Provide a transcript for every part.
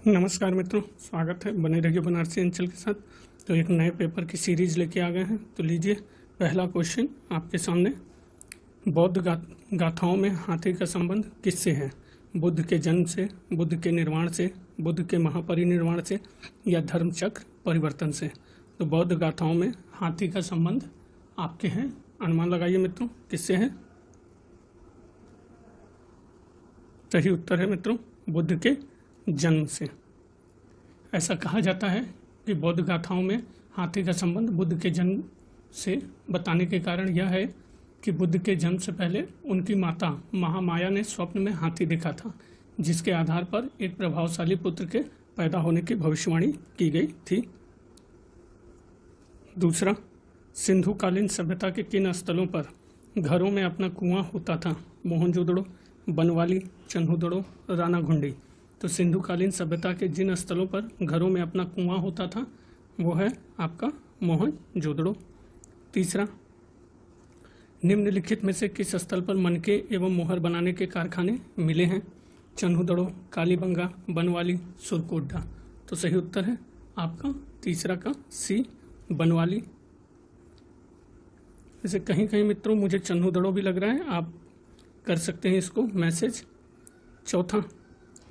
नमस्कार मित्रों, स्वागत है। बने रहिए बनारसी अंचल के साथ। तो एक नए पेपर की सीरीज लेके आ गए हैं। तो लीजिए, पहला क्वेश्चन आपके सामने। बौद्ध गाथाओं में हाथी का संबंध किससे है? बुद्ध के जन्म से, बुद्ध के निर्वाण से, बुद्ध के महापरिनिर्वाण से, या धर्मचक्र परिवर्तन से? तो बौद्ध गाथाओं में हाथी का संबंध आपके हैं। अनुमान लगाइए मित्रों, किससे है? सही उत्तर है मित्रों, बुद्ध के जन्म से। ऐसा कहा जाता है कि बौद्ध गाथाओं में हाथी का संबंध बुद्ध के जन्म से बताने के कारण यह है कि बुद्ध के जन्म से पहले उनकी माता महामाया ने स्वप्न में हाथी देखा था, जिसके आधार पर एक प्रभावशाली पुत्र के पैदा होने की भविष्यवाणी की गई थी। दूसरा, सिंधुकालीन सभ्यता के किन स्थलों पर घरों में अपना कुआं होता था? मोहनजोदड़ो, बनवाली, चन्हुदड़ो, रानाघुंडी। तो सिंधुकालीन सभ्यता के जिन स्थलों पर घरों में अपना कुआं होता था वो है आपका मोहनजोदड़ो। तीसरा, निम्नलिखित में से किस स्थल पर मनके एवं मोहर बनाने के कारखाने मिले हैं? चन्हुदड़ो, कालीबंगा, बनवाली, सुरकोटडा। तो सही उत्तर है आपका तीसरा का सी, बनवाली। जैसे कहीं कहीं मित्रों मुझे चन्हुदड़ो भी लग रहा है, आप कर सकते हैं इसको मैसेज। चौथा,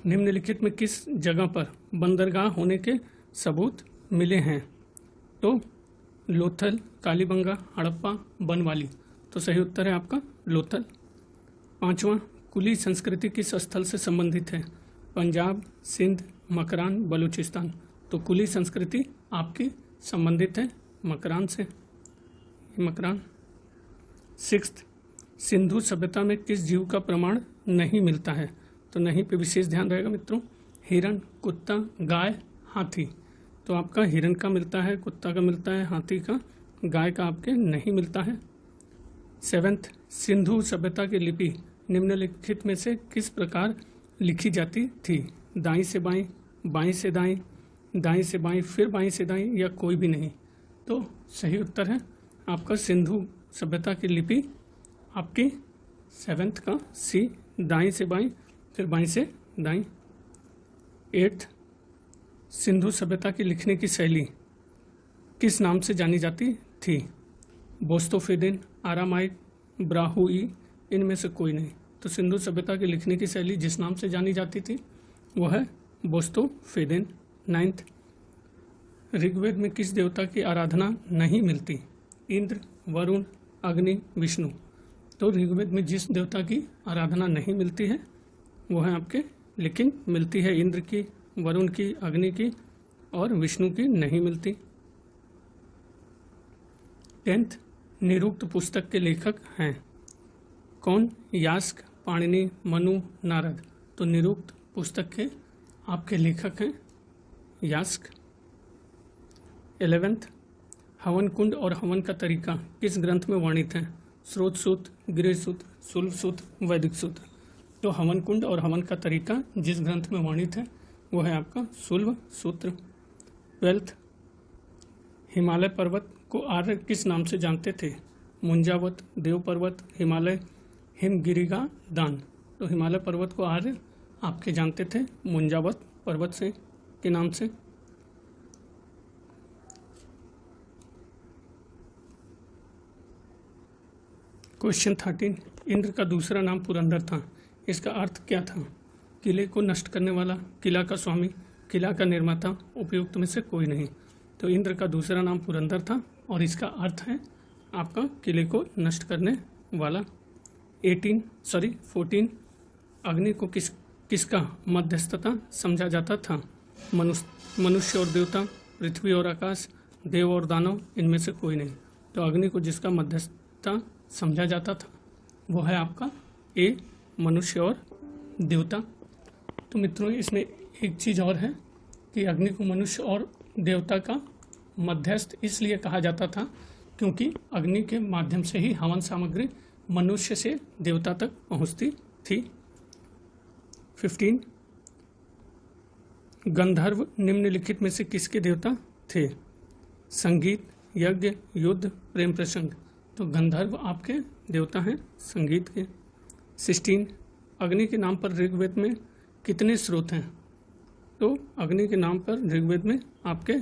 निम्नलिखित में किस जगह पर बंदरगाह होने के सबूत मिले हैं? तो लोथल, कालीबंगा, हड़प्पा, बनवाली। तो सही उत्तर है आपका लोथल। पांचवा, कुली संस्कृति किस स्थल से संबंधित है? पंजाब, सिंध, मकरान, बलूचिस्तान। तो कुली संस्कृति आपकी संबंधित है मकरान से, मकरान। सिक्स्थ, सिंधु सभ्यता में किस जीव का प्रमाण नहीं मिलता है? तो नहीं पे विशेष ध्यान रहेगा मित्रों। हिरण, कुत्ता, गाय, हाथी। तो आपका हिरण का मिलता है, कुत्ता का मिलता है, हाथी का, गाय का आपके नहीं मिलता है। सेवेंथ, सिंधु सभ्यता की लिपि निम्नलिखित में से किस प्रकार लिखी जाती थी? दाईं से बाईं, बाईं से दाईं, दाईं से बाईं, फिर बाईं से दाईं, या कोई भी नहीं? तो सही उत्तर है आपका सिंधु सभ्यता की लिपि आपकी सेवेंथ का सी, दाईं से बाईं, फिर बाईं से दाईं। एट्थ, सिंधु सभ्यता की लिखने की शैली किस नाम से जानी जाती थी? बोस्तोफेदिन, आरामाइक, ब्राहुई, इनमें से कोई नहीं। तो सिंधु सभ्यता की लिखने की शैली जिस नाम से जानी जाती थी वो है बोस्तोफेदिन। नाइन्थ, ऋग्वेद में किस देवता की आराधना नहीं मिलती? इंद्र, वरुण, अग्नि, विष्णु। तो ऋग्वेद में जिस देवता की आराधना नहीं मिलती है वो है आपके, लेकिन मिलती है इंद्र की, वरुण की, अग्नि की, और विष्णु की नहीं मिलती। 10th, निरुक्त पुस्तक के लेखक हैं कौन? यास्क, पाणिनि, मनु, नारद। तो निरुक्त पुस्तक के आपके लेखक हैं यास्क। 11th, हवन कुंड और हवन का तरीका किस ग्रंथ में वर्णित है? स्रोत सूत्र, गृह सूत्र, शुल्ब सूत्र, वैदिक सूत्र। तो हवन कुंड और हवन का तरीका जिस ग्रंथ में वर्णित है वो है आपका शुल्ब सूत्र। 12th, हिमालय पर्वत को आर्य किस नाम से जानते थे? मुंजावत, देव पर्वत, हिमालय, हिमगिरिगा दान। तो हिमालय पर्वत को आर्य आपके जानते थे मुंजावत पर्वत से के नाम से। क्वेश्चन 13, इंद्र का दूसरा नाम पुरंदर था, इसका अर्थ क्या था? किले को नष्ट करने वाला, किला का स्वामी, किला का निर्माता, उपयुक्त में से कोई नहीं। तो इंद्र का दूसरा नाम पुरंदर था और इसका अर्थ है आपका किले को नष्ट करने वाला। 14, अग्नि को किसका मध्यस्थता समझा जाता था? मनुष्य और देवता, पृथ्वी और आकाश, देव और दानव, इनमें से कोई नहीं। तो अग्नि को जिसका मध्यस्थता समझा जाता था वो है आपका ए, मनुष्य और देवता। तो मित्रों इसमें एक चीज़ और है कि अग्नि को मनुष्य और देवता का मध्यस्थ इसलिए कहा जाता था क्योंकि अग्नि के माध्यम से ही हवन सामग्री मनुष्य से देवता तक पहुंचती थी। 15, गंधर्व निम्नलिखित में से किसके देवता थे? संगीत, यज्ञ, युद्ध, प्रेम प्रसंग। तो गंधर्व आपके देवता हैं संगीत के। 16, अग्नि के नाम पर ऋग्वेद में कितने स्रोत हैं? तो अग्नि के नाम पर ऋग्वेद में आपके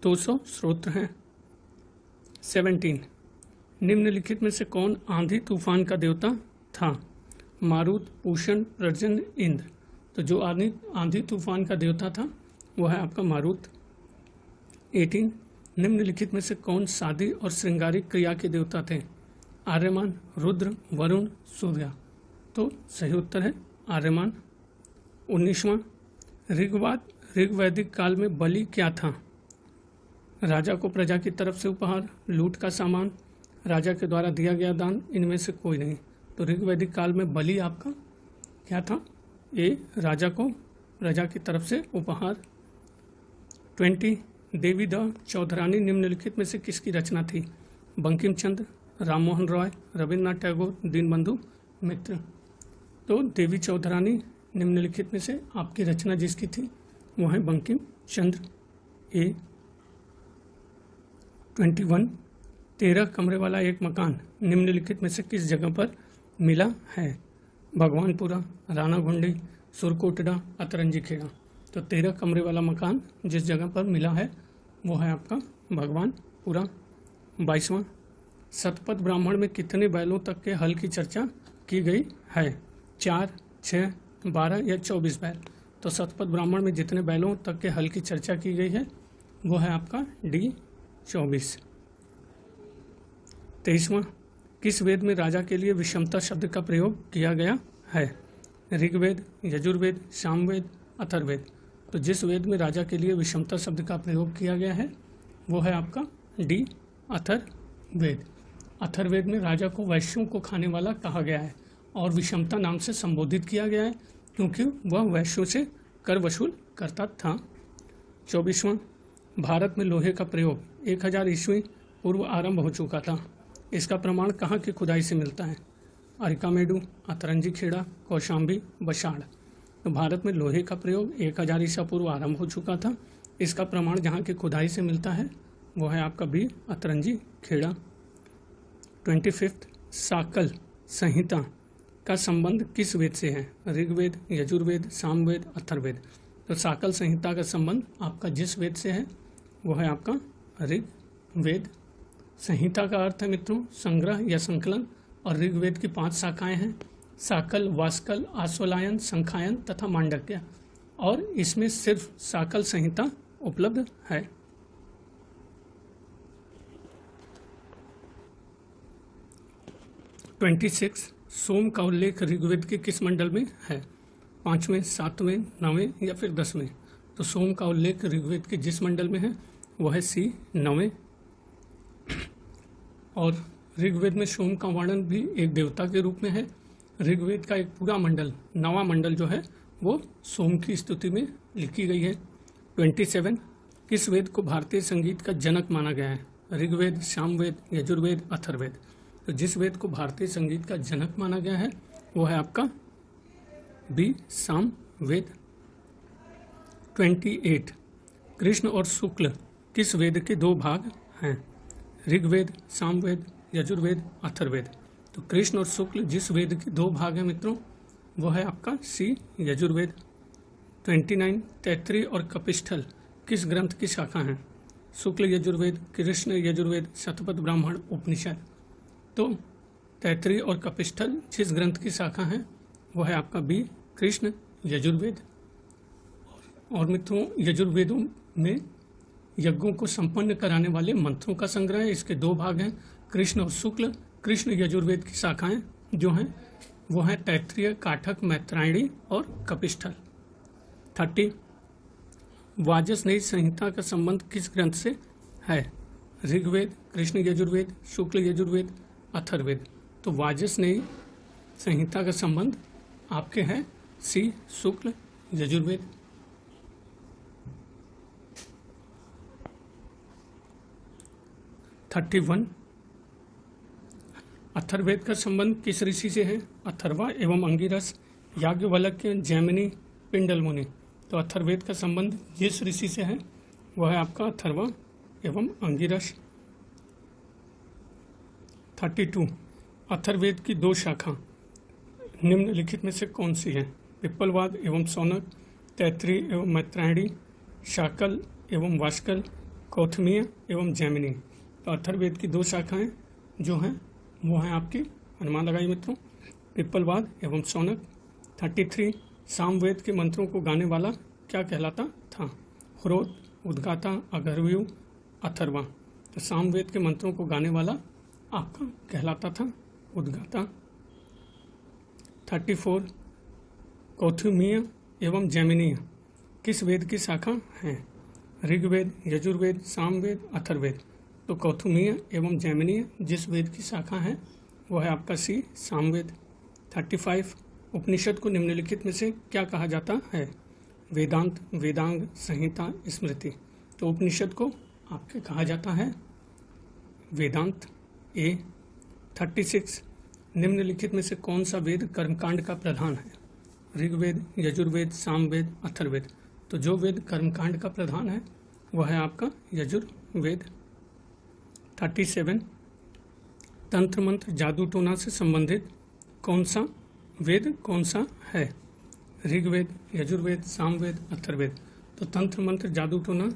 200 स्रोत हैं। 17 निम्नलिखित में से कौन आंधी तूफान का देवता था? मारुत, पूषण, पर्जन्य, इंद्र। तो जो आंधी तूफान का देवता था वो है आपका मारुत। 18 निम्नलिखित में से कौन शादी और श्रृंगारिक क्रिया के देवता थे? आर्यमान, रुद्र, वरुण, सूर्य। तो सही उत्तर है आर्यमान। 19वां ऋग्वैदिक काल में बलि क्या था? राजा को प्रजा की तरफ से उपहार, लूट का सामान, राजा के द्वारा दिया गया दान, इनमें से कोई नहीं। तो ऋग्वैदिक काल में बलि आपका क्या था? ये राजा को प्रजा की तरफ से उपहार। 20 देवी द चौधरानी निम्नलिखित में से किसकी रचना थी? बंकिम चंद्र, राम मोहन रॉय, रविन्द्रनाथ टैगोर, दीनबंधु मित्र। तो देवी चौधरानी निम्नलिखित में से आपकी रचना जिसकी थी वो है बंकिम चंद्र। 21 13 कमरे वाला एक मकान निम्नलिखित में से किस जगह पर मिला है? भगवानपुरा, रानाघुंडी, सुरकोटड़ा, अतरंजी खेड़ा। तो 13 कमरे वाला मकान जिस जगह पर मिला है वो है आपका भगवानपुरा। 22वां शतपथ ब्राह्मण में कितने बैलों तक के हल की चर्चा की गई है? 4, 6, 12 या 24 बैल। तो शतपथ ब्राह्मण में जितने बैलों तक के हल की चर्चा की गई है वो है आपका डी 24। 23वां किस वेद में राजा के लिए विषमता शब्द का प्रयोग किया गया है? ऋग्वेद, यजुर्वेद, सामवेद, अथर्ववेद। तो जिस वेद में राजा के लिए विषमता शब्द का प्रयोग किया गया है वो है आपका डी अथर्ववेद। अथर्ववेद में राजा को वैश्यों को खाने वाला कहा गया है और विषमता नाम से संबोधित किया गया है क्योंकि वह वैश्यों से कर वसूल करता था। 24वां भारत में लोहे का प्रयोग 1000 ईस्वी पूर्व आरंभ हो चुका था। इसका प्रमाण कहाँ की खुदाई से मिलता है? अरिकामेडू, अतरंजी खेड़ा, कौशाम्बी, बशाड़। तो भारत में लोहे का प्रयोग 1000 ईसा पूर्व आरंभ हो चुका था। इसका प्रमाण जहाँ की खुदाई से मिलता है वो है आपका बी अतरंजी खेड़ा। 25 साकल संहिता का संबंध किस वेद से है? ऋग्वेद, यजुर्वेद, सामवेद, अथर्ववेद। तो साकल संहिता का संबंध आपका जिस वेद से है वो है आपका ऋग्वेद। संहिता का अर्थ है मित्रों संग्रह या संकलन और ऋग्वेद की 5 शाखाएं हैं, साकल, वास्कल, आश्वलायन, संखायन तथा मांडक्य, और इसमें सिर्फ साकल संहिता उपलब्ध है। सोम का उल्लेख ऋग्वेद के किस मंडल में है? 5वें, 7वें, 9वें या फिर 10वें। तो सोम का उल्लेख ऋग्वेद के जिस मंडल में है वह है सी 9वें। और ऋग्वेद में सोम का वर्णन भी एक देवता के रूप में है। ऋग्वेद का एक पूरा मंडल, 9वां मंडल जो है वो सोम की स्तुति में लिखी गई है। 27 किस वेद को भारतीय संगीत का जनक माना गया है? ऋग्वेद, सामवेद, यजुर्वेद, अथर्ववेद। तो जिस वेद को भारतीय संगीत का जनक माना गया है वो है आपका बी सामवेद। 28 कृष्ण और शुक्ल किस वेद के 2 भाग हैं? ऋग्वेद, सामवेद, यजुर्वेद, अथर्ववेद। तो कृष्ण और शुक्ल जिस वेद के 2 भाग हैं मित्रों वो है आपका सी यजुर्वेद। 29 तैत्तिरीय और कपिस्थल किस ग्रंथ की शाखा हैं? शुक्ल यजुर्वेद, कृष्ण यजुर्वेद, शतपथ ब्राह्मण, उपनिषद। तो तैत्तिरीय और कपिस्थल जिस ग्रंथ की शाखा है वो है आपका बी कृष्ण यजुर्वेद। और मित्रों यजुर्वेदों में यज्ञों को संपन्न कराने वाले मंत्रों का संग्रह है। इसके 2 भाग हैं, कृष्ण और शुक्ल। कृष्ण यजुर्वेद की शाखाएं जो हैं वो हैं तैत्तिरीय, काठक, मैत्रायणी और कपिस्थल। 30 वाजसनेयी संहिता का संबंध किस ग्रंथ से है? ऋग्वेद, कृष्ण यजुर्वेद, शुक्ल यजुर्वेद, अथर्ववेद। तो वाजसनेयी संहिता का संबंध आपके हैं सी शुक्ल यजुर्वेद। 31 अथर्ववेद का संबंध किस ऋषि से है? अथर्वा एवं अंगिरस, याज्ञवल्क्य, जैमिनी, पिंडल मुनि। तो अथर्ववेद का संबंध जिस ऋषि से है वह है आपका अथर्वा एवं अंगिरस। 32 अथर्ववेद की 2 शाखा निम्नलिखित में से कौन सी है? पिप्पलवाद एवं शौनक, तैत्तिरीय एवं मैत्रायणी, शाकल एवं वाष्कल, कौथमीय एवं जैमिनी। तो अथर्ववेद की 2 शाखाएं जो हैं वो हैं आपकी, अनुमान लगाइए मित्रों, पिप्पलवाद एवं शौनक। 33 सामवेद के मंत्रों को गाने वाला क्या कहलाता था? ह्रोत, उद्गाता, अगर्वयु, अथर्वा। तो सामवेद के मंत्रों को गाने वाला आपका कहलाता था उद्गाता। 34 कौथुमीय एवं जैमिनीय किस वेद की शाखा हैं? ऋग्वेद, यजुर्वेद, सामवेद, अथर्ववेद। तो कौथुमीय एवं जैमिनीय जिस वेद की शाखा है वो है आपका सी, सामवेद। 35 उपनिषद को निम्नलिखित में से क्या कहा जाता है? वेदांत, वेदांग, संहिता, स्मृति। तो उपनिषद को आपके कहा जाता है वेदांत, ए। 36 निम्नलिखित में से कौन सा वेद कर्मकांड का प्रधान है? ऋग्वेद, यजुर्वेद, सामवेद, अथर्ववेद। तो जो वेद कर्मकांड का प्रधान है वह है आपका यजुर्वेद। 37 तंत्र मंत्र जादू टोना से संबंधित कौन सा वेद कौन सा है? ऋग्वेद, यजुर्वेद, सामवेद, अथर्ववेद। तो तंत्र मंत्र जादू टोना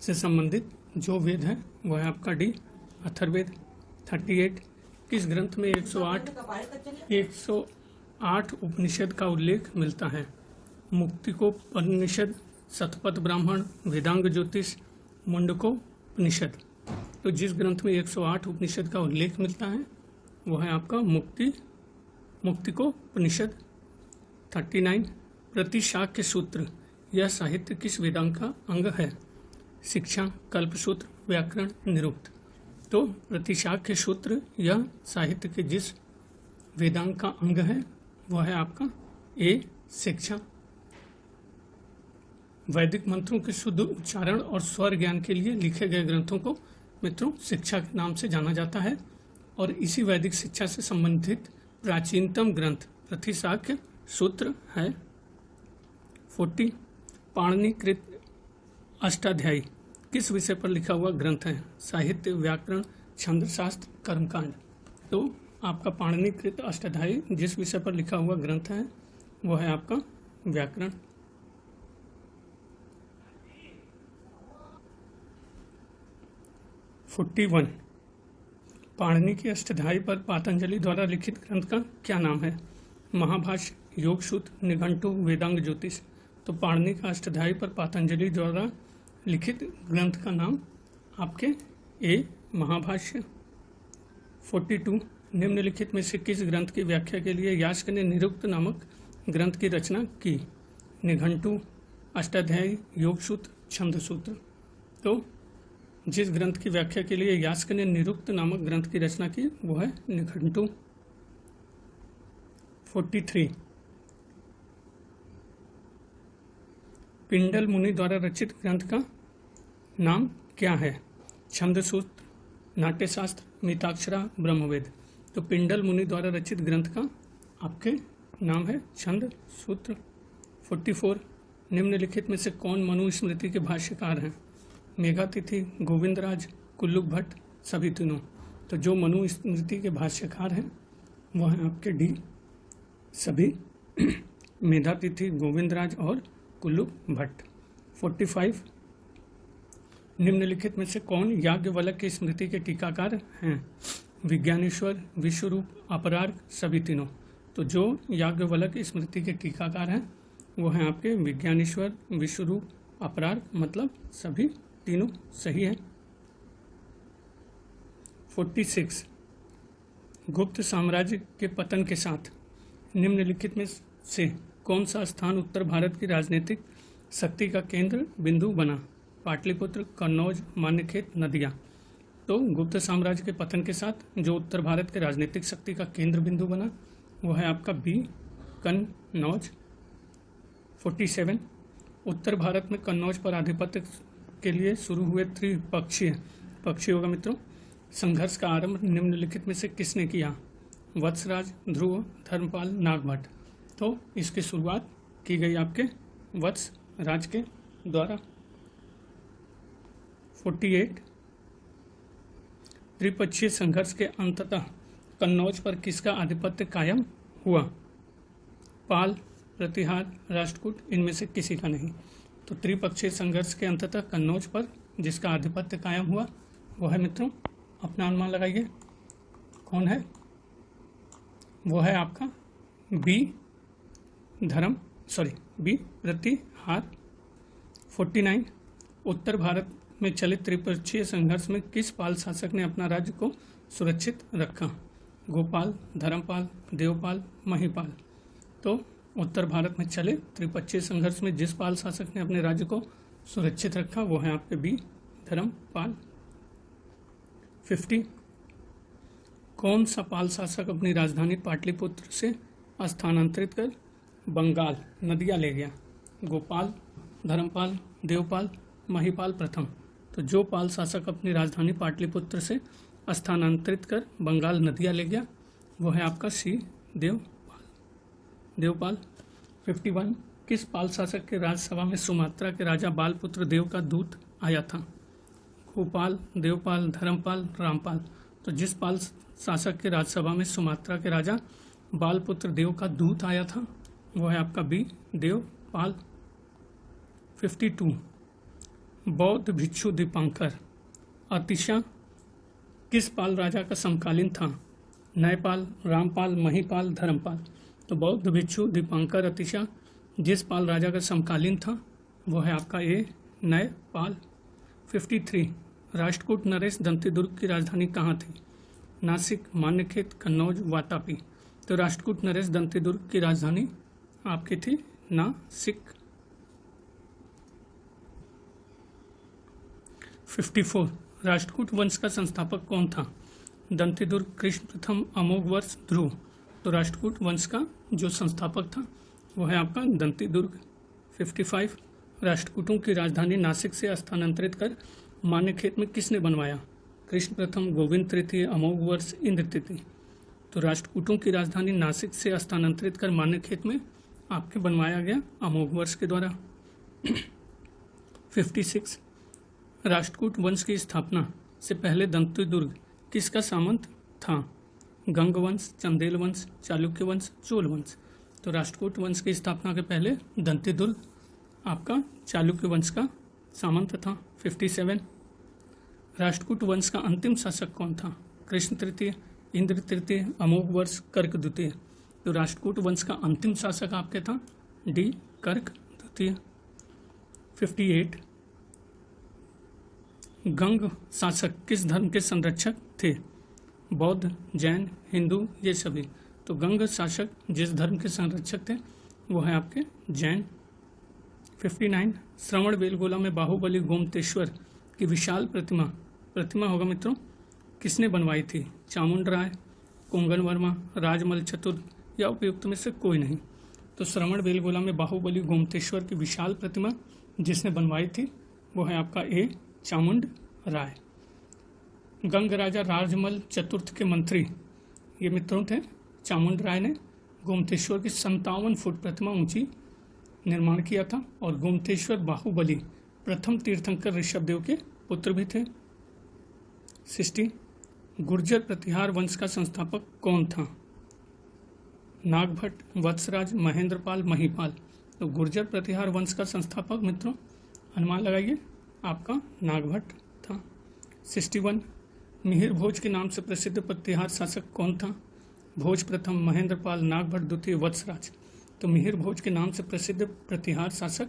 से संबंधित जो वेद है वह है आपका डी, अथर्ववेद। 38 किस ग्रंथ में 108 उपनिषद का उल्लेख मिलता है? मुक्तिकोपनिषद, शतपथ ब्राह्मण, वेदांग ज्योतिष, मुंडकोपनिषद। तो जिस ग्रंथ में 108 उपनिषद का उल्लेख मिलता है वह है आपका मुक्तिकोपनिषद। 39 प्रतिशाक्य सूत्र यह साहित्य किस वेदांग का अंग है? शिक्षा, कल्पसूत्र, व्याकरण, निरुक्त। तो प्रतिशाक्य सूत्र यह साहित्य के जिस वेदांग का अंग है वह है आपका ए, शिक्षा। वैदिक मंत्रों के शुद्ध उच्चारण और स्वर ज्ञान के लिए लिखे गए ग्रंथों को मित्रों शिक्षा के नाम से जाना जाता है और इसी वैदिक शिक्षा से संबंधित प्राचीनतम ग्रंथ प्रतिशाक्य सूत्र है। 40 पाणिनिकृत अष्टाध्यायी किस विषय पर लिखा हुआ ग्रंथ है? साहित्य, व्याकरण, छंदशास्त्र, कर्मकांड। तो आपका पाणिनिकृत अष्टाध्यायी जिस विषय पर लिखा हुआ ग्रंथ है वह है आपका व्याकरण। 41 पाणिनि की अष्टाध्यायी पर पातंजलि द्वारा लिखित ग्रंथ का क्या नाम है? महाभाष्य, योगसूत्र, निघंटु, वेदांग ज्योतिष। तो पाणिनि का अष्टाध्यायी पर पातंजलि द्वारा लिखित ग्रंथ का नाम आपके ए, महाभाष्य। 42 निम्नलिखित में से किस ग्रंथ की व्याख्या के लिए यास्क ने निरुक्त नामक ग्रंथ की रचना की? निघंटु, अष्टाध्यायी, योगसूत्र, छंदसूत्र। तो जिस ग्रंथ की व्याख्या के लिए यास्क ने निरुक्त नामक ग्रंथ की रचना की वो है निघंटु। 43 पिंडल मुनि द्वारा रचित ग्रंथ का नाम क्या है? छंदसूत्र, नाट्यशास्त्र, मिताक्षरा, ब्रह्मवेद। तो पिंडल मुनि द्वारा रचित ग्रंथ का आपके नाम है छंद सूत्र। 44 निम्नलिखित में से कौन मनुस्मृति के भाष्यकार हैं? मेघातिथि, गोविंदराज, कुल्लुक भट्ट, सभी तीनों। तो जो मनुस्मृति के भाष्यकार हैं वह हैं आपके डी, सभी, मेधातिथि, गोविंदराज और कुल्लुक भट्ट। 45 निम्नलिखित में से कौन याज्ञवल्क्य की स्मृति के टीकाकार हैं? विज्ञानेश्वर, विश्वरूप, अपरार्क, सभी तीनों। तो जो याज्ञवल्क्य स्मृति के टीकाकार हैं वो हैं आपके विज्ञानेश्वर, विश्वरूप, अपरार्क, मतलब सभी तीनों सही है। 46 गुप्त साम्राज्य के पतन के साथ निम्नलिखित में से कौन सा स्थान उत्तर भारत की राजनीतिक शक्ति का केंद्र बिंदु बना? पाटलिपुत्र, कन्नौज, मान्यखेत, नदिया। तो गुप्त साम्राज्य के पतन के साथ जो उत्तर भारत के राजनीतिक शक्ति का केंद्र बिंदु बना वो है आपका बी, कन्नौज। 47 उत्तर भारत में कन्नौज पर आधिपत्य के लिए शुरू हुए पक्षी होगा मित्रों संघर्ष का आरंभ निम्नलिखित में से किसने किया? वत्सराज, ध्रुव, धर्मपाल, नागभट्ट। तो इसकी शुरुआत की गई आपके वत्सराज के द्वारा। 48 त्रिपक्षीय संघर्ष के अंततः कन्नौज पर किसका आधिपत्य कायम हुआ? पाल, प्रतिहार, राष्ट्रकूट, इनमें से किसी का नहीं। तो त्रिपक्षीय संघर्ष के अंततः कन्नौज पर जिसका आधिपत्य कायम हुआ वो है मित्रों, अपना अनुमान लगाइए कौन है, वो है आपका बी प्रतिहार। 49 उत्तर भारत में चलित त्रिपक्षीय संघर्ष में किस पाल शासक ने अपना राज्य को सुरक्षित रखा? गोपाल, धर्मपाल, देवपाल, महिपाल। तो उत्तर भारत में चले त्रिपक्षीय संघर्ष में जिस पाल शासक ने अपने राज्य को सुरक्षित रखा वो है आपके बी धर्मपाल। 50 कौन सा पाल शासक अपनी राजधानी पाटलिपुत्र से स्थानांतरित कर बंगाल नदियाँ ले गया? गोपाल, धर्मपाल, देवपाल, महिपाल प्रथम। तो जो पाल शासक अपनी राजधानी पाटलिपुत्र से स्थानांतरित कर बंगाल नदियाँ ले गया वो है आपका सी देवपाल। 51 किस पाल शासक के राज्यसभा में सुमात्रा के राजा बालपुत्र देव का दूत आया था? गोपाल, देवपाल, धर्मपाल, रामपाल। तो जिस पाल शासक के राज्यसभा में सुमात्रा के राजा बालपुत्र देव का दूत आया था वो है आपका बी देवपाल। 52 बौद्ध भिक्षु दीपांकर अतिशा किस पाल राजा का समकालीन था? नयपाल, रामपाल, महिपाल, धर्मपाल। तो बौद्ध भिक्षु दीपांकर अतिशा जिस पाल राजा का समकालीन था वो है आपका ए नयपाल। 53 राष्ट्रकूट नरेश दंतीदुर्ग की राजधानी कहाँ थी? नासिक, मान्यखेत, कन्नौज, वातापी। तो राष्ट्रकूट नरेश दंतीदुर्ग की राजधानी आपकी थी नासिक। 54 राष्ट्रकूट वंश का संस्थापक कौन था? दंतीदुर्ग, कृष्ण प्रथम, अमोघवर्ष, ध्रुव। तो राष्ट्रकूट वंश का जो संस्थापक था वो है आपका दंतीदुर्ग। 55 राष्ट्रकूटों की राजधानी नासिक से स्थानांतरित कर मान्यखेत में किसने बनवाया? कृष्ण प्रथम, गोविंद तृतीय, अमोघवर्ष, इंद्र तृतीय। तो राष्ट्रकूटों की राजधानी नासिक से स्थानांतरित कर मान्यखेत में आपके बनवाया गया अमोघवर्ष के द्वारा। 56 राष्ट्रकूट वंश की स्थापना से पहले दंतीदुर्ग किसका सामंत था? गंग वंश, चंदेल वंश, चालुक्य वंश, चोल वंश। तो राष्ट्रकूट वंश की स्थापना के पहले दंतीदुर्ग आपका चालुक्य वंश का सामंत था। 57 राष्ट्रकूट वंश का अंतिम शासक कौन था? कृष्ण तृतीय, इंद्र तृतीय, अमोघवर्ष, कर्क द्वितीय। तो राष्ट्रकूट वंश का अंतिम शासक आपके था डी कर्क द्वितीय। 58 गंग शासक किस धर्म के संरक्षक थे? बौद्ध, जैन, हिंदू, ये सभी। तो गंग शासक जिस धर्म के संरक्षक थे वो है आपके जैन। 59 श्रवण बेलगोला में बाहुबली गोमतेश्वर की विशाल प्रतिमा होगा मित्रों, किसने बनवाई थी? चामुंड राय, कुंगन वर्मा, राजमल चतुर्थ या उपयुक्त में से कोई नहीं। तो श्रवण बेलगोला में बाहुबली गोमतेश्वर की विशाल प्रतिमा जिसने बनवाई थी वो है आपका ए चामुंड राय। गंग राजा राजमल चतुर्थ के मंत्री ये मित्रों थे चामुंड राय ने गोमतेश्वर की 57 फुट प्रतिमा ऊंची निर्माण किया था और गोमतेश्वर बाहुबली प्रथम तीर्थंकर ऋषभदेव के पुत्र भी थे। 60 गुर्जर प्रतिहार वंश का संस्थापक कौन था? नागभट्ट, वत्सराज, महेंद्रपाल, महिपाल। तो गुर्जर प्रतिहार वंश का संस्थापक मित्रों अनुमान लगाइए आपका नागभट्ट था। 61 मिहिर भोज के नाम से प्रसिद्ध प्रतिहार शासक कौन था? भोज प्रथम, महेंद्रपाल, नागभट्ट द्वितीय, वत्सराज। तो मिहिर भोज के नाम से प्रसिद्ध प्रतिहार शासक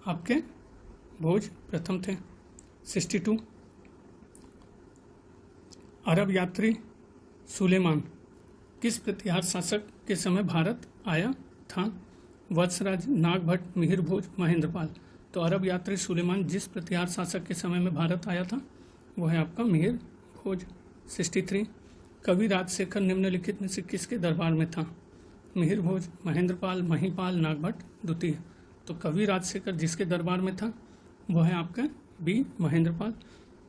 आपके भोज प्रथम थे। 62 अरब यात्री सुलेमान किस प्रतिहार शासक के समय भारत आया था? वत्सराज, नागभट्ट, मिहिर भोज, महेंद्रपाल। तो अरब यात्री सुलेमान जिस प्रतिहार शासक के समय में भारत आया था वो है आपका मिहिर भोज। 63 कवि राजशेखर निम्नलिखित में से किसके दरबार में था? मिहिर भोज, महेंद्रपाल, महिपाल, नागभट्ट द्वितीय। तो कवि राजशेखर जिसके दरबार में था वो है आपका बी महेंद्रपाल।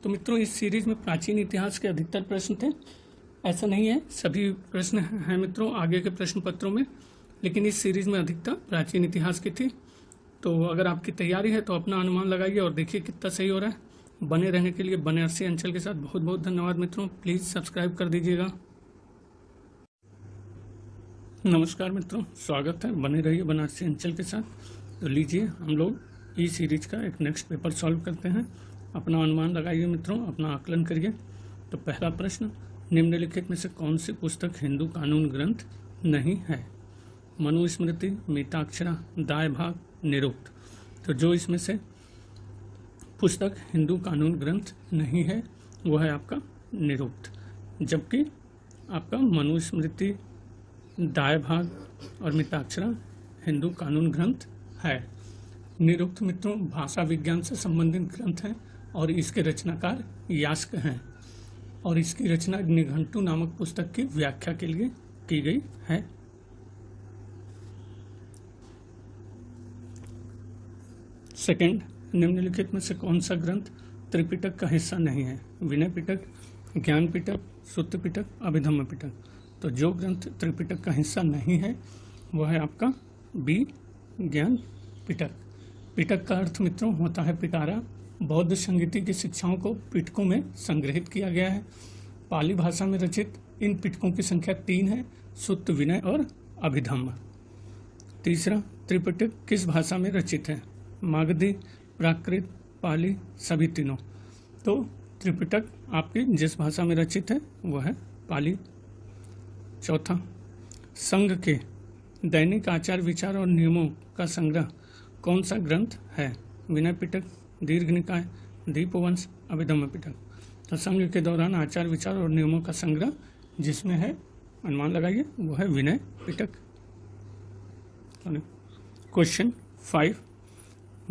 तो मित्रों इस सीरीज में प्राचीन इतिहास के अधिकतर प्रश्न थे, ऐसा नहीं है सभी प्रश्न हैं मित्रों आगे के प्रश्न पत्रों में, लेकिन इस सीरीज में अधिकतर प्राचीन इतिहास की थी। तो अगर आपकी तैयारी है तो अपना अनुमान लगाइए और देखिए कितना सही हो रहा है। बने रहने के लिए बनारसी अंचल के साथ बहुत बहुत धन्यवाद मित्रों। प्लीज़ सब्सक्राइब कर दीजिएगा। नमस्कार मित्रों, स्वागत है। बने रहिए बनारसी अंचल के साथ। तो लीजिए हम लोग ई सीरीज का एक नेक्स्ट पेपर सॉल्व करते हैं। अपना अनुमान लगाइए मित्रों, अपना आकलन करिए। तो पहला प्रश्न, निम्नलिखित में से कौन सी पुस्तक हिंदू कानून ग्रंथ नहीं है? मनुस्मृति, मिताक्षरा, दाय भाग, निरुक्त। तो जो इसमें से पुस्तक हिंदू कानून ग्रंथ नहीं है वो है आपका निरुक्त, जबकि आपका मनुस्मृति, दाय भाग और मिताक्षरा हिंदू कानून ग्रंथ है। निरुक्त मित्रों भाषा विज्ञान से संबंधित ग्रंथ है और इसके रचनाकार यास्क हैं और इसकी रचना निघंटु नामक पुस्तक की व्याख्या के लिए की गई है। सेकंड, निम्नलिखित में से कौन सा ग्रंथ त्रिपिटक का हिस्सा नहीं है? विनय पिटक, ज्ञान पिटक, सुत्त पिटक, अभिधम्म पिटक। तो जो ग्रंथ त्रिपिटक का हिस्सा नहीं है वह है आपका बी, ज्ञान पिटक। पिटक का अर्थ मित्रों होता है पिटारा। बौद्ध संगीति की शिक्षाओं को पिटकों में संग्रहित किया गया है। पाली भाषा में रचित इन पिटकों की संख्या 3 है, सुत्त, विनय और अभिधम्म। तीसरा, त्रिपिटक किस भाषा में रचित है? मागधी, प्राकृत, पाली, सभी तीनों। तो त्रिपिटक आपकी जिस भाषा में रचित है वह है पाली। चौथा, संघ के दैनिक आचार विचार और नियमों का संग्रह कौन सा ग्रंथ है? विनय पिटक, दीर्घ निकाय, दीपवंश, अभिधम्म पिटक। तो संघ के दौरान आचार विचार और नियमों का संग्रह जिसमें है, अनुमान लगाइए, वो है विनय पिटक। क्वेश्चन 5,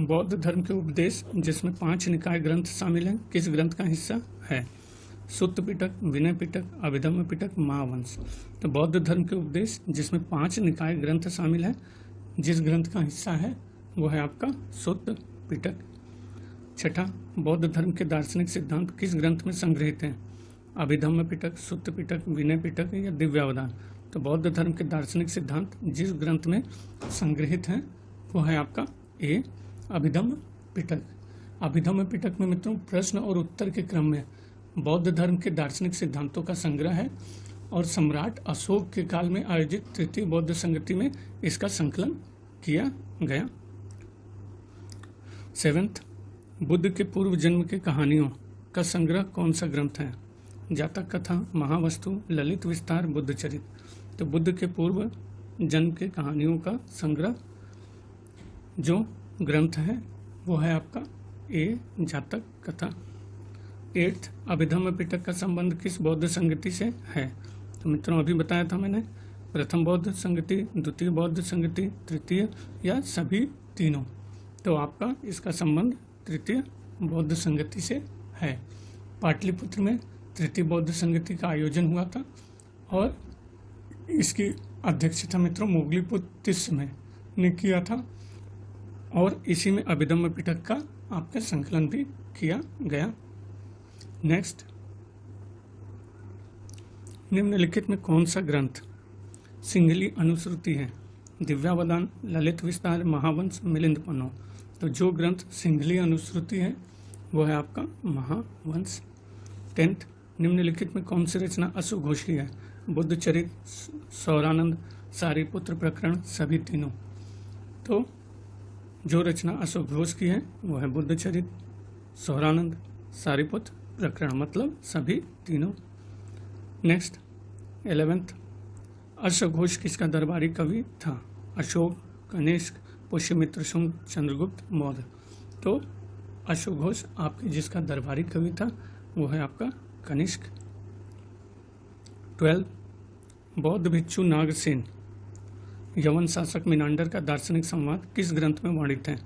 बौद्ध धर्म के उपदेश जिसमें 5 निकाय ग्रंथ शामिल हैं किस ग्रंथ का हिस्सा है? सुत्त पिटक, विनय पिटक, अभिधम्म पिटक, महावंश। तो बौद्ध धर्म के उपदेश जिसमें 5 निकाय ग्रंथ शामिल है जिस ग्रंथ का हिस्सा है वो है आपका सुत्त पिटक। छठा, बौद्ध धर्म के दार्शनिक सिद्धांत किस ग्रंथ में संग्रहित हैं? अभिधम्म पिटक, सुत्त पिटक, विनय पिटक या दिव्यावधान। तो बौद्ध धर्म के दार्शनिक सिद्धांत जिस ग्रंथ में संग्रहित हैं वो है आपका ए, अभिधम्म पिटक। अभिधम्म पिटक में मित्रों प्रश्न और उत्तर के क्रम में बौद्ध धर्म के दार्शनिक सिद्धांतों का संग्रह है और सम्राट अशोक के काल में आयोजित तृतीय बौद्ध संगति में इसका संकलन किया गया। 7th, बुद्ध के पूर्व जन्म के कहानियों का संग्रह कौन सा ग्रंथ है? जातक कथा, महावस्तु, ललित विस्तार, बुद्ध चरित। तो बुद्ध के पूर्व जन्म के कहानियों का संग्रह जो ग्रंथ है वो है आपका ए, जातक कथा। 8th, अभिधम्म पिटक का संबंध किस बौद्ध संगति से है? तो मित्रों अभी बताया था मैंने, प्रथम बौद्ध संगति, द्वितीय बौद्ध संगति, तृतीय या सभी तीनों। तो आपका इसका संबंध तृतीय बौद्ध संगति से है। पाटलिपुत्र में तृतीय बौद्ध संगति का आयोजन हुआ था और इसकी अध्यक्षता मित्रों मोगलीपुत्र तिस्स ने किया था और इसी में अभिधम्म पिटक का आपका संकलन भी किया गया। नेक्स्ट, निम्नलिखित में कौन सा ग्रंथ सिंहली अनुश्रुति है? दिव्यावधान, ललित विस्तार, महावंश, मिलिंद पन्नो। तो जो ग्रंथ सिंहली अनुश्रुति है वो है आपका महावंश। 10th, निम्नलिखित में कौन सी रचना अश्वघोष की है? बुद्ध चरित, सौरानंद, सारिपुत्र प्रकरण, सभी तीनों। तो जो रचना अश्वघोष की है वो है बुद्ध चरित, सौरानंद, सारिपुत्र प्रकरण, मतलब सभी तीनों। नेक्स्ट 11th, अश्वघोष किसका दरबारी कवि था? अशोक, कनिष्क, पुष्यमित्र शुंग, चंद्रगुप्त मौर्य। तो अश्वघोष आपके जिसका दरबारी कवि था वो है आपका कनिष्क। 12, बौद्ध भिक्षु नागसेन यवन शासक मिनांडर का दार्शनिक संवाद किस ग्रंथ में वर्णित है?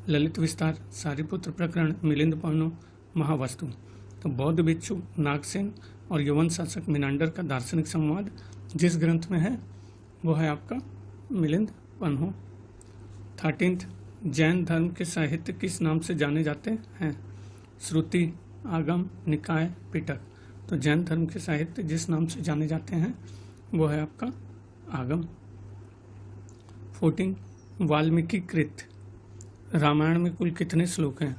ललित विस्तार, सारिपुत्र प्रकरण, मिलिंद पन्नो, महावस्तु। तो बौद्ध भिक्षु नागसेन और यवन शासक मिनांडर का दार्शनिक संवाद जिस ग्रंथ में है वो है आपका मिलिंद पन्नो। 13th, जैन धर्म के साहित्य किस नाम से जाने जाते हैं? श्रुति, आगम, निकाय, पिटक। तो जैन धर्म के साहित्य जिस नाम से जाने जाते हैं वो है आपका आगम। 14, वाल्मीकि कृत रामायण में कुल कितने श्लोक हैं?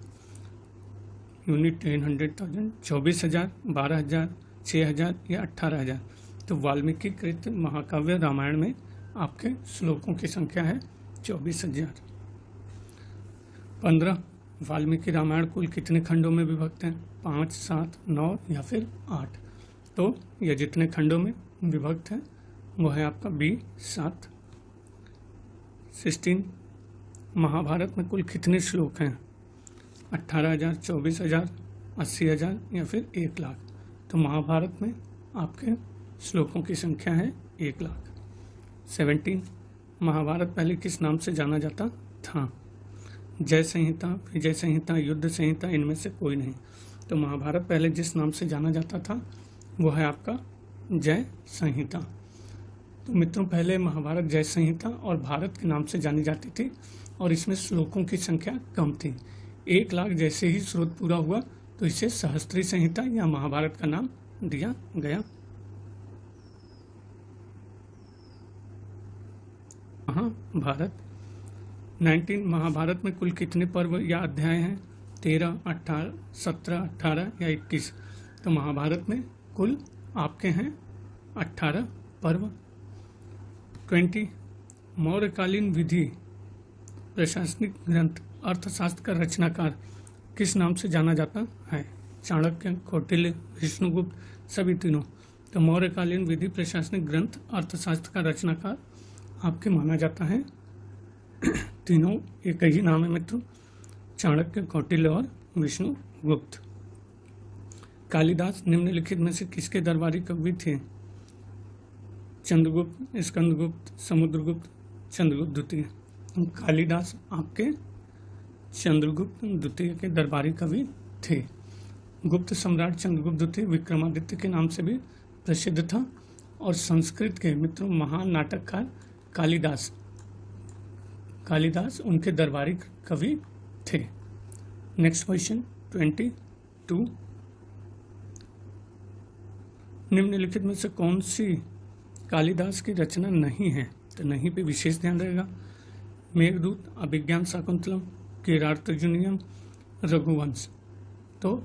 यूनिट 10,000, 24,000, 12,000, 6,000 या 18,000। तो वाल्मीकि कृत महाकाव्य रामायण में आपके श्लोकों की संख्या है 24,000। 15 वाल्मीकि रामायण कुल कितने खंडों में विभक्त है? 5, 7, 9 या फिर 8। तो यह जितने खंडों में विभक्त है वो है आपका बी 7। 16 महाभारत में कुल कितने श्लोक हैं? 18,000, 24,000, 80,000 या फिर 1 लाख। तो महाभारत में आपके श्लोकों की संख्या है 1 लाख। 17 महाभारत पहले किस नाम से जाना जाता था? जय संहिता, विजय संहिता, युद्ध संहिता, इनमें से कोई नहीं। तो महाभारत पहले जिस नाम से जाना जाता था वो है आपका जय संहिता। तो मित्रों पहले महाभारत जय संहिता और भारत के नाम से जानी जाती थी और इसमें श्लोकों की संख्या कम थी। 1 लाख जैसे ही स्रोत पूरा हुआ तो इसे सहस्त्री संहिता या महाभारत का नाम दिया गया। महाभारत 19 महाभारत में कुल कितने पर्व या अध्याय हैं? 13, 18, 17, 18 या 21। तो महाभारत में कुल आपके हैं 18 पर्व। 20 मौर्यकालीन विधि प्रशासनिक ग्रंथ अर्थशास्त्र का रचनाकार किस नाम से जाना जाता है? चाणक्य, कौटिल्य, विष्णुगुप्त, सभी तीनों। तो मौर्यकालीन विधि प्रशासनिक ग्रंथ अर्थशास्त्र का रचनाकार आपके माना जाता है तीनों एक ही नाम है मित्रों, चाणक्य, कौटिल्य और विष्णुगुप्त। कालिदास निम्नलिखित में से किसके दरबारी कवि थे? चंद्रगुप्त, स्कंदगुप्त, समुद्रगुप्त, चंद्रगुप्त द्वितीय। कालिदास आपके चंद्रगुप्त द्वितीय के दरबारी कवि थे। गुप्त सम्राट चंद्रगुप्त द्वितीय विक्रमादित्य के नाम से भी प्रसिद्ध था और संस्कृत के मित्रों महान नाटककार कालिदास उनके दरबारी कवि थे। नेक्स्ट क्वेश्चन 22 निम्नलिखित में से कौन सी कालिदास की रचना नहीं है? तो नहीं पे विशेष ध्यान रहेगा। मेघदूत, अभिज्ञान शाकुंतलम, किरातार्जुनीयम, रघुवंश। तो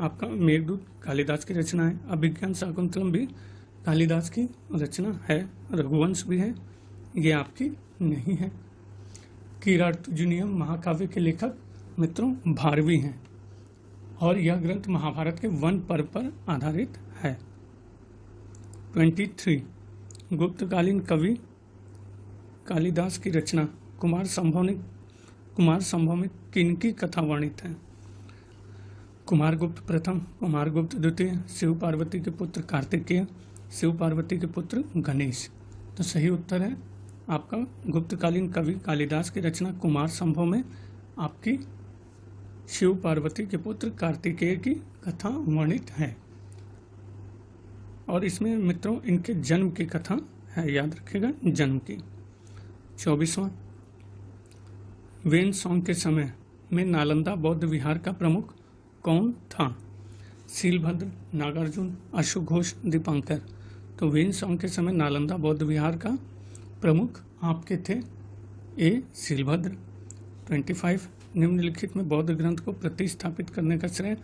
आपका मेघदूत कालिदास की रचना है, अभिज्ञान शाकुंतलम भी कालिदास की रचना है, रघुवंश भी है, ये आपकी नहीं है। किरातार्जुनीयम महाकाव्य के लेखक मित्रों भारवी हैं और यह ग्रंथ महाभारत के वन पर्व पर आधारित है। 23 गुप्तकालीन कवि कालिदास की रचना कुमार संभव में किनकी कथा वर्णित है? कुमारगुप्त प्रथम, कुमारगुप्त द्वितीय, शिव पार्वती के पुत्र कार्तिकेय, शिव पार्वती के पुत्र गणेश। तो सही उत्तर है आपका गुप्तकालीन कवि कालिदास की रचना कुमार संभव में आपकी शिव पार्वती के पुत्र कार्तिकेय की कथा वर्णित है और इसमें मित्रों इनके जन्म की कथा है, याद रखिएगा जन्म की। 24वां वेनसोंग के समय में नालंदा बौद्ध विहार का प्रमुख कौन था? शीलभद्र, नागार्जुन, अश्वघोष, दीपांकर। तो वेनसोंग के समय नालंदा बौद्ध विहार का प्रमुख आपके थे ए शीलभद्र। 25 निम्नलिखित में बौद्ध ग्रंथ को प्रतिस्थापित करने का श्रेय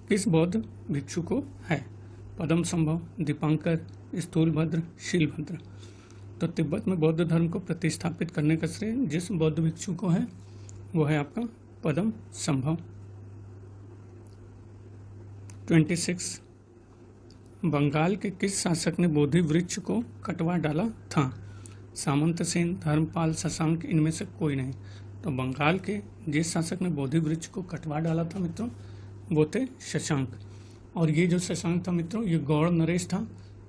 किस बौद्ध भिक्षु को है? पद्म संभव, दीपांकर, स्थूलभद्र, शीलभद्र। तो तिब्बत में बौद्ध धर्म को प्रतिस्थापित करने का श्रेय जिस बौद्ध भिक्षु को है वो है आपका पद्म संभव। 26 बंगाल के किस शासक ने बोधि वृक्ष को कटवा डाला था? सामंत सेन, धर्मपाल, शशांक, इनमें से कोई नहीं। तो बंगाल के जिस शासक ने बोधि वृक्ष को कटवा डाला था मित्रों वो थे शशांक। और ये जो शशांक था मित्रों ये गौड़ नरेश था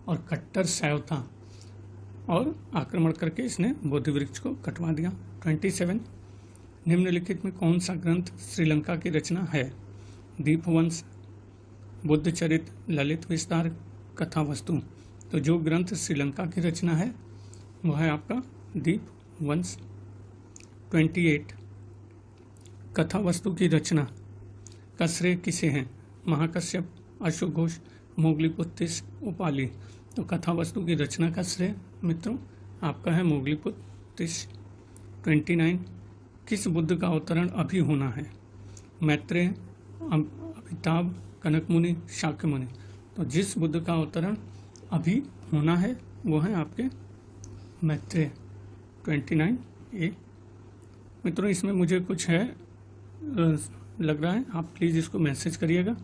और कट्टर शैव था और आक्रमण करके इसने बोधि वृक्ष को कटवा दिया। 27 निम्नलिखित में कौन सा ग्रंथ श्रीलंका की रचना है? दीपवंश, बुद्ध चरित, ललित विस्तार, कथा वस्तु। तो जो ग्रंथ श्रीलंका की रचना है वह है आपका दीपवंश। 28 कथा वस्तु की रचना का श्रेय किसे है? महाकश्यप, अश्वघोष, मोगलीपुत्तिस, उपाली। तो कथा वस्तु की रचना का श्रेय मित्रों आपका है मोगलीपुत्तिस। 29 किस बुद्ध का अवतरण अभी होना है? मैत्रेय, अमिताभ, कनक मुनि, शाक्य मुनि। तो जिस बुद्ध का अवतरण अभी होना है वो है आपके मैत्रेय। 29A। मित्रों इसमें मुझे कुछ है लग रहा है, आप प्लीज़ इसको मैसेज करिएगा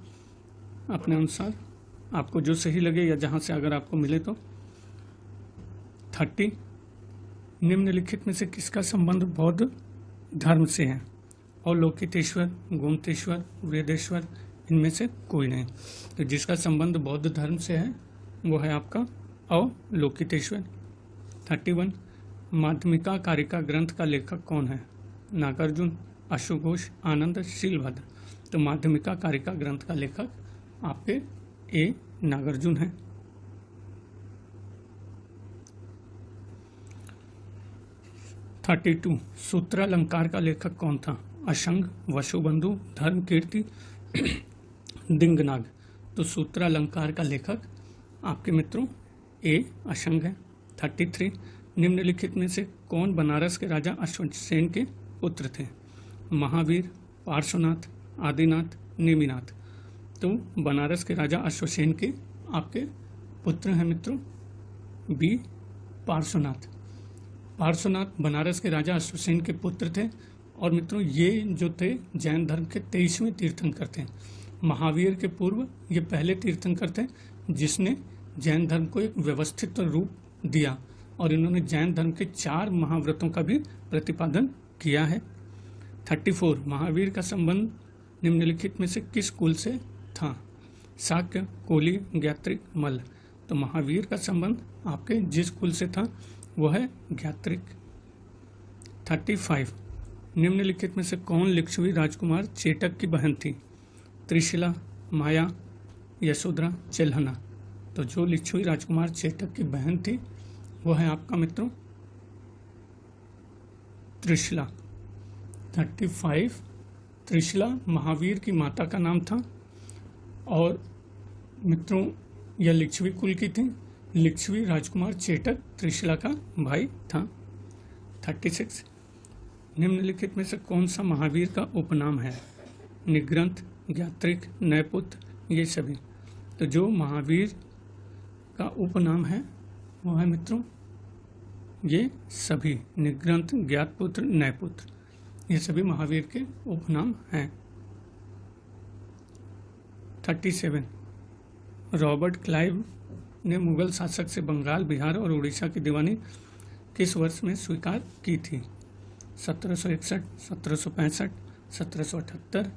अपने अनुसार, आपको जो सही लगे या जहाँ से अगर आपको मिले तो। 30, निम्नलिखित में से किसका संबंध बौद्ध धर्म से है? अवलोकितेश्वर, गोमतेश्वर, वेदेश्वर, इनमें से कोई नहीं। तो जिसका संबंध बौद्ध धर्म से है वो है आपका अवलोकितेश्वर। 31, माध्यमिका कारिका ग्रंथ का लेखक कौन है? नागार्जुन, अश्वघोष, आनंद, शीलभद्र। तो माध्यमिका कारिका ग्रंथ का लेखक आपके ए नागार्जुन है। 32, सूत्रालंकार का लेखक कौन था? अशंग, वसुबंधु, धर्मकीर्ति, दिंगनाग। तो सूत्रालंकार का लेखक आपके मित्रों ए अशंग है। 33, निम्नलिखित में से कौन बनारस के राजा अश्वसेन के पुत्र थे? महावीर, पार्श्वनाथ, आदिनाथ, नेमिनाथ। तो बनारस के राजा अश्वसेन के आपके पुत्र हैं मित्रों बी पार्श्वनाथ। पार्श्वनाथ बनारस के राजा अश्वसेन के पुत्र थे। और मित्रों ये जो थे जैन धर्म के 23वें तीर्थंकर थे। महावीर के पूर्व ये पहले तीर्थंकर थे जिसने जैन धर्म को एक व्यवस्थित रूप दिया, और इन्होंने जैन धर्म के 4 महाव्रतों का भी प्रतिपादन किया है। 34, महावीर का संबंध निम्नलिखित में से किस कुल से था? शाक्य, कोली, ज्ञात्रिक, मल्ल। तो महावीर का संबंध आपके जिस कुल से था वो है ज्ञात्रिक। 35, निम्नलिखित में से कौन लिच्छवी राजकुमार चेटक की बहन थी? त्रिशिला, माया, यशोधरा, चेल्हना। तो जो लिच्छवी राजकुमार चेटक की बहन थी वो है आपका मित्रों त्रिशिला। 35, त्रिशिला महावीर की माता का नाम था, और मित्रों यह लिच्छवी कुल की थी। लिच्छवी राजकुमार चेटक त्रिशिला का भाई था। 36, निम्नलिखित में से कौन सा महावीर का उपनाम है? निग्रंथ, ज्ञात्रिक, नैपुत्र, ये सभी। तो जो महावीर का उपनाम है वो है मित्रों ये सभी, निग्रंथ, ज्ञातपुत्र, नैपुत्र, ये सभी महावीर के उपनाम हैं। 37, रॉबर्ट क्लाइव ने मुगल शासक से बंगाल, बिहार और उड़ीसा की दीवानी किस वर्ष में स्वीकार की थी? 1761, 1765, 1778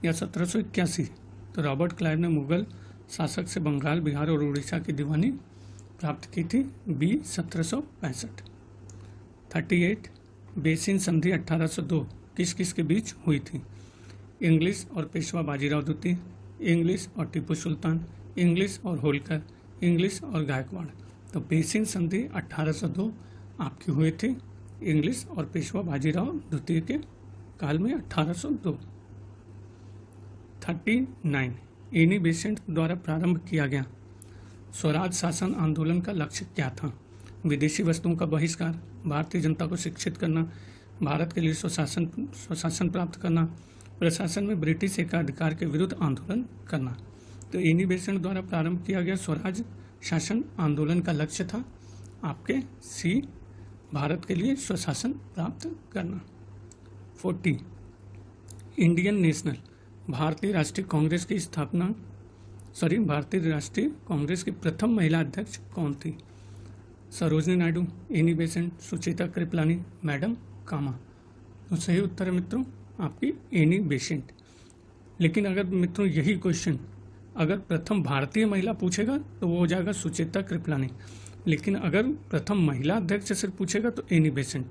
या 1781। तो रॉबर्ट क्लाइव ने मुगल शासक से बंगाल, बिहार और उड़ीसा की दीवानी प्राप्त की थी बी 1765। 38, बेसिन संधि 1802 किस किस के बीच हुई थी? इंग्लिश और पेशवा बाजीराव द्वितीय, इंग्लिश और टीपू सुल्तान, इंग्लिश और होलकर, इंग्लिश और गायकवाड़। तो बेसिन संधि 1802 आपकी हुई थी इंग्लिश और पेशवा बाजीराव द्वितीय के काल में 1802। 39, एनी बेसेंट द्वारा प्रारंभ किया गया स्वराज शासन आंदोलन का लक्ष्य क्या था? विदेशी वस्तुओं का बहिष्कार, भारतीय जनता को शिक्षित करना, भारत के लिए स्वशासन प्राप्त करना, प्रशासन में ब्रिटिश एकाधिकार के विरुद्ध आंदोलन करना। तो एनी बेसेंट द्वारा प्रारंभ किया गया स्वराज शासन आंदोलन का लक्ष्य था आपके सी, भारत के लिए स्वशासन प्राप्त करना। 40, इंडियन नेशनल भारतीय राष्ट्रीय कांग्रेस की स्थापना भारतीय राष्ट्रीय कांग्रेस की प्रथम महिला अध्यक्ष कौन थी? Sarojini Naidu, Annie Besant, Sucheta Kripalani, madam Cama. तो सही उत्तर है मित्रों आपकी एनी बेसेंट। लेकिन अगर मित्रों यही क्वेश्चन अगर प्रथम भारतीय महिला पूछेगा तो वो हो जाएगा सुचेता कृपलानी, लेकिन अगर प्रथम महिला अध्यक्ष से पूछेगा तो एनी बेसेंट।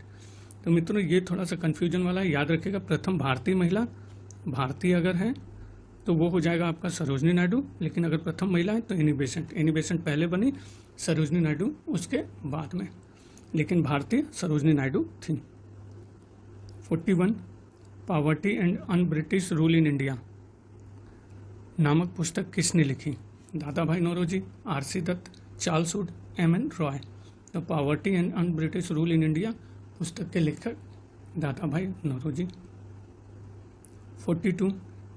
तो मित्रों ये थोड़ा सा कंफ्यूजन वाला है, याद रखिएगा प्रथम भारतीय महिला भारतीय अगर है तो वो हो जाएगा आपका सरोजनी नायडू, लेकिन अगर प्रथम महिला है तो एनी बेसेंट। एनी बेसेंट पहले बनी, सरोजनी नायडू उसके बाद में, लेकिन भारतीय सरोजनी नायडू थी। 41, poverty and un British rule in India नामक पुस्तक किसने लिखी? Dadabhai Naoroji, R C. Dutt, Charles Wood, M N. Roy. तो poverty and un British rule in India पुस्तक के लेखक दादा भाई नौरोजी। 42,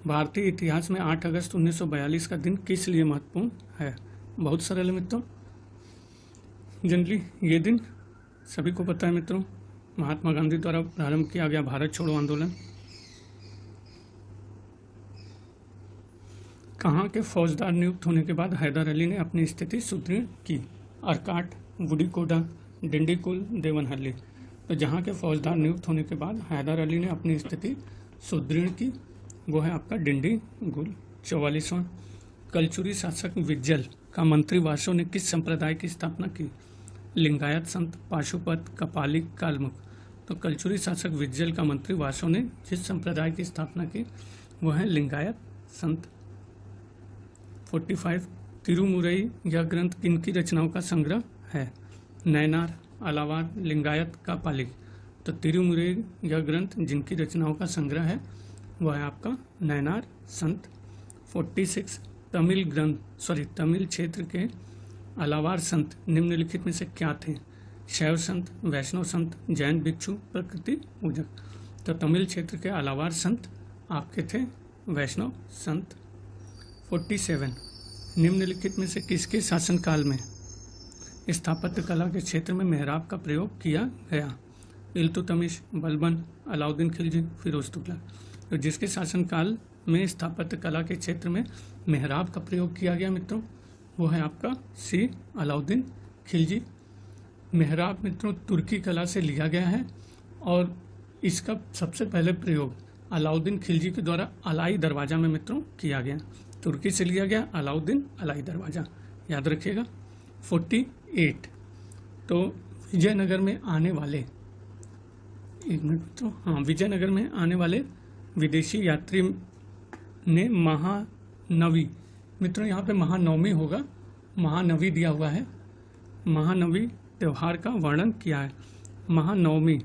भारतीय इतिहास में 8 अगस्त 1942 का दिन किस लिए महत्वपूर्ण है? बहुत सरल है मित्रों, जनरली ये दिन सभी को पता है मित्रों, महात्मा गांधी द्वारा प्रारंभ किया गया भारत छोड़ो आंदोलन। कहाँ के फौजदार नियुक्त होने के बाद हैदर अली ने अपनी स्थिति सुदृढ़ की? अर्काट, बुडीकोटा, डिंडीकुल, देवनहल्ली। तो जहाँ के फौजदार नियुक्त होने के बाद हैदर अली ने अपनी स्थिति सुदृढ़ की, वो है आपका डिंडीगुल। 44वां, कलचुरी शासक विज्जल का मंत्री वासो ने किस संप्रदाय की स्थापना की? लिंगायत संत, पाशुपत, कपालिक, कालमुख। तो कलचुरी शासक विज्जल का मंत्री वासो ने जिस संप्रदाय की स्थापना की वो है लिंगायत संत। 45, तिरुमुरई यह ग्रंथ किनकी रचनाओं का संग्रह है? नैनार, अलावार, लिंगायत, कापालिक। तो तिरुमुरई यह ग्रंथ जिनकी रचनाओं का संग्रह है वह है आपका नैनार संत। 46, तमिल क्षेत्र के अलावार संत निम्नलिखित में से क्या थे? शैव संत, वैष्णव संत, जैन भिक्षु, प्रकृति पूजक। तो तमिल क्षेत्र के अलावार संत आपके थे वैष्णव संत। 47, निम्नलिखित में से किसके शासनकाल में स्थापत्य कला के क्षेत्र में मेहराब का प्रयोग किया गया? इल्तुतमिश, बलबन, अलाउद्दीन खिलजी, फिरोज तुगलक। तो जिसके शासनकाल में स्थापत्य कला के क्षेत्र में मेहराब का प्रयोग किया गया मित्रों वो है आपका सी, अलाउद्दीन खिलजी। मेहराब मित्रों तुर्की कला से लिया गया है और इसका सबसे पहले प्रयोग अलाउद्दीन खिलजी के द्वारा अलाई दरवाजा में मित्रों किया गया। तुर्की से लिया गया अलाउद्दीन अलाई दरवाजा, याद रखिएगा। 48, तो विजयनगर में आने वाले, एक मिनट मित्रों, हाँ, विजयनगर में आने वाले विदेशी यात्री ने महानवी, मित्रों यहाँ पे महानवमी होगा, महानवी दिया हुआ है, महानवी त्यौहार का वर्णन किया है। महानवमी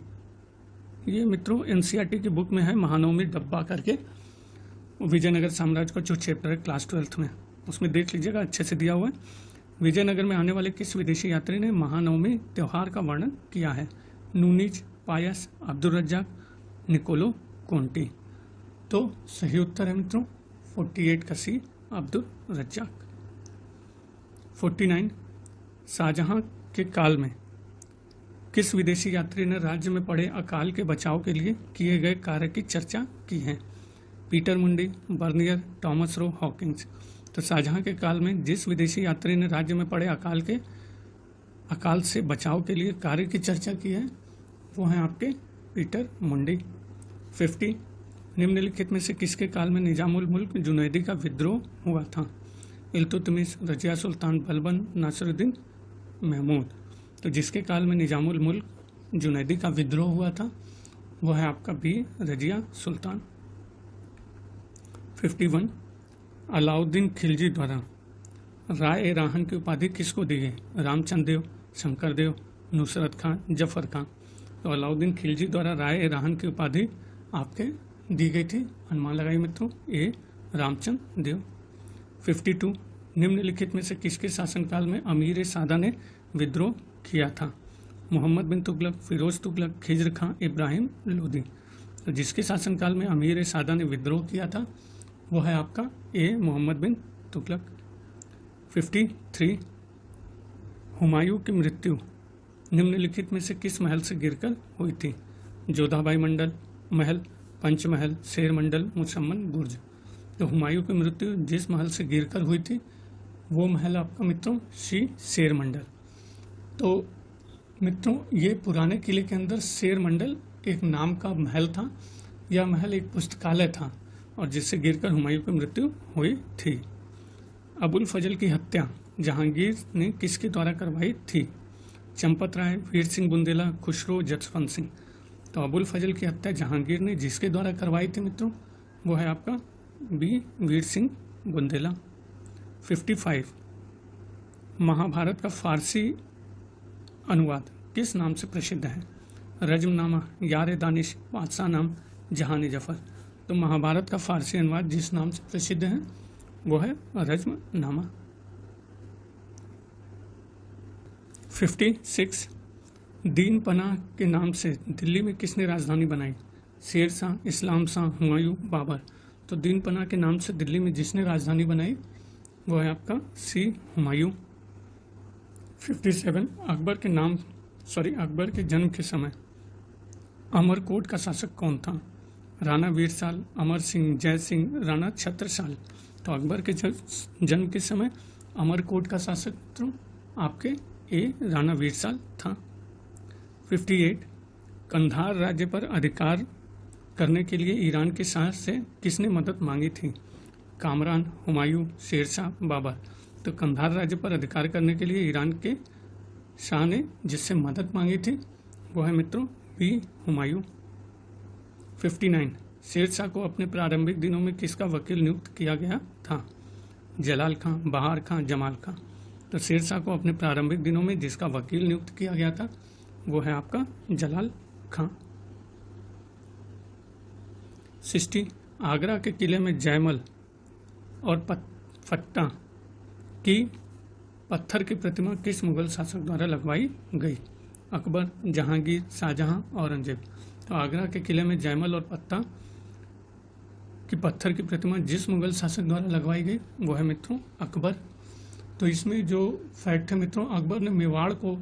ये मित्रों एनसीईआरटी की बुक में है, महानवमी डब्बा करके, विजयनगर साम्राज्य का जो चैप्टर है क्लास 12th में, उसमें देख लीजिएगा, अच्छे से दिया हुआ है। विजयनगर में आने वाले किस विदेशी यात्री ने महानवमी त्यौहार का वर्णन किया है? नूनीज, पायस, अब्दुल रज्जाक, निकोलो कोंटी। तो सही उत्तर है मित्रों 48 का सी, अब्दुल रज्जाक। 49, शाहजहां के काल में किस विदेशी यात्री ने राज्य में पड़े अकाल के बचाव के लिए किए गए कार्य की चर्चा की है? पीटर मुंडी, बर्नियर, टॉमस रो, हॉकिंस। तो शाहजहां के काल में जिस विदेशी यात्री ने राज्य में पड़े अकाल से बचाव के लिए कार्य की चर्चा की है वो है आपके पीटर मुंडी। 50, निम्नलिखित में से किसके काल में निजामुल मुल्क जुनैदी का विद्रोह हुआ था? इल्तुतमिश, रजिया सुल्तान, बलबन, नासिरुद्दीन महमूद। तो जिसके काल में निजामुल मुल्क जुनैदी का विद्रोह हुआ था वह है आपका बी, रजिया सुल्तान। 51, अलाउद्दीन खिलजी द्वारा राय राहन की उपाधि किसको दी गई? रामचंद्र देव, शंकर देव, नुसरत खां, जफर खां। तो अलाउद्दीन खिलजी द्वारा राय राहन की उपाधि आपके दी गई थी, अनुमान लगाइए मित्रों, ए, रामचंद्र देव। 52, निम्नलिखित में से किसके शासनकाल में अमीर सादा ने विद्रोह किया था? मोहम्मद बिन तुगलक, फिरोज तुगलक, खिज्र खां, इब्राहिम लोदी। तो जिसके शासनकाल में अमीर सादा ने विद्रोह किया था वो है आपका ए, मोहम्मद बिन तुगलक। 53, हुमायूं की मृत्यु निम्नलिखित में से किस महल से गिरकर हुई थी? जोधाबाई मंडल महल, पंचमहल, शेर मंडल, मुसम्मन बुर्ज। तो हुमायूं की मृत्यु जिस महल से गिरकर हुई थी वो महल आपका मित्रों सी, शेर मंडल। तो मित्रों ये पुराने किले के अंदर शेर मंडल एक नाम का महल था, यह महल एक पुस्तकालय था और जिससे गिरकर हुमायूं की मृत्यु हुई थी। अबुल फजल की हत्या जहांगीर ने किसके द्वारा करवाई थी? चंपत राय, वीर सिंह बुंदेला, खुसरो, जसवंत सिंह। तो अबुल फजल की हत्या जहांगीर ने जिसके द्वारा करवाई थी मित्रों वो है आपका बी, वीर सिंह बुंदेला। 55, महाभारत का फारसी अनुवाद किस नाम से प्रसिद्ध है? रज्मनामा, यार दानिश, बादशाह नाम, जहान जफर। तो महाभारत का फारसी अनुवाद जिस नाम से प्रसिद्ध है वो है रज्मनामा। 56, दीन पनाह के नाम से दिल्ली में किसने राजधानी बनाई? शेर शाह, इस्लाम शाह, हुमायूं, बाबर। तो दीन पनाह के नाम से दिल्ली में जिसने राजधानी बनाई वो है आपका सी, हुमायूं। 57, अकबर के जन्म के समय अमरकोट का शासक कौन था? राणा वीरसाल, अमर सिंह, जय सिंह, राणा छत्रसाल। तो अकबर के जन्म के समय अमरकोट का शासक तो आपके ए राणा वीरसाल था। 58 कंधार राज्य पर अधिकार करने के लिए ईरान के शाह से किसने मदद मांगी थी? कामरान, हुमायूं, शेरशाह, बाबर। तो कंधार राज्य पर अधिकार करने के लिए ईरान के शाह ने जिससे मदद मांगी थी वो है मित्रों बी हुमायूं। 59 शेरशाह को अपने प्रारंभिक दिनों में किसका वकील नियुक्त किया गया था? जलाल खां, बहार खां, जमाल खां। तो शेरशाह को अपने प्रारंभिक दिनों में जिसका वकील नियुक्त किया गया था वो है आपका जलाल खां। 60 आगरा के किले में जयमल और फट्टा की पत्थर की प्रतिमा किस मुगल शासक द्वारा लगवाई गई? अकबर, जहांगीर, शाहजहां, औरंगजेब। तो आगरा के किले में जयमल और पत्ता की पत्थर की प्रतिमा जिस मुगल शासक द्वारा लगवाई गई वो है मित्रों अकबर। तो इसमें जो फैक्ट है मित्रों, अकबर ने मेवाड़ को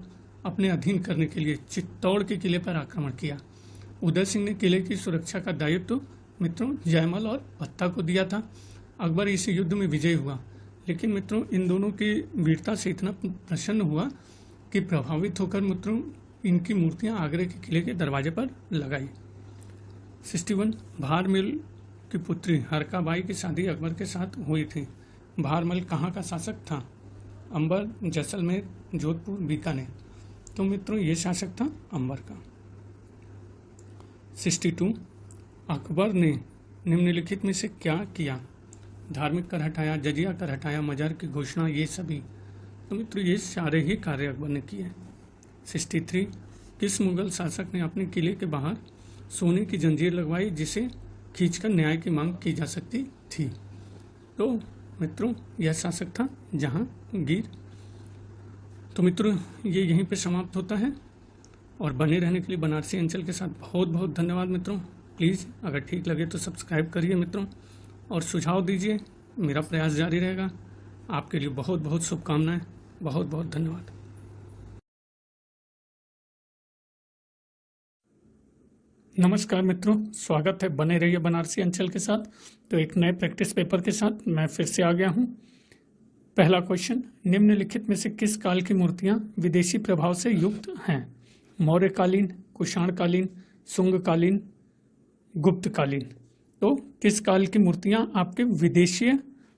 अपने अधीन करने के लिए चित्तौड़ के किले पर आक्रमण किया। उदय सिंह ने किले की सुरक्षा का दायित्व मित्रों जयमल और पत्ता को दिया था। अकबर इस युद्ध में विजयी हुआ, लेकिन मित्रों इन दोनों की वीरता से इतना प्रसन्न हुआ कि प्रभावित होकर मित्रों इनकी मूर्तियां आगरे के किले के दरवाजे पर लगाई। 61 भारमल की पुत्री हरकाबाई की शादी अकबर के साथ हुई थी। भारमल कहाँ का शासक था? अंबर, जैसलमेर, जोधपुर, बीकानेर। तो मित्रों ये शासक था अंबर का। 62 अकबर ने निम्नलिखित में से क्या किया? धार्मिक कर हटाया, जजिया कर हटाया, मजार की घोषणा, ये सभी। तो मित्रों ये सारे ही कार्य अकबर ने किए। 63 किस मुगल शासक ने अपने किले के बाहर सोने की जंजीर लगवाई जिसे खींचकर न्याय की मांग की जा सकती थी? तो मित्रों यह शासक था जहांगीर। तो मित्रों ये यहीं पे समाप्त होता है और बने रहने के लिए बनारसी अंचल के साथ बहुत बहुत धन्यवाद मित्रों। प्लीज़ अगर ठीक लगे तो सब्सक्राइब करिए मित्रों और सुझाव दीजिए, मेरा प्रयास जारी रहेगा। आपके लिए बहुत बहुत शुभकामनाएं, बहुत बहुत धन्यवाद। नमस्कार मित्रों, स्वागत है, बने रहिए बनारसी अंचल के साथ। तो एक नए प्रैक्टिस पेपर के साथ मैं फिर से आ गया हूं। पहला क्वेश्चन, निम्नलिखित में से किस काल की मूर्तियां विदेशी प्रभाव से युक्त हैं? मौर्यकालीन, कुषाणकालीन, शुंगकालीन, गुप्तकालीन। तो किस काल की मूर्तियां आपके विदेशीय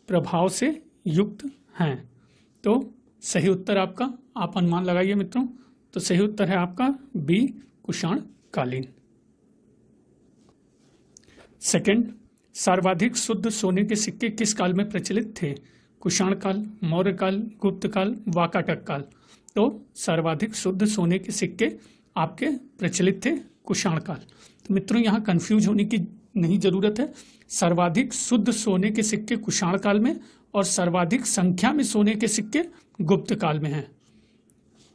प्रभाव से युक्त हैं? तो सही उत्तर आपका, आप अनुमान लगाइए मित्रों। तो सही उत्तर है आपका बी कुषाणकालीन। सेकंड, सर्वाधिक शुद्ध सोने के सिक्के किस काल में प्रचलित थे? कुषाण काल, मौर्य काल, गुप्त काल, वाकाटक काल। तो सर्वाधिक शुद्ध सोने के सिक्के आपके प्रचलित थे कुषाण काल। तो मित्रों यहाँ कंफ्यूज होने की नहीं जरूरत है। सर्वाधिक शुद्ध सोने के सिक्के कुषाण काल में और सर्वाधिक संख्या में सोने के सिक्के गुप्त काल में हैं।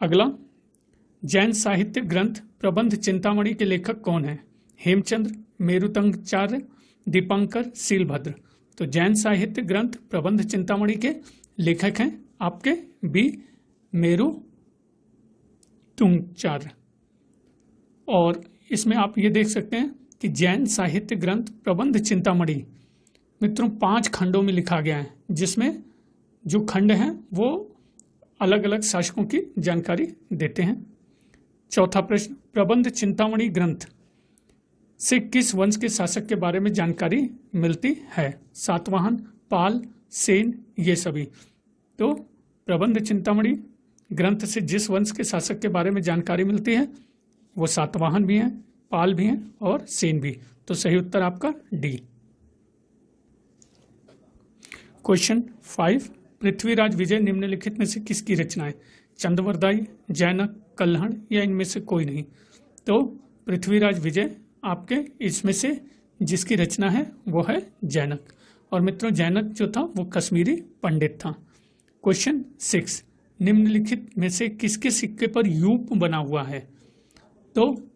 अगला, जैन साहित्य ग्रंथ प्रबंध चिंतामणि के लेखक कौन है? हेमचंद्र, मेरुतंगचार्य, दीपंकर, शीलभद्र। तो जैन साहित्य ग्रंथ प्रबंध चिंतामणि के लेखक हैं आपके बी मेरुतुंगचार्य। और इसमें आप ये देख सकते हैं कि जैन साहित्य ग्रंथ प्रबंध चिंतामणि मित्रों 5 खंडों में लिखा गया है, जिसमें जो खंड हैं वो अलग अलग शासकों की जानकारी देते हैं। चौथा प्रश्न, प्रबंध चिंतामणि ग्रंथ से किस वंश के शासक के बारे में जानकारी मिलती है? सातवाहन, पाल, सेन, ये सभी। तो प्रबंध चिंतामणि ग्रंथ से जिस वंश के शासक के बारे में जानकारी मिलती है वो सातवाहन भी हैं, पाल भी हैं और सेन भी। तो सही उत्तर आपका डी। क्वेश्चन 5, पृथ्वीराज विजय निम्नलिखित में से किसकी रचना है? चंद्रवरदाई, जैनक, कल्हण या इनमें से कोई नहीं? तो पृथ्वीराज विजय आपके इसमें से जिसकी रचना है वो है जैनक। और मित्रों जैनक जो था वो कश्मीरी पंडित था। क्वेश्चन 6, निम्नलिखित में से किसके सिक्के पर यूप बना हुआ है? तो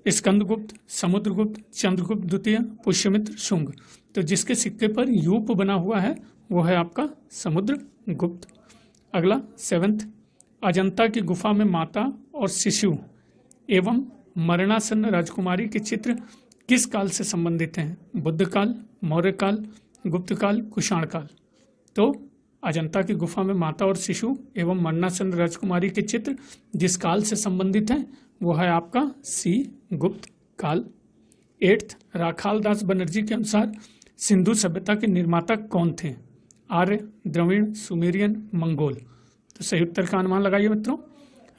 स्कंदगुप्त, समुद्रगुप्त, चंद्रगुप्त द्वितीय, पुष्यमित्र, शुंग। तो जिसके सिक्के पर यूप बना हुआ है वो है आपका समुद्रगुप्त। अगला 7th, अजंता की गुफा में माता और शिशु एवं मरणासन्न राजकुमारी के चित्र किस काल से संबंधित हैं? बुद्ध काल, मौर्य काल, गुप्त काल, कुषाण काल। तो अजंता की गुफा में माता और शिशु एवं मरणासन्न राजकुमारी के चित्र जिस काल से संबंधित हैं वो है आपका सी, गुप्त काल। 8th, राखाल दास बनर्जी के अनुसार सिंधु सभ्यता के निर्माता कौन थे? आर्य, द्रविड़, सुमेरियन, मंगोल। तो सही उत्तर का अनुमान लगाइए मित्रों।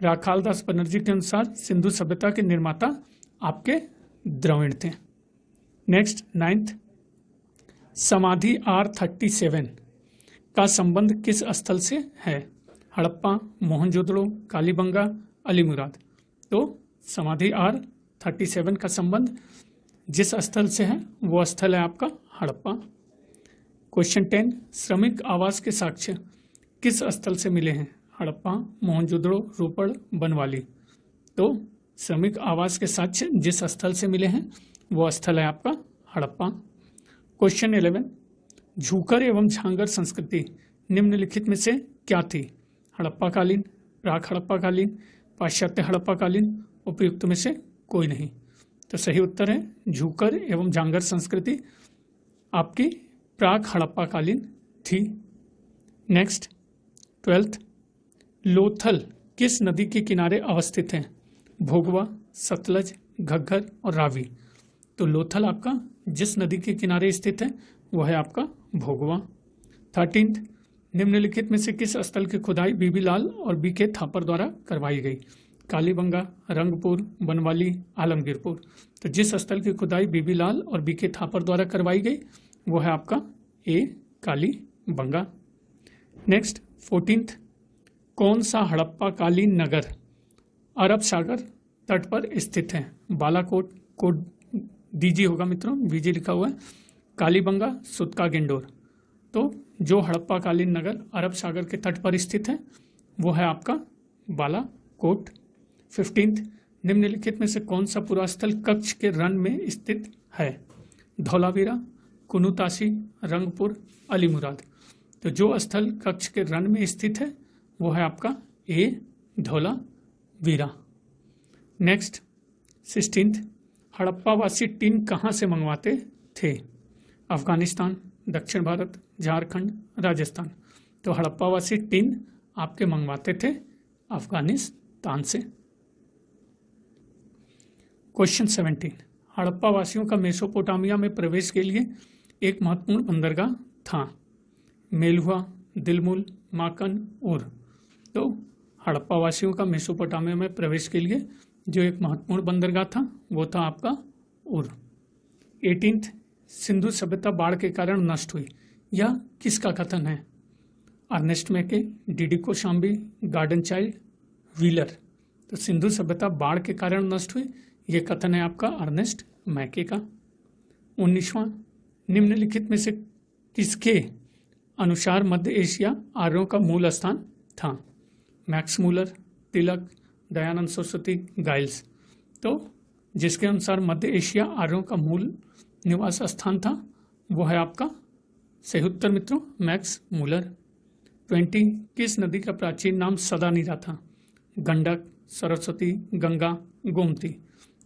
राखाल दास बनर्जी के अनुसार सिंधु सभ्यता के निर्माता आपके द्रविड़ थे। नेक्स्ट 9th, समाधि R37 का संबंध किस स्थल से है? हड़प्पा, मोहनजोदड़ो, कालीबंगा, अलीमुराद। तो समाधि R37 का संबंध जिस स्थल से है वो स्थल है आपका हड़प्पा। क्वेश्चन 10, श्रमिक आवास के साक्ष्य किस स्थल से मिले हैं? हड़प्पा, मोहनजोदड़ो, रोपड़, बनवाली। तो श्रमिक आवास के साक्ष्य जिस स्थल से मिले हैं वो स्थल है आपका हड़प्पा। क्वेश्चन 11, झूकर एवं झांगर संस्कृति निम्नलिखित में से क्या थी? हड़प्पाकालीन, प्राक हड़प्पाकालीन, पाश्चात्य हड़प्पाकालीन, उपयुक्त में से कोई नहीं। तो सही उत्तर है झूकर एवं झांगर संस्कृति आपकी प्राक हड़प्पाकालीन थी। नेक्स्ट 12th, लोथल किस नदी के किनारे अवस्थित है? भोगवा, सतलज, घग्गर और रावी। तो लोथल आपका जिस नदी के किनारे स्थित है वह है आपका भोगवा। 13th, निम्नलिखित में से किस स्थल की खुदाई बीबी लाल और बी के थापर द्वारा करवाई गई? कालीबंगा, रंगपुर, बनवाली, आलमगीरपुर। तो जिस स्थल की खुदाई बीबी लाल और बी के थापर द्वारा करवाई गई वो है आपका ए, कालीबंगा। नेक्स्ट 14th, कौन सा हड़प्पाकालीन नगर अरब सागर तट पर स्थित है? बालाकोट, कोट डीजी होगा मित्रों, बीजी लिखा हुआ है, कालीबंगा, सुतका, गेंडोर। तो जो हड़प्पाकालीन नगर अरब सागर के तट पर स्थित है वो है आपका बालाकोट। 15th, निम्नलिखित में से कौन सा पुरास्थल कच्छ के रण में स्थित है? धौलावीरा, कुनुतासी, रंगपुर, अलीमुराद। तो जो स्थल कच्छ के रण में स्थित है वो है आपका ए, धौलावीरा। नेक्स्ट 16th, हड़प्पावासी टीन कहाँ से मंगवाते थे? अफगानिस्तान, दक्षिण भारत, झारखंड, राजस्थान। तो हड़प्पावासी टीन आपके मंगवाते थे अफगानिस्तान से। क्वेश्चन 17, हड़प्पा वासियों का मेसोपोटामिया में प्रवेश के लिए एक महत्वपूर्ण बंदरगाह था? मेलुहा, दिलमुल, माकन, उर। तो हड़प्पा वासियों का मेसोपोटामिया में प्रवेश के लिए जो एक महत्वपूर्ण बंदरगाह था वो था आपका उर। 18th, सिंधु सभ्यता बाढ़ के कारण नष्ट हुई, यह किसका कथन है? अर्नेस्ट मैके, DD Kaushambi, garden child, wheeler. तो सिंधु सभ्यता बाढ़ के कारण नष्ट हुई, यह कथन है आपका अर्नेस्ट मैके का। 19वां, निम्नलिखित में से किसके अनुसार मध्य एशिया आर्यों का मूल स्थान था? मैक्स मूलर, तिलक, दयानंद सरस्वती, गाइल्स। तो जिसके अनुसार मध्य एशिया आर्यों का मूल निवास स्थान था वो है आपका सही उत्तर मित्रों मैक्स मूलर। 20, किस नदी का प्राचीन नाम सदानीरा था? गंडक, सरस्वती, गंगा, गोमती।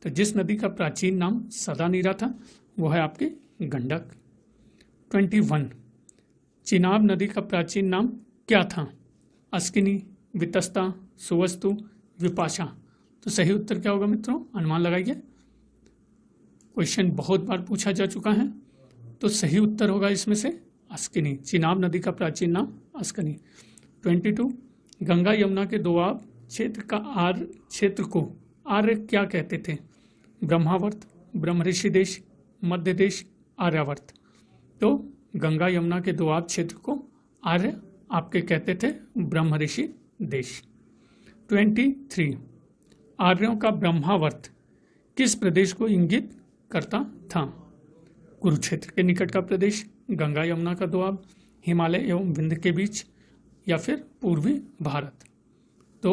तो जिस नदी का प्राचीन नाम सदानीरा था वो है आपकी गंडक। 21, चिनाब नदी का प्राचीन नाम क्या था? अस्किनी, वितस्ता, सुवस्तु, विपाशा। तो सही उत्तर क्या होगा मित्रों? अनुमान लगाइए। क्वेश्चन बहुत बार पूछा जा चुका है, तो सही उत्तर होगा इसमें से अस्किनी। चिनाब नदी का प्राचीन नाम अस्किनी। 22, गंगा यमुना के दोआब क्षेत्र का आर्य क्षेत्र को आर्य क्या कहते थे? ब्रह्मावर्त, ब्रह्मऋषि देश, मध्य देश, आर्यावर्त। तो गंगा यमुना के दोआब क्षेत्र को आर्य आपके कहते थे ब्रह्मऋषि देश। 23, आर्यों का ब्रह्मावर्त किस प्रदेश को इंगित करता था? कुरुक्षेत्र के निकट का प्रदेश, गंगा यमुना का दोआब, हिमालय एवं विंध्य के बीच, या फिर पूर्वी भारत। तो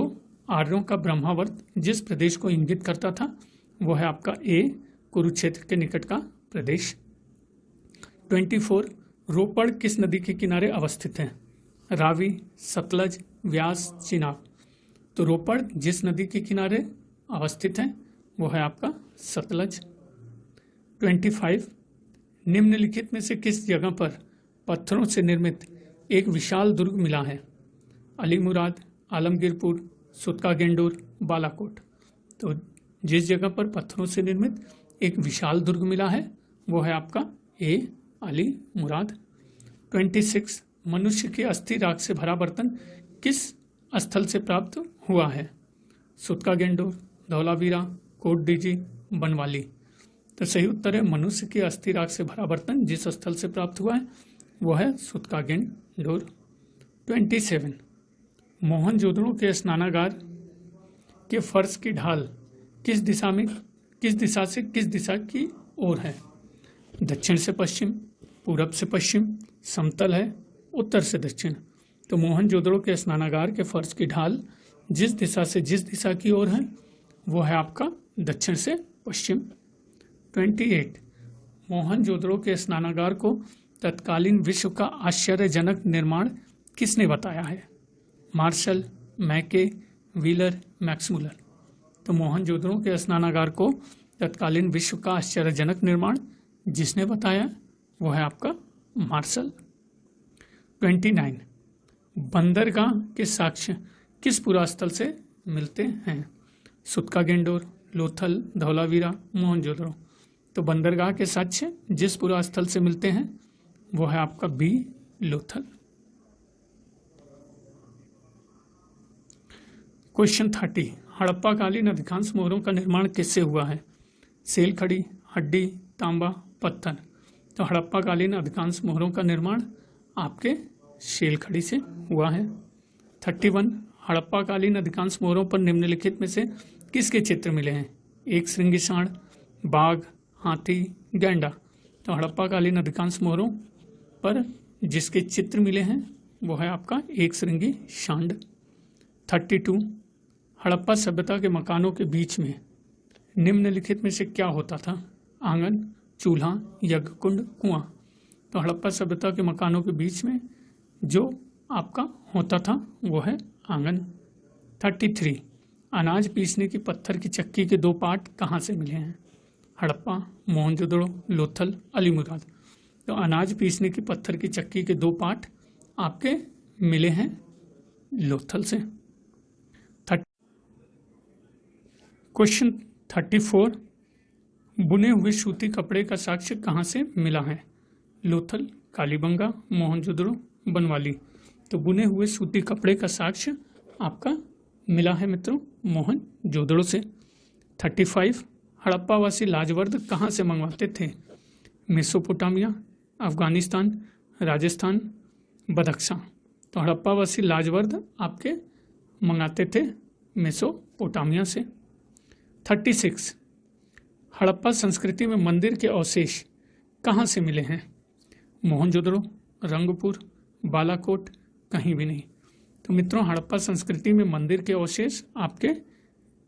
आर्यों का ब्रह्मावर्त जिस प्रदेश को इंगित करता था वो है आपका ए, कुरुक्षेत्र के निकट का प्रदेश। 24, रोपड़ किस नदी के किनारे अवस्थित है? रावी, सतलज, व्यास, चिनाब। तो रोपड़ जिस नदी के किनारे अवस्थित है वो है आपका सतलज। 25, निम्नलिखित में से किस जगह पर पत्थरों से निर्मित एक विशाल दुर्ग मिला है? अलीमुराद, आलमगीरपुर, सुतका गेंडोर, बालाकोट। तो जिस जगह पर पत्थरों से निर्मित एक विशाल दुर्ग मिला है वो है आपका ए, अलीमुराद। 26, मनुष्य के अस्थि राख से भरा बर्तन किस स्थल से प्राप्त हुआ है? सुतका गेंडोर, धौलावीरा, कोट डीजी, बनवाली। तो सही उत्तर है मनुष्य के अस्थि राख से भरा बर्तन जिस स्थल से प्राप्त हुआ है वो है सुतका गेंडोर। 27, मोहनजोदड़ो के स्नानागार के फर्श की ढाल किस दिशा से किस दिशा की ओर है? दक्षिण से पश्चिम, पूरब से पश्चिम, समतल है, उत्तर से दक्षिण। तो मोहनजोदड़ो के स्नानागार के फर्श की ढाल जिस दिशा की ओर है वो है आपका दक्षिण से पश्चिम। 28, मोहनजोदड़ो के स्नानागार को तत्कालीन विश्व का आश्चर्यजनक निर्माण किसने बताया है? मार्शल, मैके, व्हीलर, मैक्समुलर। तो मोहनजोदड़ो के स्नानागार को तत्कालीन विश्व का आश्चर्यजनक निर्माण जिसने बताया वो है आपका मार्शल। 29, बंदरगाह के साक्ष्य किस पुरास्थल से मिलते हैं? सुतका गेंडोर, लोथल, धौलावीरा, मोहनजोदड़ो। तो बंदरगाह के साक्ष्य जिस पुरास्थल से मिलते हैं वो है आपका बी, लोथल। क्वेश्चन 30, हड़प्पा कालीन अधिकांश मोहरों का निर्माण किससे हुआ है? सेल खड़ी, हड्डी, तांबा, पत्थर। तो हड़प्पा कालीन अधिकांश मोहरों का निर्माण आपके शेल खड़ी से हुआ है। 31, हड़प्पा कालीन अधिकांश मोहरों पर निम्नलिखित में से किसके चित्र मिले हैं? एक श्रृंगी सांड, बाघ, हाथी, गैंडा। तो हड़प्पा कालीन अधिकांश मोहरों पर जिसके चित्र मिले हैं वो है आपका एक श्रृंगी सांड। 32, हड़प्पा सभ्यता के मकानों के बीच में निम्नलिखित में से क्या होता था? आंगन, चूल्हा, यज्ञ कुंड, कुआं। तो हड़प्पा सभ्यता के मकानों के बीच में जो आपका होता था वो है आंगन। 33, अनाज पीसने की पत्थर की चक्की के 2 पार्ट कहाँ से मिले हैं? हड़प्पा, मोहनजोदड़ो, लोथल, अलीमुराद। तो अनाज पीसने की पत्थर की चक्की के 2 पार्ट आपके मिले हैं लोथल से। क्वेश्चन 34, बुने हुए सूती कपड़े का साक्ष्य कहाँ से मिला है? लोथल, कालीबंगा, मोहनजोदड़ो, बनवाली। तो बुने हुए सूती कपड़े का साक्ष्य आपका मिला है मित्रों मोहनजोदड़ो से। 35, हड़प्पावासी लाजवर्द कहाँ से मंगवाते थे? Mesopotamia, Afghanistan, Rajasthan, Badakhshan. तो हड़प्पावासी लाजवर्द आपके मंगाते थे मेसोपोटामिया से। 36, हड़प्पा संस्कृति में मंदिर के अवशेष कहाँ से मिले हैं? मोहनजोदड़ो, रंगपुर, बालाकोट, कहीं भी नहीं। तो मित्रों हड़प्पा संस्कृति में मंदिर के अवशेष आपके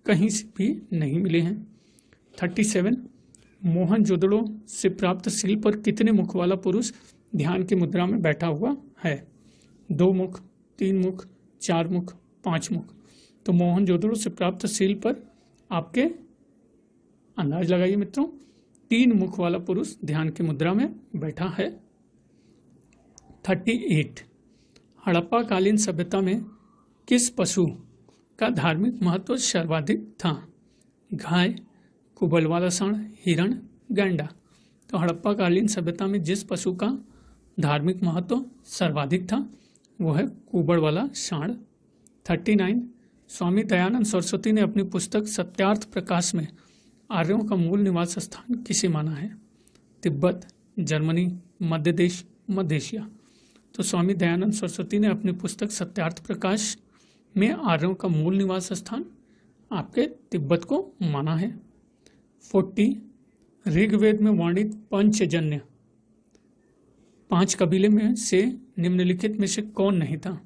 कहीं से भी नहीं मिले हैं। 37, मोहनजोदड़ो से प्राप्त सील पर कितने मुख वाला पुरुष ध्यान की मुद्रा में बैठा हुआ है? 2 मुख, 3 मुख, 4 मुख, 5 मुख। तो मोहनजोदड़ो से प्राप्त सील पर आपके अंदाज लगाइए मित्रों 3 मुख वाला पुरुष ध्यान की मुद्रा में बैठा है। 38, हड़प्पा कालीन सभ्यता में किस पशु का धार्मिक महत्व सर्वाधिक था? गाय, कुबल वाला सांड, हिरण, गैंडा। तो हड़प्पा कालीन सभ्यता में जिस पशु का धार्मिक महत्व सर्वाधिक था वो है कुबड़ वाला सांड। 39, स्वामी दयानंद सरस्वती ने अपनी पुस्तक सत्यार्थ प्रकाश में आर्यों का मूल निवास स्थान किसे माना है? तिब्बत, जर्मनी, मध्य देश, मध्य एशिया। तो स्वामी दयानंद सरस्वती ने अपनी पुस्तक सत्यार्थ प्रकाश में आर्यों का मूल निवास स्थान आपके तिब्बत को माना है। 40, ऋग्वेद में वर्णित पंचजन्य 5 कबीले में से निम्नलिखित में से कौन नहीं था?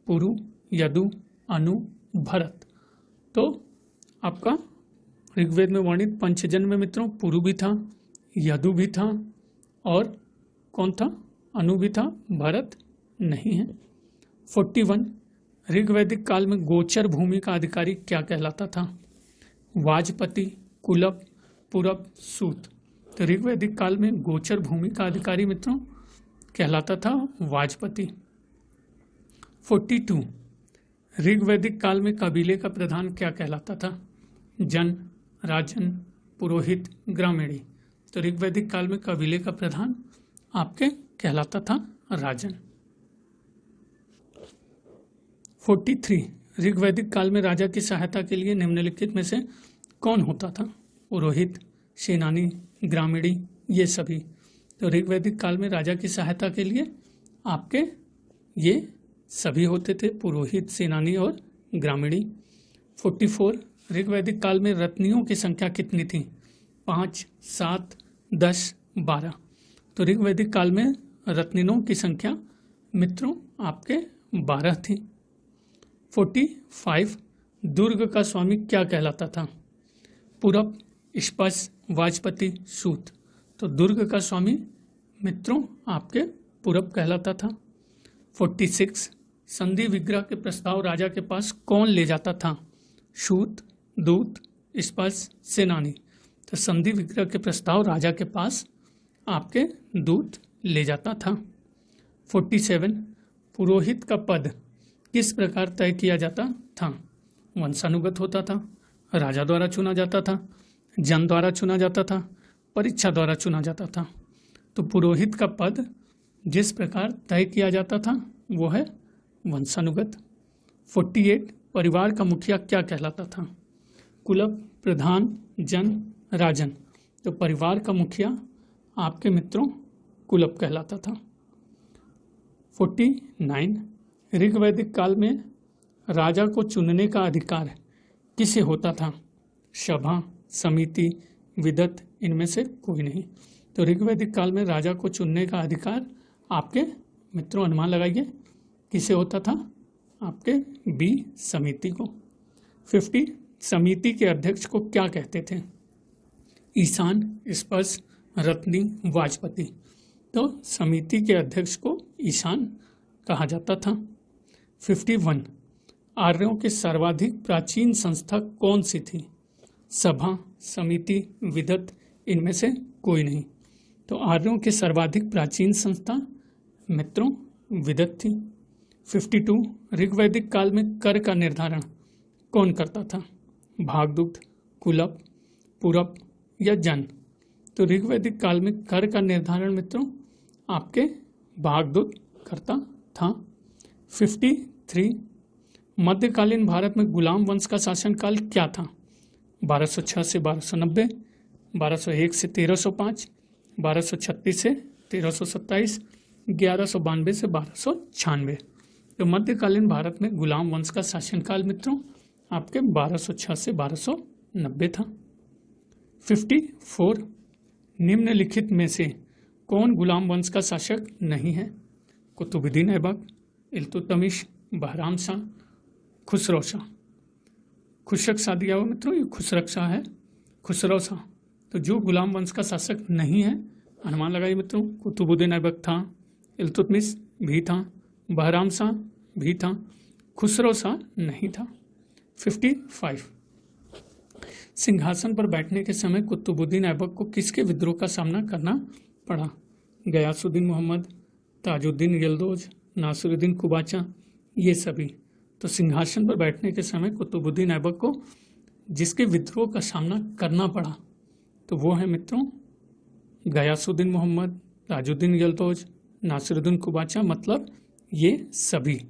पुरु, यदु, अनु, भरत। तो आपका ऋग्वेद में वर्णित पंचजन में मित्रों पुरु भी था, यदु भी था और कौन था? अनु भी था, भरत नहीं है। 41, ऋग्वैदिक काल में गोचर भूमि का अधिकारी क्या कहलाता था? वाजपति, कुलब, पूरब, सूत। तो ऋग्वैदिक काल में गोचर भूमि का अधिकारी मित्रों कहलाता था वाजपति। 42 ऋग्वैदिक काल में कबीले का प्रधान क्या कहलाता था? जन, राजन, पुरोहित, ग्रामीणी। तो ऋग्वैदिक काल में कबीले का प्रधान आपके कहलाता था राजन। 43 ऋग्वैदिक काल में राजा की सहायता के लिए निम्नलिखित में से कौन होता था? पुरोहित, सेनानी, ग्रामीणी, ये सभी। तो ऋग्वैदिक काल में राजा की सहायता के लिए आपके ये सभी होते थे, पुरोहित, सेनानी और ग्रामीणी। 44 ऋग्वैदिक काल में रत्नियों की संख्या कितनी थी? 5, 7, 10, 12। तो ऋग्वैदिक काल में रत्निनों की संख्या मित्रों आपके 12 थी। 45 दुर्ग का स्वामी क्या कहलाता था? पूरब, स्पश, वाजपति, सूत। तो दुर्ग का स्वामी मित्रों आपके पूरब कहलाता था। 46 संधि विग्रह के प्रस्ताव राजा के पास कौन ले जाता था? सूत, दूत, स्पश, सेनानी। तो संधि विग्रह के प्रस्ताव राजा के पास आपके दूत ले जाता था। 47 पुरोहित का पद किस प्रकार तय किया जाता था? वंशानुगत होता था, राजा द्वारा चुना जाता था, जन द्वारा चुना जाता था, परीक्षा द्वारा चुना जाता था। तो पुरोहित का पद जिस प्रकार तय किया जाता था वो है वंशानुगत। 48 परिवार का मुखिया क्या कहलाता था? कुलब, प्रधान, जन, राजन। तो परिवार का मुखिया आपके मित्रों कुलब कहलाता था। 49 ऋग्वैदिक काल में राजा को चुनने का अधिकार किसे होता था? सभा, समिति, विदत, इनमें से कोई नहीं। तो ऋग्वैदिक काल में राजा को चुनने का अधिकार आपके मित्रों अनुमान लगाइए किसे होता था? आपके बी समिति को। 50 समिति के अध्यक्ष को क्या कहते थे? ईशान, स्पश, रत्नी, वाजपति। तो समिति के अध्यक्ष को ईशान कहा जाता था। 51 आर्यों की सर्वाधिक प्राचीन संस्था कौन सी थी? सभा, समिति, विदत, इनमें से कोई नहीं। तो आर्यों की सर्वाधिक प्राचीन संस्था मित्रों विदत थी। 52 ऋग्वैदिक काल में कर का निर्धारण कौन करता था? भागदूत, कुलब, पूरब या जन। तो ऋग्वैदिक काल में कर का निर्धारण मित्रों आपके भागदूत करता था। 53 मध्यकालीन भारत में गुलाम वंश का शासनकाल क्या था? 1206 से 1290, 1201 से 1305, 1236 से 1327, 1192 से 1296। तो मध्यकालीन भारत में गुलाम वंश का शासनकाल मित्रों आपके 1206 से 1290 था। 54 निम्नलिखित में से कौन गुलाम वंश का शासक नहीं है? कुतुबुद्दीन ऐबक, इल्तुतमिश, बहराम शाह, खुसरो शाह। खुशरक शाह दिया हुआ मित्रों, ये खुसरक शाह है, खुसरो शाह। तो जो गुलाम वंश का शासक नहीं है अनुमान लगाइए मित्रों, कुतुबुद्दीन ऐबक था, इल्तुतमिश भी था, बहराम शाह भी था, खुसरो शाह नहीं था। 55 सिंहासन पर बैठने के समय कुतुबुद्दीन ऐबक को किसके विद्रोह का सामना करना पड़ा? गयासुद्दीन मोहम्मद, ताजुद्दीन यल्दौज, नासिरुद्दीन कुबाचा, ये सभी। तो सिंहासन पर बैठने के समय कुतुबुद्दीन ऐबक को जिसके विद्रोह का सामना करना पड़ा तो वो है मित्रों गयासुद्दीन मोहम्मद, ताजुद्दीन यल्दौज, नासिरुद्दीन कुबाचा, मतलब ये सभी।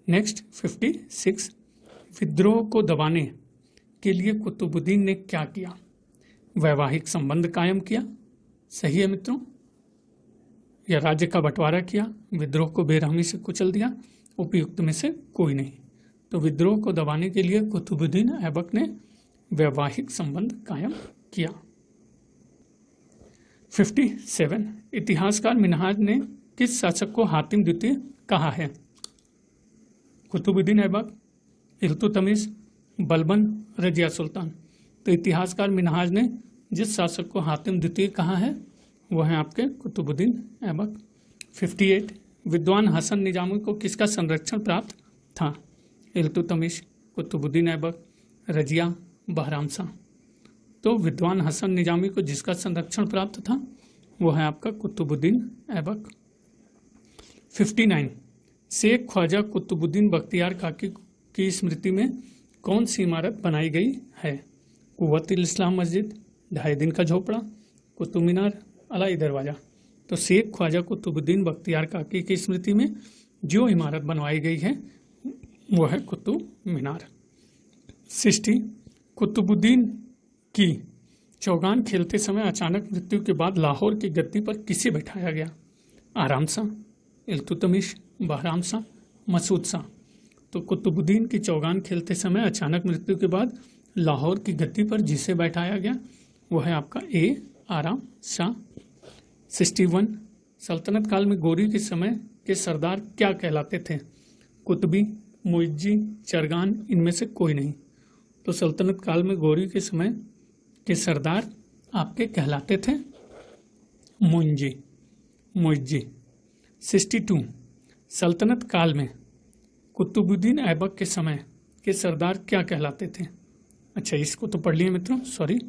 नेक्स्ट 56 विद्रोह को दबाने के लिए कुतुबुद्दीन ने क्या किया? वैवाहिक संबंध कायम किया, सही है मित्रों, या राज्य का बंटवारा किया, विद्रोह को बेरहमी से कुचल दिया, उपयुक्त में से कोई नहीं। तो विद्रोह को दबाने के लिए कुतुबुद्दीन ऐबक ने वैवाहिक संबंध कायम किया। 57 इतिहासकार मिन्हाज ने किस शासक को हातिम द्वितीय कहा है? कुतुबुद्दीन ऐबक, इल्तुतमिश, बलबन, रजिया सुल्तान। तो इतिहासकार मिन्हाज ने जिस शासक को हातिम द्वितीय कहा है वह है आपके कुतुबुद्दीन ऐबक। 58 विद्वान हसन निजामी को किसका संरक्षण प्राप्त था? इल्तुतमिश, कुतुबुद्दीन ऐबक, रजिया, बहराम शाह। तो विद्वान हसन निजामी को जिसका संरक्षण प्राप्त था वो है आपका कुतुबुद्दीन ऐबक। 59 शेख ख्वाजा कुतुबुद्दीन बख्तियार काकी की स्मृति में कौन सी इमारत बनाई गई है? कुव्वतुल इस्लाम मस्जिद, ढाई दिन का झोपड़ा, कुतुब मीनार, अलाई दरवाजा। तो शेख ख्वाजा कुतुबुद्दीन बख्तियार काकी की स्मृति में जो इमारत बनवाई गई है वो है कुतुब मीनार। 60 कुतुबुद्दीन की चौगान खेलते समय अचानक मृत्यु के बाद लाहौर की गद्दी पर किसे बैठाया गया? आराम शाह, इल्तुतमिश, बहराम शाह, मसूद शाह। तो कुतुबुद्दीन की चौगान खेलते समय अचानक मृत्यु के बाद लाहौर की गद्दी पर जिसे बैठाया गया वो है आपका ए आराम शाह। 61 सल्तनत काल में गोरी के समय के सरदार क्या कहलाते थे? कुतबी, मुइज्जी, चरगान, इनमें से कोई नहीं। तो सल्तनत काल में गोरी के समय के सरदार आपके कहलाते थे मुइज्जी। 62 सल्तनत काल में कुतुबुद्दीन ऐबक के समय के सरदार क्या कहलाते थे? अच्छा, इसको तो पढ़ लिए मित्रों, सॉरी,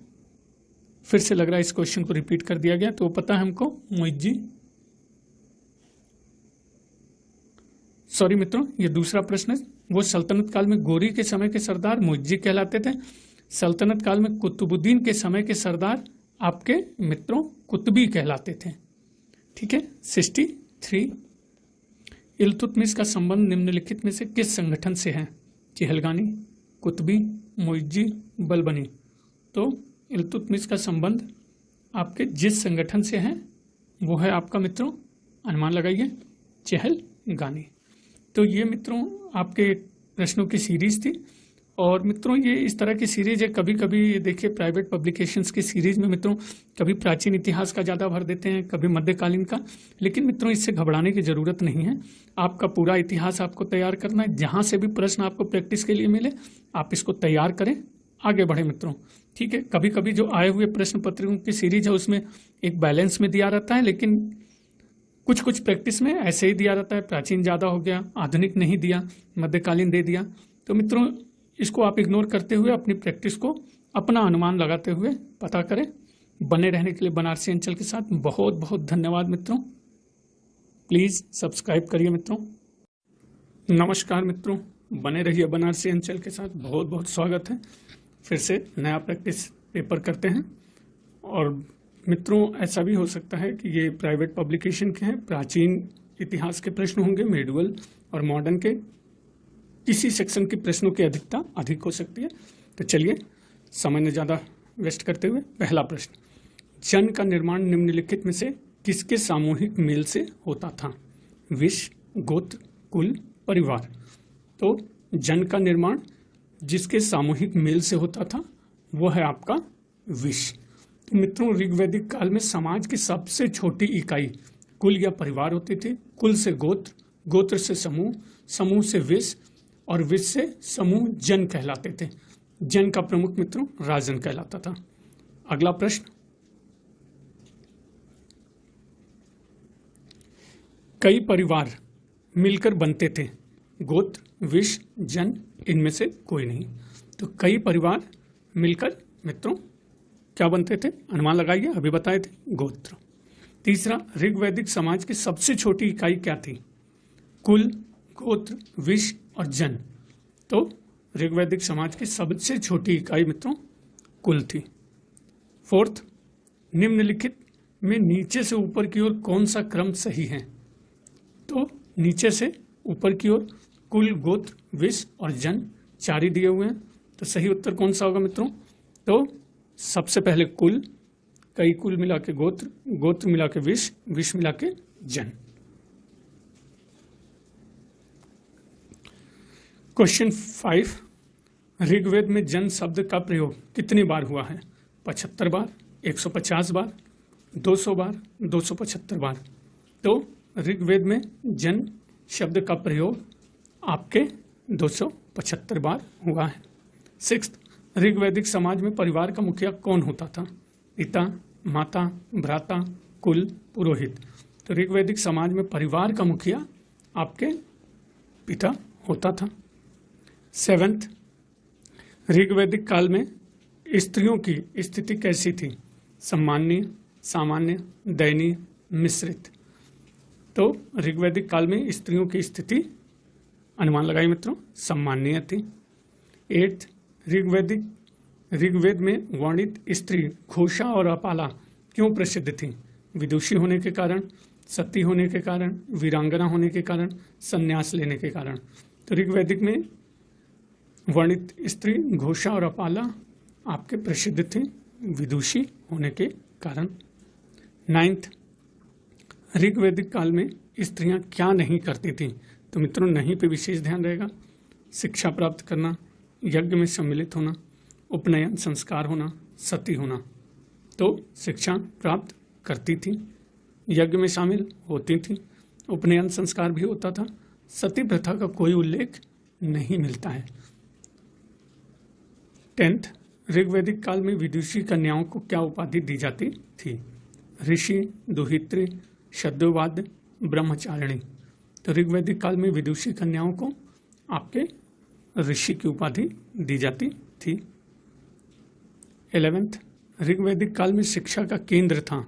फिर से लग रहा है इस क्वेश्चन को रिपीट कर दिया गया, तो पता है हमको मुइज्जी। सॉरी मित्रों, ये दूसरा प्रश्न है। वो सल्तनत काल में गोरी के समय के सरदार मुइज्जी कहलाते थे। सल्तनत काल में कुतुबुद्दीन के समय के सरदार आपके मित्रों कुतबी कहलाते थे। ठीक है। 63 इल्तुतमिश का संबंध निम्नलिखित में से किस संगठन से है? चिहलगानी, कुतबी, मुइज्जी, बलबनी। तो इल्तुतमिश का संबंध आपके जिस संगठन से है वो है आपका मित्रों, अनुमान लगाइए, चहलगानी। तो ये मित्रों आपके प्रश्नों की सीरीज थी। और मित्रों ये इस तरह की सीरीज है, कभी कभी देखिए प्राइवेट पब्लिकेशंस की सीरीज में मित्रों कभी प्राचीन इतिहास का ज़्यादा भर देते हैं, कभी मध्यकालीन का। लेकिन मित्रों इससे घबराने की ज़रूरत नहीं है। आपका पूरा इतिहास आपको तैयार करना है। जहाँ से भी प्रश्न आपको प्रैक्टिस के लिए मिले आप इसको तैयार करें, आगे बढ़े मित्रों। ठीक है। कभी कभी जो आए हुए प्रश्न पत्रों की सीरीज है उसमें एक बैलेंस में दिया रहता है, लेकिन कुछ कुछ प्रैक्टिस में ऐसे ही दिया रहता है। प्राचीन ज़्यादा हो गया, आधुनिक नहीं दिया, मध्यकालीन दे दिया। तो मित्रों इसको आप इग्नोर करते हुए अपनी प्रैक्टिस को अपना अनुमान लगाते हुए पता करें। बने रहने के लिए बनारसी अंचल के साथ बहुत बहुत धन्यवाद मित्रों। प्लीज़ सब्सक्राइब करिए मित्रों। नमस्कार मित्रों, बने रहिए बनारसी अंचल के साथ। बहुत बहुत स्वागत है। फिर से नया प्रैक्टिस पेपर करते हैं। और मित्रों ऐसा भी हो सकता है कि ये प्राइवेट पब्लिकेशन के हैं, प्राचीन इतिहास के प्रश्न होंगे, मेडुअल और मॉडर्न के किसी सेक्शन के प्रश्नों की अधिकता अधिक हो सकती है। तो चलिए समय न ज़्यादा वेस्ट करते हुए पहला प्रश्न, जन का निर्माण निम्नलिखित में से किसके सामूहिक मेल से होता था? विष, गोत्र, कुल, परिवार। तो जन का निर्माण जिसके सामूहिक मेल से होता था वो है आपका विष। तो मित्रों ऋग्वैदिक काल में समाज की सबसे छोटी इकाई कुल या परिवार होती थी। कुल से गोत्र, गोत्र से समूह, समूह से विष और विष से समूह जन कहलाते थे। जन का प्रमुख मित्रों राजन कहलाता था। अगला प्रश्न, कई परिवार मिलकर बनते थे, गोत्र, विष, जन, इनमें से कोई नहीं। तो कई परिवार मिलकर मित्रों क्या बनते थे? अनुमान लगाइए, अभी बताए थे, गोत्र। तीसरा, ऋग्वैदिक समाज की सबसे छोटी इकाई क्या थी? कुल, गोत्र, विष और जन। तो ऋग्वैदिक समाज की सबसे छोटी इकाई मित्रों कुल थी। फोर्थ, निम्नलिखित में नीचे से ऊपर की ओर कौन सा क्रम सही है? तो नीचे से ऊपर की ओर कुल, गोत्र, विष और जन चार ही दिए हुए हैं। तो सही उत्तर कौन सा होगा मित्रों? तो सबसे पहले कुल, कई कुल मिला के गोत्र, गोत्र मिला के विष, विष मिला के जन। क्वेश्चन 5, ऋग्वेद में जन शब्द का प्रयोग कितनी बार हुआ है? 75 बार, 150 बार, 200 बार, 275 बार। तो ऋग्वेद में जन शब्द का प्रयोग आपके 275 बार हुआ है। 6, ऋग्वैदिक समाज में परिवार का मुखिया कौन होता था? पिता, माता, भ्राता, कुल, पुरोहित। तो ऋग्वैदिक समाज में परिवार का मुखिया आपके पिता होता था। 7, ऋग्वैदिक काल में स्त्रियों की स्थिति कैसी थी? सम्माननीय, सामान्य, दयनीय, मिश्रित। तो ऋग्वैदिक काल में स्त्रियों की स्थिति, अनुमान लगाइए मित्रों, सम्माननीय थी। 8th, ऋग्वेद में वर्णित स्त्री घोषा और अपाला क्यों प्रसिद्ध थी? विदुषी होने के कारण, सती होने के कारण, वीरांगना होने के कारण, संन्यास लेने के कारण। तो ऋग्वैदिक में वर्णित स्त्री घोषा और अपाला आपके प्रसिद्ध थे विदुषी होने के कारण। 9th, ऋग्वैदिक काल में स्त्रियां क्या नहीं करती थीं? तो मित्रों नहीं पे विशेष ध्यान रहेगा। शिक्षा प्राप्त करना, यज्ञ में सम्मिलित होना, उपनयन संस्कार होना, सती होना। तो शिक्षा प्राप्त करती थी, यज्ञ में शामिल होती थी, उपनयन संस्कार भी होता था। सती प्रथा का कोई उल्लेख नहीं मिलता है। 10th, ऋग्वैदिक काल में विदुषी कन्याओं को क्या उपाधि दी जाती थी? ऋषि, दुहित्री, शब्दवाद, ब्रह्मचारिणी। तो ऋग्वैदिक काल में विदुषी कन्याओं को आपके ऋषि की उपाधि दी जाती थी। 11th, ऋग्वैदिक काल में शिक्षा का केंद्र था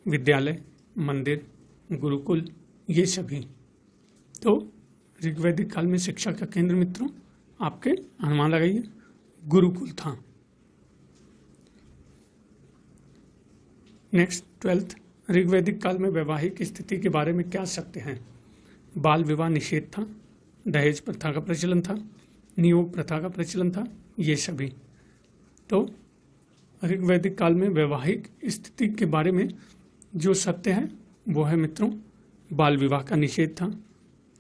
विद्यालय, मंदिर, गुरुकुल, ये सभी। तो ऋग्वैदिक काल में शिक्षा का केंद्र मित्रों आपके, अनुमान लगाइए, गुरुकुल था। नेक्स्ट 12th, ऋग्वैदिक काल में वैवाहिक स्थिति के बारे में क्या सत्य है? बाल विवाह निषेध था, दहेज प्रथा का प्रचलन था, नियोग प्रथा का प्रचलन था, ये सभी। तो ऋग्वैदिक काल में वैवाहिक स्थिति के बारे में जो सत्य है वो है मित्रों, बाल विवाह का निषेध था,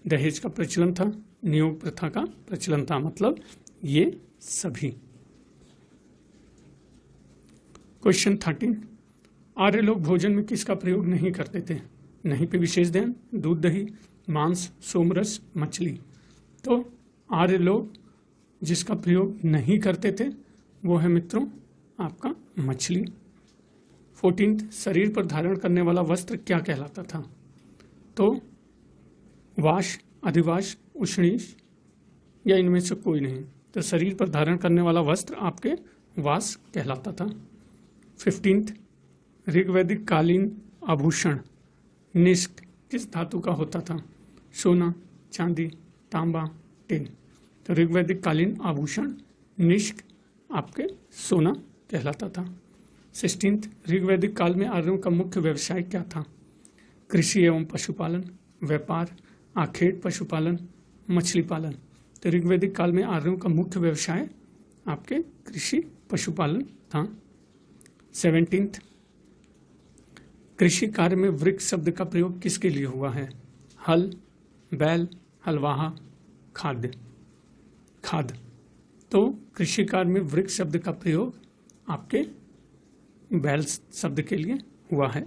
दहेज का प्रचलन था, नियोग प्रथा का प्रचलन था, मतलब ये सभी। क्वेश्चन 13, आर्य लोग भोजन में किसका प्रयोग नहीं करते थे? नहीं पे विशेष ध्यान, दूध, दही, मांस, सोमरस, मछली। तो आर्य लोग जिसका प्रयोग नहीं करते थे वो है मित्रों आपका मछली। 14th, शरीर पर धारण करने वाला वस्त्र क्या कहलाता था? तो वाश, अधिवास, उष्णीश या इनमें से कोई नहीं। तो शरीर पर धारण करने वाला वस्त्र आपके वास कहलाता था। 15th, ऋग्वैदिक कालीन आभूषण निष्क किस धातु का होता था? सोना, चांदी, तांबा, टिन। तो ऋग्वैदिक कालीन आभूषण निष्क आपके सोना कहलाता था। 16th, ऋग्वैदिक काल में आर्यों का मुख्य व्यवसाय क्या था? कृषि एवं पशुपालन, व्यापार, आखेट पशुपालन, मछली पालन। तो ऋग्वैदिक काल में आर्यों का मुख्य व्यवसाय आपके कृषि पशुपालन था। 17th, कृषि कार्य में वृक्ष शब्द का प्रयोग किसके लिए हुआ है? हल, बैल, हलवाहा, खाद। तो कृषि कार्य में वृक्ष शब्द का प्रयोग आपके बैल शब्द के लिए हुआ है।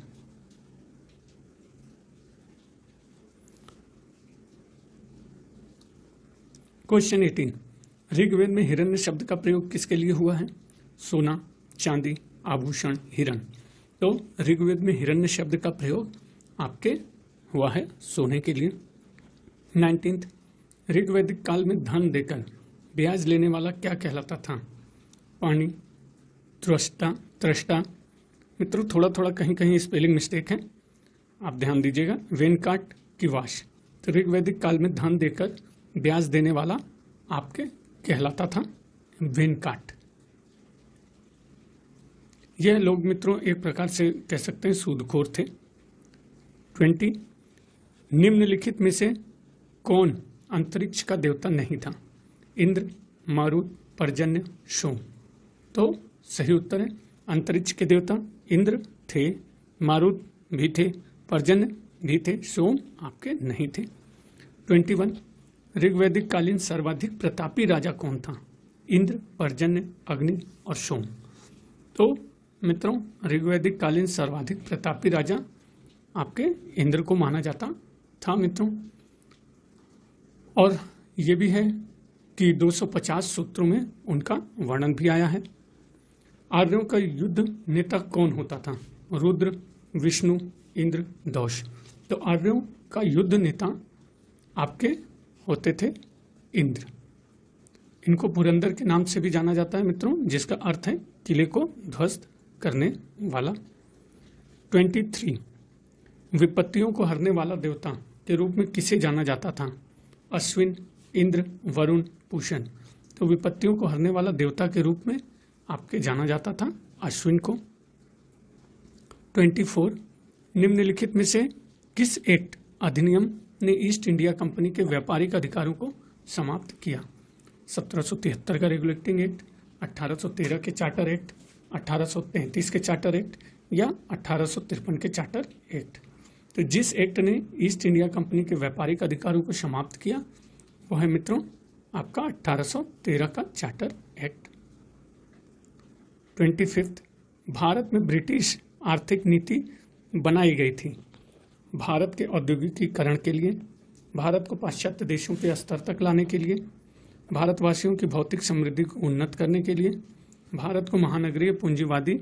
क्वेश्चन 18, ऋग्वेद में हिरण्य शब्द का प्रयोग किसके लिए हुआ है? सोना, चांदी, आभूषण, हिरण। तो ऋग्वेद में हिरण्य शब्द का प्रयोग आपके हुआ है सोने के लिए। 19th, ऋग्वैदिक काल में धन देकर ब्याज लेने वाला क्या कहलाता था? पानी, त्रष्टा। मित्रों थोड़ा थोड़ा कहीं कहीं स्पेलिंग मिस्टेक है, आप ध्यान दीजिएगा। वेनकाट की वाश। तो ऋग्वैदिक काल में धन देकर ब्याज देने वाला आपके कहलाता था वेनकाट। यह लोग मित्रों एक प्रकार से कह सकते हैं सूदखोर थे। 20, निम्नलिखित में से कौन अंतरिक्ष का देवता नहीं था? इंद्र, मारुत, पर्जन्य, सोम। तो सही उत्तर है अंतरिक्ष के देवता इंद्र थे, मारुत भी थे, पर्जन्य भी थे, सोम आपके नहीं थे। 21, ऋग्वैदिक कालीन सर्वाधिक प्रतापी राजा कौन था? इंद्र, पर्जन्य, अग्नि और सोम। तो मित्रों ऋग्वैदिक कालीन सर्वाधिक प्रतापी राजा आपके इंद्र को माना जाता था मित्रों। और ये भी है कि 250 सूत्रों में उनका वर्णन भी आया है। आर्यों का युद्ध नेता कौन होता था? रुद्र, विष्णु, इंद्र, दौश। तो आर्यों का युद्ध नेता आपके होते थे इंद्र। इनको पुरंदर के नाम से भी जाना जाता है मित्रों, जिसका अर्थ है किले को ध्वस्त करने वाला। 23 विपत्तियों को हरने वाला देवता के रूप में किसे जाना जाता था? अश्विन, इंद्र, वरुण, पूषण। तो विपत्तियों को हरने वाला देवता के रूप में आपके जाना जाता था अश्विन को। 24 निम्नलिखित में से किस एक्ट अधिनियम ने ईस्ट इंडिया कंपनी के व्यापारिक अधिकारों को समाप्त किया? 1773 का रेगुलेटिंग एक्ट, 1813 के चार्टर एक्ट, 1833 के चार्टर एक्ट या 1853 के चार्टर एक्ट। तो जिस एक्ट ने ईस्ट इंडिया कंपनी के व्यापारिक अधिकारों को समाप्त किया वो है मित्रों आपका 1813 का चार्टर एक्ट। 25 भारत में ब्रिटिश आर्थिक नीति बनाई गई थी भारत के औद्योगिकीकरण के लिए, भारत को पाश्चात्य देशों के स्तर तक लाने के लिए, भारतवासियों की भौतिक समृद्धि को उन्नत करने के लिए, भारत को महानगरीय पूंजीवादी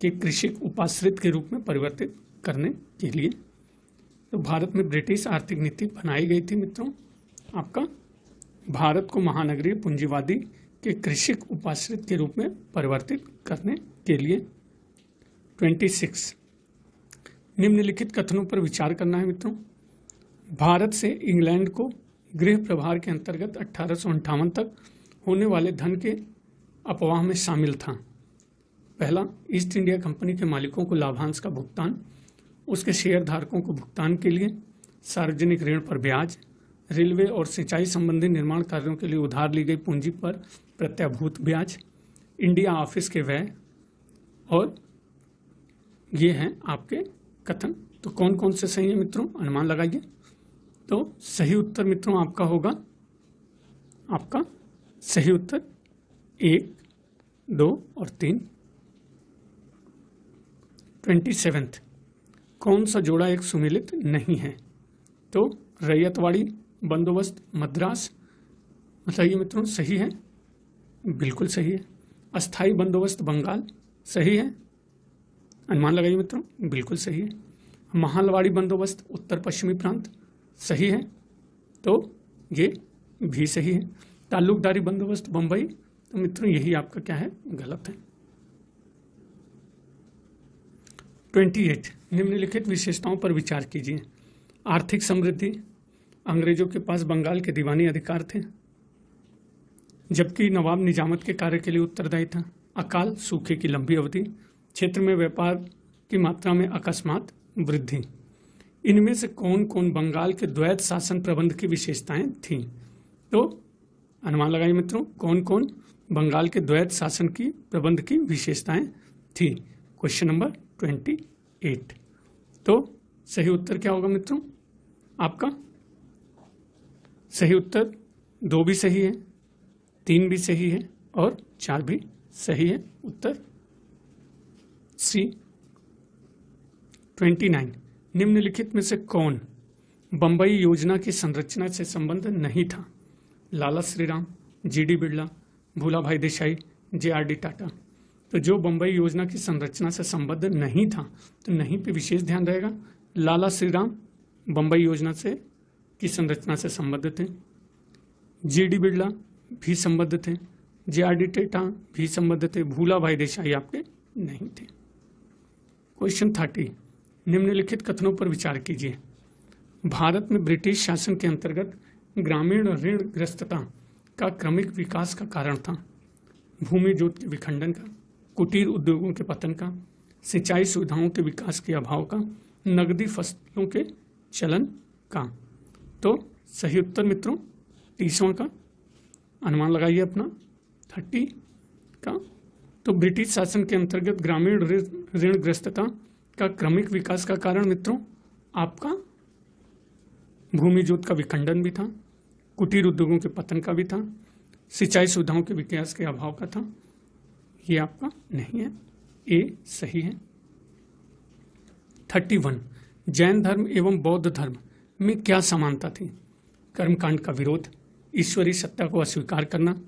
के कृषि उपाश्रित के रूप में परिवर्तित करने के लिए। तो भारत में ब्रिटिश आर्थिक नीति बनाई गई थी मित्रों आपका भारत को महानगरीय पूंजीवादी के कृषि उपाश्रित के रूप में परिवर्तित करने के लिए। 26 निम्नलिखित कथनों पर विचार करना है मित्रों। भारत से इंग्लैंड को गृह प्रभार के अंतर्गत 1858 तक होने वाले धन के अपवाह में शामिल था। पहला, ईस्ट इंडिया कंपनी के मालिकों को लाभांश का भुगतान, उसके शेयर धारकों को भुगतान के लिए सार्वजनिक ऋण पर ब्याज, रेलवे और सिंचाई संबंधी निर्माण कार्यों के लिए उधार ली गई पूंजी पर प्रत्याभूत ब्याज, इंडिया ऑफिस के व्यय, और ये हैं आपके कथन। तो कौन कौन से सही है मित्रों, अनुमान लगाइए। तो सही उत्तर मित्रों आपका होगा, आपका सही उत्तर 1, 2 और 3। 27 कौन सा जोड़ा एक सुमेलित नहीं है? तो रैयतवाड़ी बंदोबस्त मद्रास, बताइए मित्रों सही है, बिल्कुल सही है। अस्थाई बंदोबस्त बंगाल, सही है, अनुमान लगाइए मित्रों, बिल्कुल सही है। महालवाड़ी बंदोबस्त उत्तर पश्चिमी प्रांत, सही है, तो ये भी सही है। ताल्लुकदारी बंदोबस्त बंबई, तो मित्रों यही आपका क्या है, गलत है। 28 निम्नलिखित विशेषताओं पर विचार कीजिए। आर्थिक समृद्धि, अंग्रेजों के पास बंगाल के दीवानी अधिकार थे जबकि नवाब निजामत के कार्य के लिए उत्तरदायी था। अकाल, सूखे की लंबी अवधि, क्षेत्र में व्यापार की मात्रा में अकस्मात वृद्धि। इनमें से कौन कौन बंगाल के द्वैत शासन प्रबंध की विशेषताएं थीं? तो अनुमान लगाइए मित्रों, कौन कौन बंगाल के द्वैत शासन की प्रबंध की विशेषताएं थी? Question number 28। तो सही उत्तर क्या होगा मित्रों आपका? सही उत्तर 2 भी सही है, 3 भी सही है और 4 भी सही है। उत्तर सी। 29 निम्नलिखित में से कौन बंबई योजना की संरचना से संबंध नहीं था? लाला श्रीराम, जीडी बिरला, भूला भाई देसाई, जेआरडी टाटा। तो जो बंबई योजना की संरचना से संबद्ध नहीं था तो नहीं पे विशेष ध्यान रहेगा। लाला श्रीराम बंबई योजना से की संरचना से संबद्ध थे, जीडी बिरला भी संबद्ध थे, जेआरडी टाटा भी संबद्ध थे, भूला भाई देसाई आपके नहीं थे। क्वेश्चन 30 निम्नलिखित कथनों पर विचार कीजिए। भारत में ब्रिटिश शासन के अंतर्गत ग्रामीण ऋणग्रस्तता का क्रमिक विकास का कारण था भूमि जोत के विखंडन का, कुटीर उद्योगों के पतन का, सिंचाई सुविधाओं के विकास के अभाव का, नकदी फसलों के चलन का। तो सही उत्तर मित्रों 30वां का, अनुमान लगाइए अपना 30 का। तो ब्रिटिश शासन के अंतर्गत ग्रामीण ऋणग्रस्तता का क्रमिक विकास का कारण मित्रों आपका भूमि जोत का विखंडन भी था, कुटीर उद्योगों के पतन का भी था, सिंचाई सुविधाओं के विकास के अभाव का था। ये आपका नहीं है, ए सही है। 31 जैन धर्म एवं बौद्ध धर्म में क्या समानता थी? कर्मकांड का विरोध, ईश्वरीय सत्ता को अस्वीकार करना,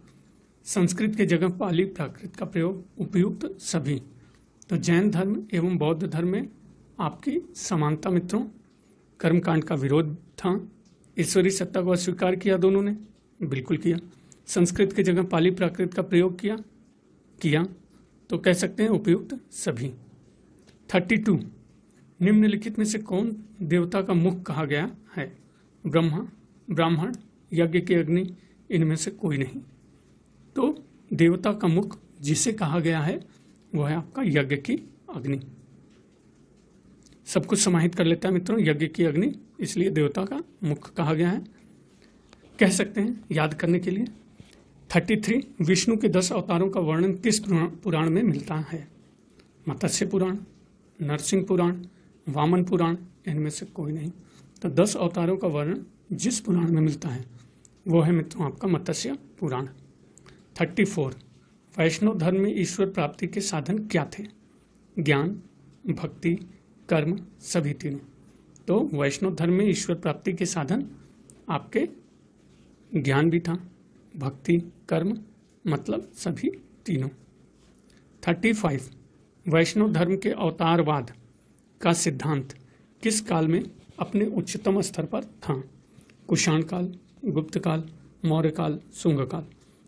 संस्कृत के जगह पाली प्राकृत का प्रयोग, उपयुक्त सभी। तो जैन धर्म एवं बौद्ध धर्म में आपकी समानता मित्रों कर्मकांड का विरोध था, ईश्वरीय सत्ता को अस्वीकार किया दोनों ने, बिल्कुल किया। संस्कृत की जगह पाली प्राकृत का प्रयोग किया, तो कह सकते हैं उपयुक्त सभी। 32 निम्नलिखित में से कौन देवता का मुख कहा गया है? ब्रह्मा, ब्राह्मण, यज्ञ की अग्नि, इनमें से कोई नहीं। तो देवता का मुख जिसे कहा गया है वह है आपका यज्ञ की अग्नि। सब कुछ समाहित कर लेता है मित्रों, यज्ञ की अग्नि, इसलिए देवता का मुख कहा गया है। कह सकते हैं याद करने के लिए। 33 विष्णु के 10 अवतारों का वर्णन किस पुराण में मिलता है? मत्स्य पुराण, नरसिंह पुराण, वामन पुराण, इनमें से कोई नहीं। तो 10 अवतारों का वर्णन जिस पुराण में मिलता है वो है मित्रों आपका मत्स्य पुराण। 34 वैष्णव धर्म में ईश्वर प्राप्ति के साधन क्या थे? ज्ञान, भक्ति, कर्म, सभी तीनों। तो वैष्णव धर्म में ईश्वर प्राप्ति के साधन आपके ज्ञान भी था, भक्ति, कर्म, मतलब सभी तीनों। 35 वैष्णव धर्म के अवतारवाद का सिद्धांत किस काल में अपने उच्चतम स्तर पर था? कुषाण काल, गुप्त काल, मौर्य काल, शुंग काल।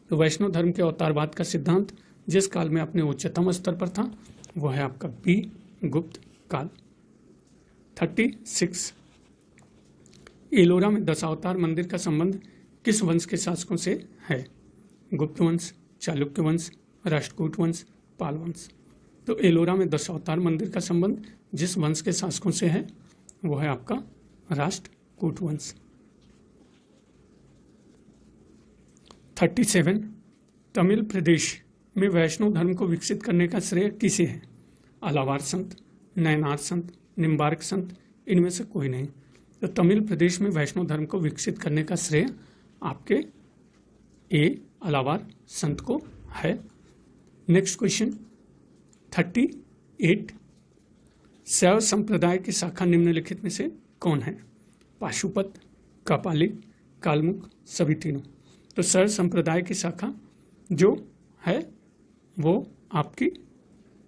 तो वैष्णव धर्म के अवतारवाद का सिद्धांत जिस काल में अपने उच्चतम स्तर पर था वह है आपका बी, गुप्त काल। 36 एलोरा में दशावतार मंदिर का संबंध किस वंश के शासकों से है? गुप्त वंश, चालुक्य वंश, राष्ट्रकूट वंश, पाल वंश। तो एलोरा में दशावतार मंदिर का संबंध जिस वंश के शासकों से है वो है आपका राष्ट्रकूट वंश। 37 तमिल प्रदेश में वैष्णव धर्म को विकसित करने का श्रेय किसे है? अलावार संत, नयनार संत, निम्बार्क संत, इनमें से कोई नहीं। तो तमिल प्रदेश में वैष्णव धर्म को विकसित करने का श्रेय आपके ए अलावार संत को है। नेक्स्ट क्वेश्चन 38 शैव संप्रदाय की शाखा निम्नलिखित में से कौन है? पाशुपत, कापालिक, कालमुख, सभी तीनों। तो शैव संप्रदाय की शाखा जो है वो आपकी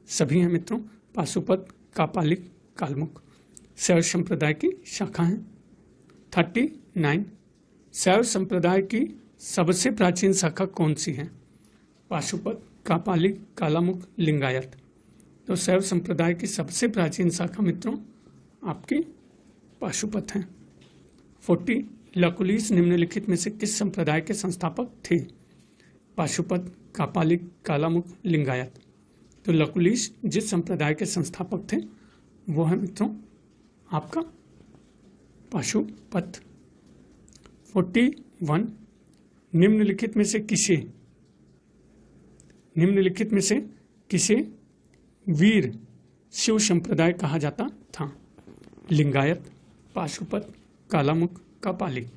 सभी हैं मित्रों, पाशुपत, कापालिक, कालमुख, शैव संप्रदाय की शाखा है। 39 शैव संप्रदाय की सबसे प्राचीन शाखा कौन सी है? पाशुपत, कापालिक, कालामुख, लिंगायत। तो शैव संप्रदाय की सबसे प्राचीन शाखा मित्रों आपकी पाशुपत है। 40 लकुलिश निम्नलिखित में से किस संप्रदाय के संस्थापक थे? पाशुपत, कापालिक, कालामुख, लिंगायत। तो लकुलिश जिस संप्रदाय के संस्थापक थे वो है मित्रों आपका पाशुपत। 41 निम्नलिखित में से किसे वीर शिव संप्रदाय कहा जाता था? लिंगायत, पाशुपत, कालामुख, कापालिक।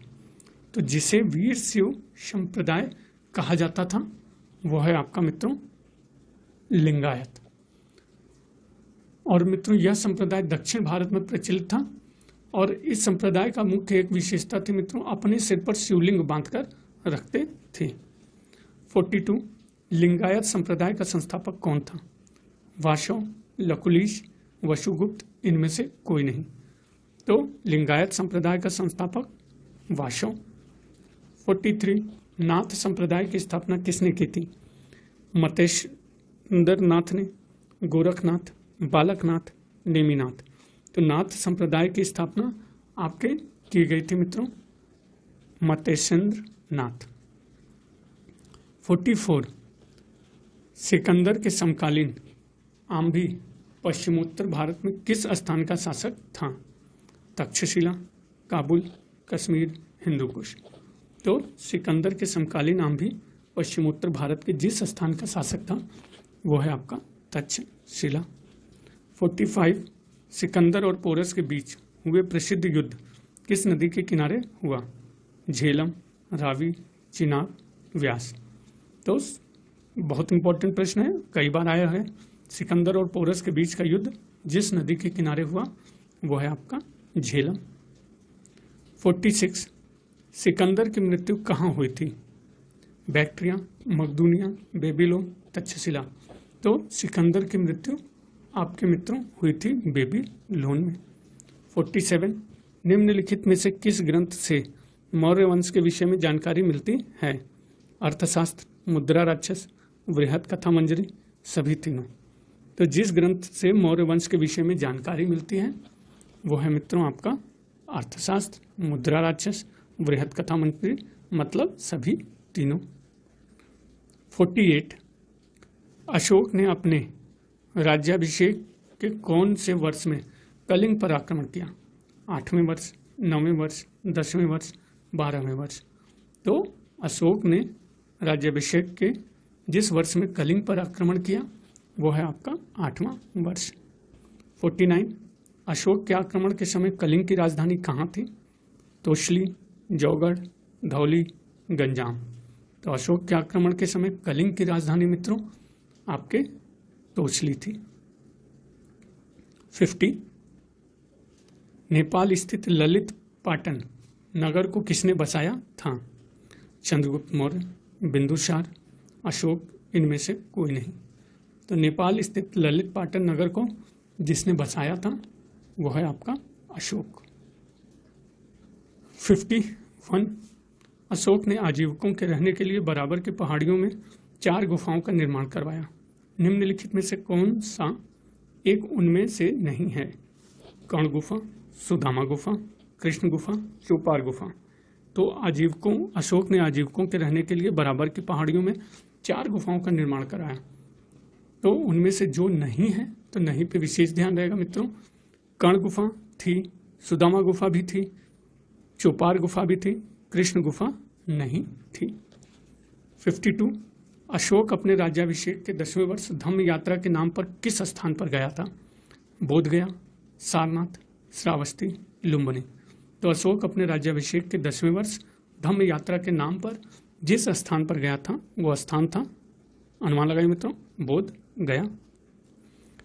तो जिसे वीर शिव संप्रदाय कहा जाता था वो है आपका मित्रों लिंगायत। और मित्रों यह संप्रदाय दक्षिण भारत में प्रचलित था और इस संप्रदाय का मुख्य एक विशेषता थी मित्रों, अपने सिर पर शिवलिंग बांधकर रखते थे। 42 लिंगायत संप्रदाय का संस्थापक कौन था? वाशव, लकुलिश, वसुगुप्त, इनमें से कोई नहीं। तो लिंगायत संप्रदाय का संस्थापक वाशव। 43 नाथ संप्रदाय की स्थापना किसने की थी? मतेश्वर नाथ ने, गोरखनाथ, बालकनाथ, नेमिनाथ। तो नाथ संप्रदाय की स्थापना आपके की गई थी मित्रों मतेश्वर नाथ। 44 सिकंदर के समकालीन आम्भी पश्चिमोत्तर भारत में किस स्थान का शासक था? तक्षशिला, काबुल, कश्मीर, हिंदुकुश। तो सिकंदर के समकालीन आम्भी पश्चिमोत्तर भारत के जिस स्थान का शासक था वो है आपका तक्षशिला। 45 सिकंदर और पोरस के बीच हुए प्रसिद्ध युद्ध किस नदी के किनारे हुआ? झेलम, रावी, चिनाब, व्यास। तो बहुत इंपॉर्टेंट प्रश्न है, कई बार आया है। सिकंदर और पोरस के बीच का युद्ध जिस नदी के किनारे हुआ वो है आपका झेलम। 46 सिकंदर की मृत्यु कहाँ हुई थी? बैक्ट्रिया, मकदूनिया, बेबीलोन, तक्षशिला। तो सिकंदर की मृत्यु आपके मित्रों हुई थी बेबीलोन में। 47 निम्नलिखित में से किस ग्रंथ से मौर्य वंश के विषय में जानकारी मिलती है? अर्थशास्त्र, मुद्रा राक्षस, वृहत कथा मंजरी, सभी तीनों। तो जिस ग्रंथ से मौर्य वंश के विषय में जानकारी मिलती है वो है मित्रों आपका अर्थशास्त्र, मुद्रा राक्षस, बृहद कथा मंत्री, मतलब सभी तीनों। 48 अशोक ने अपने राज्याभिषेक के कौन से वर्ष में कलिंग पर आक्रमण किया? 8वें वर्ष, 9वें वर्ष, 10वें वर्ष, 12वें वर्ष। तो अशोक ने राज्याभिषेक के जिस वर्ष में कलिंग पर आक्रमण किया वो है आपका 8वां वर्ष। 49 अशोक के आक्रमण के समय कलिंग की राजधानी कहाँ थी? तोशली, जौगढ़, धौली, गंजाम। तो अशोक के आक्रमण के समय कलिंग की राजधानी मित्रों आपके तोशली थी। 50 नेपाल स्थित ललित पाटन नगर को किसने बसाया था? चंद्रगुप्त मौर्य, बिंदुसार, अशोक, इनमें से कोई नहीं। तो नेपाल स्थित ललित पाटन नगर को जिसने बसाया था वो है आपका अशोक। 51 अशोक ने आजीविकों के रहने के लिए बराबर की पहाड़ियों में 4 गुफाओं का निर्माण करवाया। निम्नलिखित में से कौन सा एक उनमें से नहीं है? कर्ण गुफा, सुदामा गुफा, कृष्ण गुफा, चौपार गुफा। तो अशोक ने आजीविकों के रहने के लिए बराबर की पहाड़ियों में 4 गुफाओं का निर्माण कराया। तो उनमें से जो नहीं है तो नहीं पे विशेष ध्यान रहेगा मित्रों। कर्ण गुफा थी, सुदामा गुफा भी थी, चौपार गुफा भी थी, कृष्ण गुफा नहीं थी। 52 अशोक अपने राज्याभिषेक के 10वें वर्ष धम्म यात्रा के नाम पर किस स्थान पर गया था? बोध गया, सारनाथ, श्रावस्ती, लुम्बिनी। तो अशोक अपने राज्याभिषेक के 10वें वर्ष धम्म यात्रा के नाम पर जिस स्थान पर गया था वो स्थान था, अनुमान लगाइए मित्रों, बोध गया।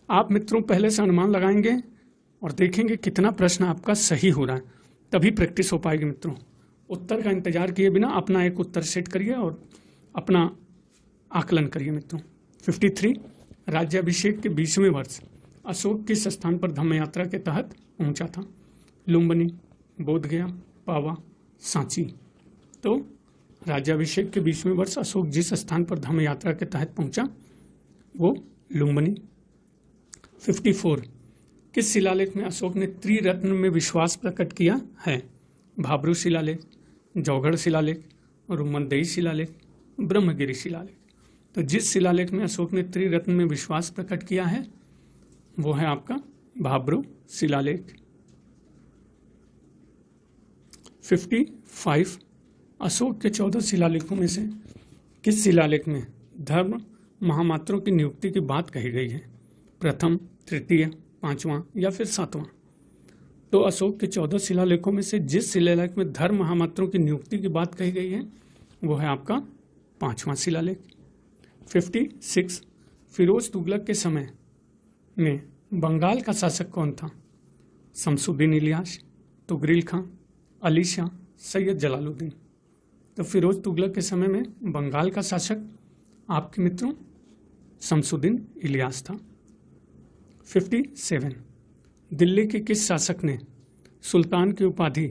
आप मित्रों पहले से अनुमान लगाएंगे और देखेंगे कितना प्रश्न आपका सही हो रहा है, तभी प्रैक्टिस हो पाएगी मित्रों। उत्तर का इंतजार किए बिना अपना एक उत्तर सेट करिए और अपना आकलन करिए मित्रों। 53 राज्याभिषेक के 20वें वर्ष अशोक किस स्थान पर धम्म यात्रा के तहत पहुंचा था? लुम्बिनी, बोधगया, पावा, सांची। तो राज्याभिषेक के 20वें वर्ष अशोक जिस स्थान पर धम्म यात्रा के तहत पहुंचा वो लुम्बिनी। 54 किस शिलालेख में अशोक ने त्रिरत्न में विश्वास प्रकट किया है? भाब्रू शिलालेख, जौगढ़ शिलालेख, रुमनदेही शिलालेख, ब्रह्मगिरी शिलालेख। तो जिस शिलालेख में अशोक ने त्रिरत्न में विश्वास प्रकट किया है वो है आपका भाब्रू शिलालेख। 55 अशोक के 14 शिलालेखों में से किस शिलालेख में धर्म महामात्रों की नियुक्ति की बात कही गई है? प्रथम, तृतीय, 5वां या फिर 7वां। तो अशोक के 14 शिलालेखों में से जिस शिलालेख में धर्म महामात्रों की नियुक्ति की बात कही गई है वो है आपका 5वां शिलालेख। 56 फिरोज तुगलक के समय में बंगाल का शासक कौन था? शमसुद्दीन इलियास, तुगरिल खां, अली शाह, सैयद जलालुद्दीन। तो फिरोज तुगलक के समय में बंगाल का शासक आपके मित्रों शमसुद्दीन इलियास था। 57 दिल्ली के किस शासक ने सुल्तान की उपाधि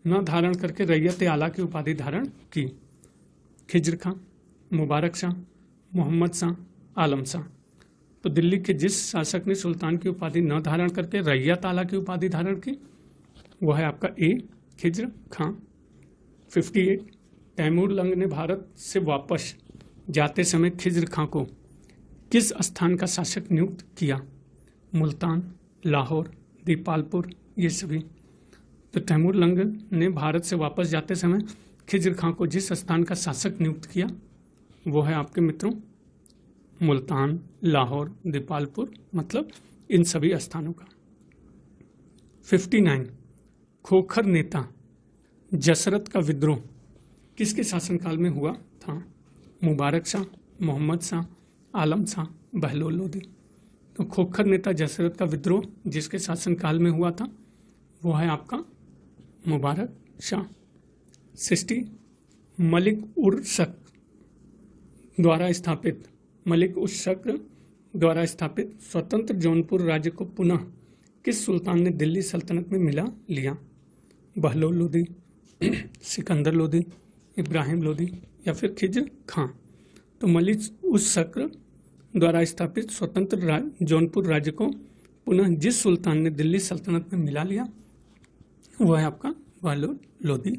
न धारण करके रैयत आला की उपाधि धारण की? खिज्र खां, मुबारक शाह, मोहम्मद शाह, आलम शाह। तो दिल्ली के जिस शासक ने सुल्तान की उपाधि न धारण करके रैयत आला की उपाधि धारण की वो है आपका ए, खिज्र खां। 58 तैमूर लंग ने भारत से वापस जाते समय खिज्र खां को किस स्थान का शासक नियुक्त किया? मुल्तान, लाहौर, दीपालपुर, ये सभी। तो तैमूर लंग ने भारत से वापस जाते समय खिज्र खां को जिस स्थान का शासक नियुक्त किया वो है आपके मित्रों मुल्तान, लाहौर, दीपालपुर, मतलब इन सभी स्थानों का। 59 खोखर नेता जसरत का विद्रोह किसके शासनकाल में हुआ था? मुबारक शाह, मोहम्मद शाह, आलम शाह, बहलोल लोदी। तो खोखर नेता जसरत का विद्रोह जिसके शासनकाल में हुआ था वो है आपका मुबारक शाह। 60 मलिक उर शक द्वारा स्थापित स्वतंत्र जौनपुर राज्य को पुनः किस सुल्तान ने दिल्ली सल्तनत में मिला लिया? बहलोल लोदी, सिकंदर लोदी, इब्राहिम लोदी या फिर खिज्र खां। तो मलिक उस शक्र द्वारा स्थापित स्वतंत्र जौनपुर राज्य को पुनः जिस सुल्तान ने दिल्ली सल्तनत में मिला लिया वह है आपका वालोद लोधी।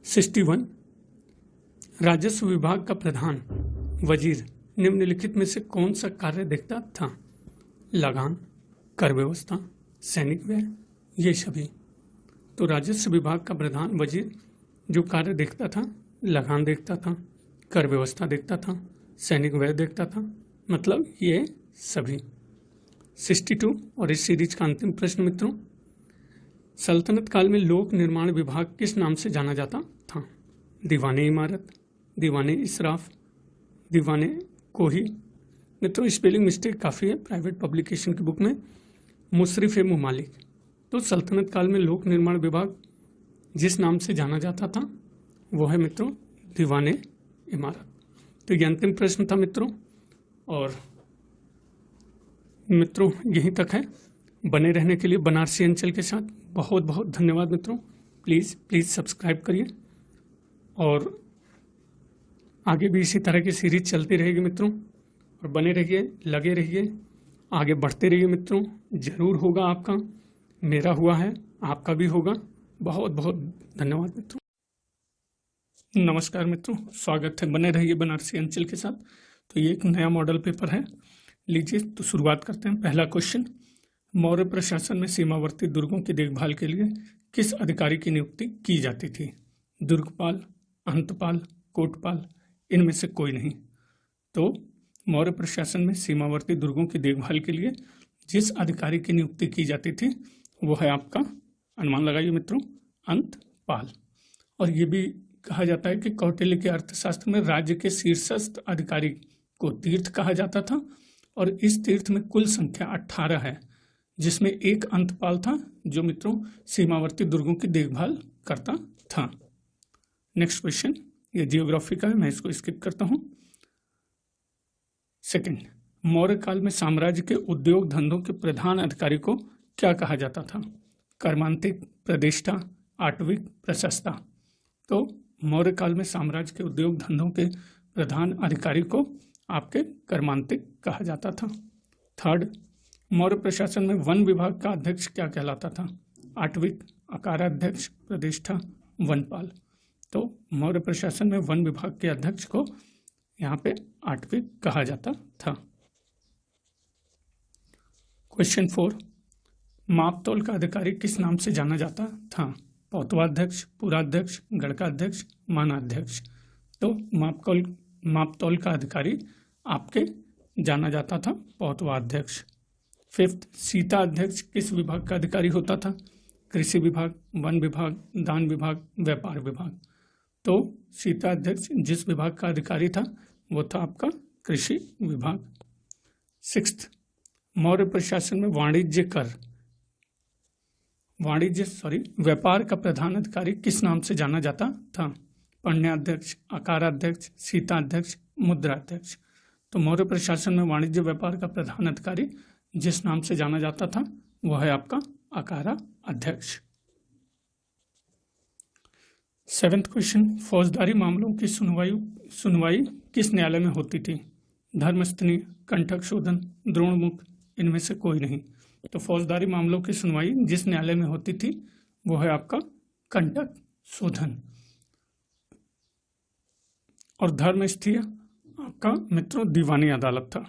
61 राजस्व विभाग का प्रधान वजीर निम्नलिखित में से कौन सा कार्य देखता था? लगान, कर व्यवस्था, सैनिक व्यय, ये सभी। तो राजस्व विभाग का प्रधान वजीर जो कार्य देखता था, लगान देखता था, कर व्यवस्था देखता था, सैनिक व्यय देखता था, मतलब ये सभी। 62 और इस सीरीज का अंतिम प्रश्न मित्रों, सल्तनत काल में लोक निर्माण विभाग किस नाम से जाना जाता था? दीवाने इमारत, दीवाने इसराफ, दीवाने कोही। मित्रों स्पेलिंग मिस्टेक काफ़ी है प्राइवेट पब्लिकेशन की बुक में, मुशरिफ मुमालिक। तो सल्तनत काल में लोक निर्माण विभाग जिस नाम से जाना जाता था वो है मित्रों दीवाने इमारत। तो ये अंतिम प्रश्न था मित्रों, और मित्रों यहीं तक है। बने रहने के लिए बनारसी अंचल के साथ बहुत बहुत धन्यवाद मित्रों। प्लीज़ सब्सक्राइब करिए और आगे भी इसी तरह की सीरीज चलती रहेगी मित्रों, और बने रहिए, लगे रहिए, आगे बढ़ते रहिए मित्रों। ज़रूर होगा आपका, मेरा हुआ है, आपका भी होगा। बहुत बहुत धन्यवाद मित्रों। नमस्कार मित्रों, स्वागत है, बने रहिए बनारसी अंचल के साथ। तो ये एक नया मॉडल पेपर है, लीजिए तो शुरुआत करते हैं। पहला क्वेश्चन, मौर्य प्रशासन में सीमावर्ती दुर्गों की देखभाल के लिए किस अधिकारी की नियुक्ति की जाती थी? दुर्गपाल, अंतपाल, कोटपाल, इनमें से कोई नहीं। तो मौर्य प्रशासन में सीमावर्ती दुर्गों की देखभाल के लिए जिस अधिकारी की नियुक्ति की जाती थी वो है आपका, अनुमान लगाइए मित्रों, अंतपाल। और ये भी कहा जाता है कि कौटिल्य के अर्थशास्त्र में राज्य के शीर्षस्थ अधिकारी को तीर्थ कहा जाता था, और इस तीर्थ में कुल संख्या 18 है, जिसमें एक अंतपाल था जो मित्रों सीमावर्ती दुर्गों की देखभाल करता था। नेक्स्ट क्वेश्चन, ये जियोग्राफी का है, मैं इसको स्किप करता हूं। सेकंड, मौर्य काल में साम्राज्य के उद्योग धंधों के प्रधान अधिकारी को क्या कहा जाता था? कर्मांतिक, प्रतिष्ठा, आटविक, प्रशस्ता। तो मौर्य काल में साम्राज्य के उद्योग धंधों के प्रधान अधिकारी को आपके कर्मांतिक कहा जाता था। थर्ड, मौर्य प्रशासन में वन विभाग का अध्यक्ष क्या कहलाता था? आटविक, अकाराध्यक्ष, प्रतिष्ठा, वनपाल। तो मौर्य प्रशासन में वन विभाग के अध्यक्ष को यहाँ पे आटविक कहा जाता था। क्वेश्चन 4, मापतौल का अधिकारी किस नाम से जाना जाता था? पौतवाध्यक्ष, पुराध्यक्ष, गणकाध्यक्ष, मानाध्यक्ष। तो मापतौल का अधिकारी आपके जाना जाता था पौतवाध्यक्ष। फिफ्थ, सीता अध्यक्ष किस विभाग का अधिकारी होता था? कृषि विभाग, वन विभाग, दान विभाग, व्यापार विभाग। तो सीता अध्यक्ष जिस विभाग का अधिकारी था वो था आपका कृषि विभाग। सिक्स्थ, मौर्य प्रशासन में व्यापार का प्रधान अधिकारी किस नाम से जाना जाता था? पण्याध्यक्ष, अकाराध्यक्ष, सीताध्यक्ष, मुद्राध्यक्ष। तो मौर्य प्रशासन में वाणिज्य व्यापार का प्रधान अधिकारी जिस नाम से जाना जाता था वह है आपका अकारा अध्यक्ष। सेवेंथ क्वेश्चन, फौजदारी मामलों की सुनवाई किस न्यायालय में होती थी? धर्मस्थली, कंठक शोधन, द्रोणमुख, इनमें से कोई नहीं। तो फौजदारी मामलों की सुनवाई जिस न्यायालय में होती थी वो है आपका कंटक शोधन। और धर्मस्थली आपका मित्रों दीवानी अदालत था।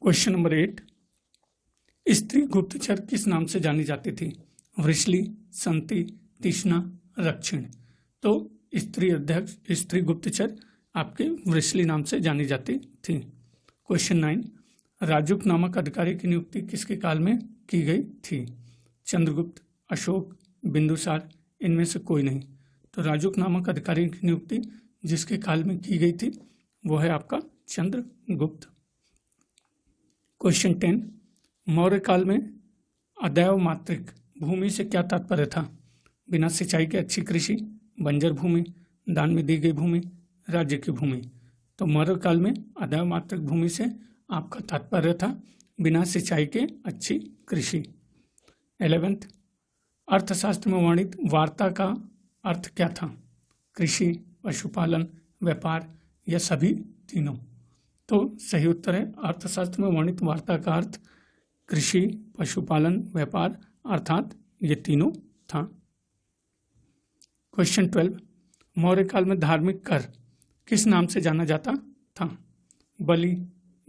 क्वेश्चन नंबर 8, स्त्री गुप्तचर किस नाम से जानी जाती थी? वृषली, संति, तीक्ष्णा, रक्षिण। तो स्त्री गुप्तचर आपके वृषली नाम से जानी जाती थी। क्वेश्चन 9, राजुक नामक अधिकारी की नियुक्ति किसके काल में की गई थी? चंद्रगुप्त, अशोक, बिंदुसार, इनमें से कोई नहीं। तो राजुक नामक अधिकारी की नियुक्ति जिसके काल में की गई थी वो है आपका चंद्रगुप्त। क्वेश्चन 10, मौर्य काल में अदैव मात्रिक भूमि से क्या तात्पर्य था? बिना सिंचाई के अच्छी कृषि, बंजर भूमि, दान में दी गई भूमि, राज्य की भूमि। तो मौर्य काल में अदैव मात्रिक भूमि से आपका तात्पर्य था बिना सिंचाई के अच्छी कृषि। 11th, अर्थशास्त्र में वर्णित वार्ता का अर्थ क्या था? कृषि, पशुपालन, व्यापार, या सभी तीनों? तो सही उत्तर है अर्थशास्त्र में वर्णित वार्ता का अर्थ कृषि, पशुपालन, व्यापार अर्थात ये तीनों था। क्वेश्चन 12, मौर्य काल में धार्मिक कर किस नाम से जाना जाता था? बलि,